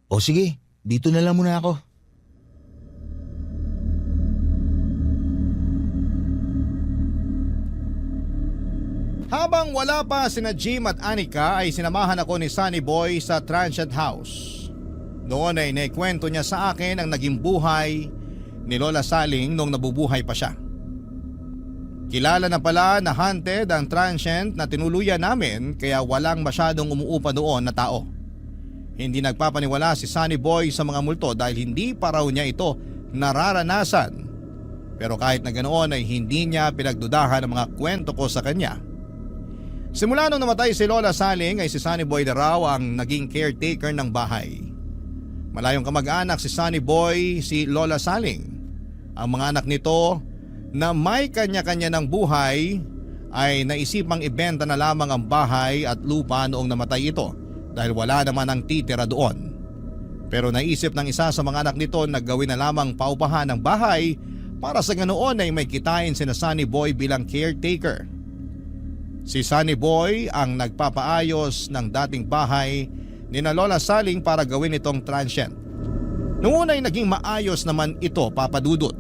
O sige, dito na lang muna ako. Habang wala pa sina Jim at Anika ay sinamahan ako ni Sunny Boy sa transient house. Noon ay naikwento niya sa akin ang naging buhay ni Lola Saling nung nabubuhay pa siya. Kilala na pala na haunted ang transient na tinuluyan namin kaya walang masyadong umuupa doon na tao. Hindi nagpapaniwala si Sunny Boy sa mga multo dahil hindi pa raw niya ito nararanasan. Pero kahit na ganoon ay hindi niya pinagdudahan ang mga kwento ko sa kanya. Simula nung namatay si Lola Saling ay si Sunny Boy na raw ang naging caretaker ng bahay. Malayong kamag-anak si Sunny Boy, si Lola Saling. Ang mga anak nito na may kanya-kanya ng buhay ay naisipang ibenta na lamang ang bahay at lupa noong namatay ito dahil wala naman ang titira doon. Pero naisip ng isa sa mga anak nito na gawin na lamang paupahan ng bahay para sa ganoon ay may kitain sina Sunny Boy bilang caretaker. Si Sunny Boy ang nagpapaayos ng dating bahay ni na Lola Saling para gawin itong transient. Noong una ay naging maayos naman ito, Papa Dudut.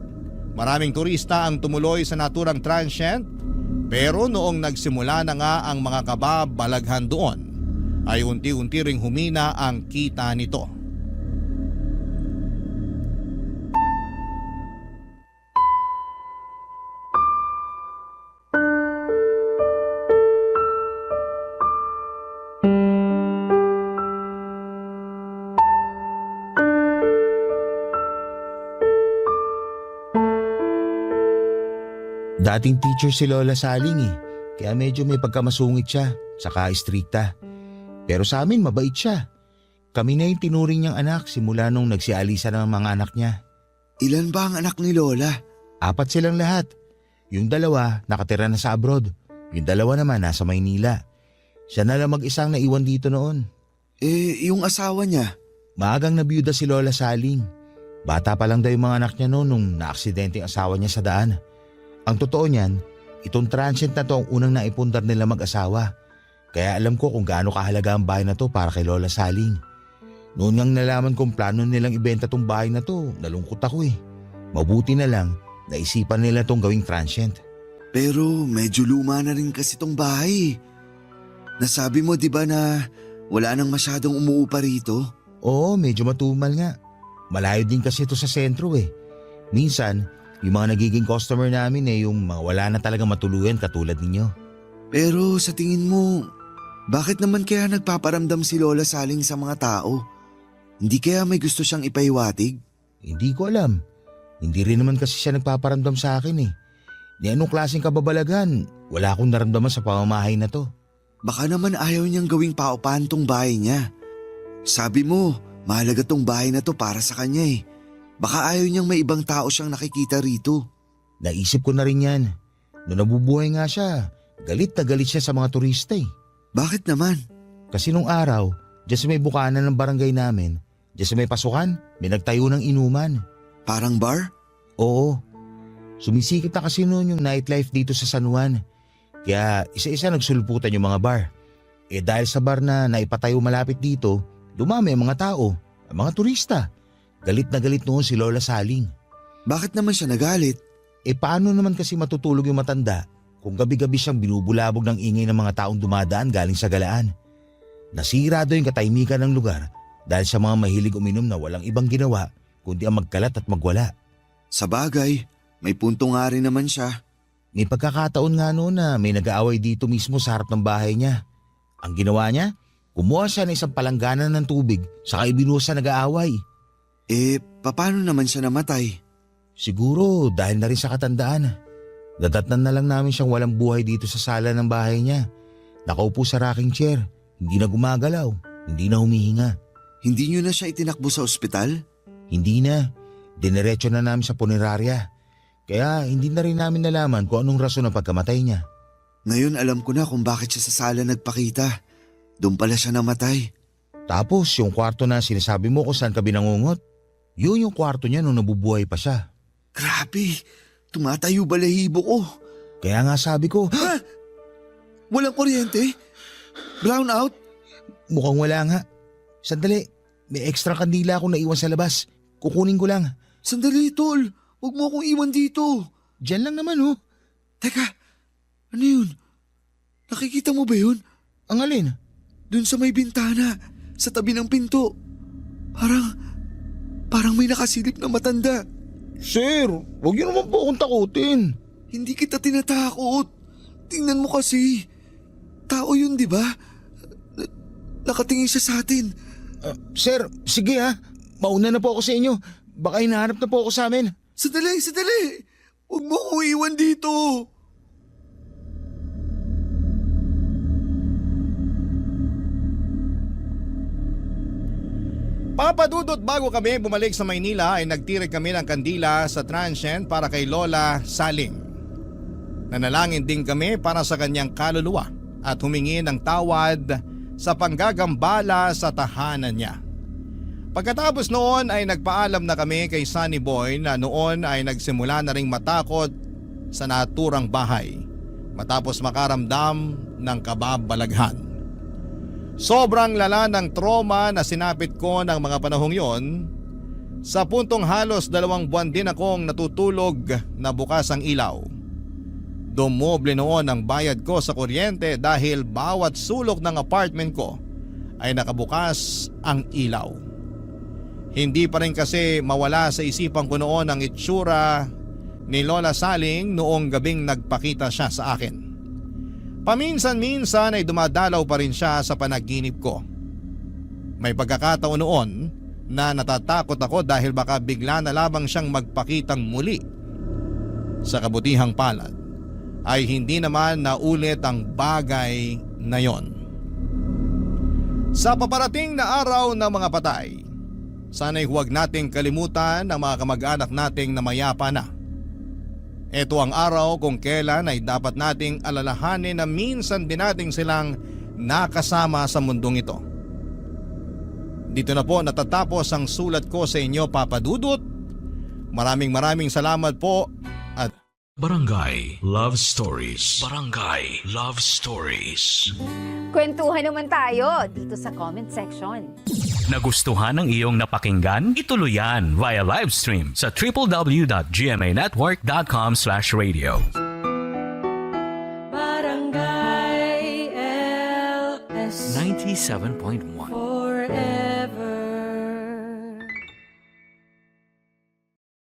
Maraming turista ang tumuloy sa naturang transient pero noong nagsimula na nga ang mga kababalaghan doon ay unti-unti ring humina ang kita nito. Dating teacher si Lola Saling kaya medyo may pagkamasungit siya, saka istrikta. Pero sa amin mabait siya. Kami na yung tinuring niyang anak simula nung nagsialisa ng mga anak niya. Ilan ba ang anak ni Lola? 4 silang lahat. Yung 2 nakatira na sa abroad. Yung 2 naman nasa Maynila. Siya na lang mag-isang naiwan dito noon. Yung asawa niya? Maagang nabiyuda si Lola Saling. Bata pa lang daw yung mga anak niya noon nung naaksidente ang asawa niya sa daan. Ang totoo niyan, itong transient na to ang unang naipundar nila mag-asawa. Kaya alam ko kung gaano kahalaga ang bahay na to para kay Lola Saling. Noon ngang nalaman kong plano nilang ibenta tong bahay na to, nalungkot ako eh. Mabuti na lang, naisipan nila tong gawing transient. Pero medyo luma na rin kasi tong bahay. Nasabi mo 'di ba na wala nang masyadong umuupa rito? Oo, medyo matumal nga. Malayo din kasi ito sa sentro eh. Minsan, yung mga nagiging customer namin yung mga wala na talaga matuluyan katulad ninyo. Pero sa tingin mo, bakit naman kaya nagpaparamdam si Lola Saling sa mga tao? Hindi kaya may gusto siyang ipaiwatig? Hindi ko alam. Hindi rin naman kasi siya nagpaparamdam sa akin eh. Ni anong klaseng kababalagan, wala akong naramdaman sa pamamahay na to. Baka naman ayaw niyang gawing paupahan tong bahay niya. Sabi mo, mahalaga tong bahay na to para sa kanya eh. Baka ayaw niyang may ibang tao siyang nakikita rito. Naisip ko na rin yan. Noong nabubuhay nga siya, galit na galit siya sa mga turista eh. Bakit naman? Kasi nung araw, dyan sa may bukana ng barangay namin, dyan sa may pasukan, may nagtayo ng inuman. Parang bar? Oo. Sumisikip na kasi noon yung nightlife dito sa San Juan. Kaya isa-isa nagsulputan yung mga bar. Dahil sa bar na naipatayo malapit dito, dumami ang mga tao, ang mga turista. Galit na galit noon si Lola Saling. Bakit naman siya nagalit? Paano naman kasi matutulog yung matanda kung gabi-gabi siyang binubulabog ng ingay ng mga taong dumadaan galing sa galaan? Nasira daw yung katahimikan ng lugar dahil sa mga mahilig uminom na walang ibang ginawa kundi ang magkalat at magwala. Sa bagay, may punto nga rin naman siya. May pagkakataon nga noon na may nag-aaway dito mismo sa harap ng bahay niya. Ang ginawa niya, kumuha siya ng isang palangganan ng tubig saka ibinuhos sa nag-aaway. Paano naman siya namatay? Siguro dahil na rin sa katandaan. Dadatnan na lang namin siyang walang buhay dito sa sala ng bahay niya. Nakaupo sa rocking chair, hindi na gumagalaw, hindi na humihinga. Hindi niyo na siya itinakbo sa ospital? Hindi na, dinerecho na namin sa punerarya. Kaya hindi na rin namin nalaman kung anong rason ng pagkamatay niya. Ngayon alam ko na kung bakit siya sa sala nagpakita. Doon pala siya namatay. Tapos yung kwarto na sinasabi mo kung saan ka binangungot, yun yung kwarto niya nung nabubuhay pa siya. Grabe, tumatayo balahibo ko. Kaya nga sabi ko, Ha? Walang kuryente? Brown out? mukhang wala nga. Sandali, may extra kandila akong naiwan sa labas. Kukunin ko lang. Sandali, tol. Huwag mo akong iwan dito. Diyan lang naman oh. Teka, ano yun? Nakikita mo ba yun? Ang alin? Dun sa may bintana, sa tabi ng pinto. Parang may nakasilip na matanda. Sir, huwag niyo naman po akong takutin. Hindi kita tinatakot. Tingnan mo kasi. Tao yun, di ba? Nakatingin siya sa atin. Sir, sige ha. Mauna na po ako sa inyo. Baka hinahanap na po ako sa amin. Sandali! Huwag mo ko iwan dito. Papa Dudut, bago kami bumalik sa Maynila ay nagtirik kami ng kandila sa transient para kay Lola Saling. Nanalangin din kami para sa kanyang kaluluwa at humingi ng tawad sa panggagambala sa tahanan niya. Pagkatapos noon ay nagpaalam na kami kay Sunny Boy na noon ay nagsimula na ring matakot sa naturang bahay matapos makaramdam ng kababalaghan. Sobrang lala ng trauma na sinapit ko ng mga panahong yon, sa puntong halos 2 buwan din akong natutulog na bukas ang ilaw. Dumoble noon ang bayad ko sa kuryente dahil bawat sulok ng apartment ko ay nakabukas ang ilaw. Hindi pa rin kasi mawala sa isipan ko noon ang itsura ni Lola Saling noong gabing nagpakita siya sa akin. Paminsan-minsan ay dumadalaw pa rin siya sa panaginip ko. May pagkakataon noon na natatakot ako dahil baka bigla na lamang siyang magpakitang muli. Sa kabutihang palad ay hindi naman naulit ang bagay na yon. Sa paparating na araw ng mga patay, sana'y huwag nating kalimutan ang mga kamag-anak nating namayapa na. Ito ang araw kung kailan ay dapat nating alalahanin na minsan din nating silang nakasama sa mundong ito. Dito na po natatapos ang sulat ko sa inyo, Papa Dudut. Maraming salamat po at Barangay Love Stories. Barangay Love Stories. Kwentuhan naman tayo dito sa comment section. Nagustuhan ng iyong napakinggan? Ituloy yan via live stream sa www.gmanetwork.com/radio. Barangay LS 97.1 Forever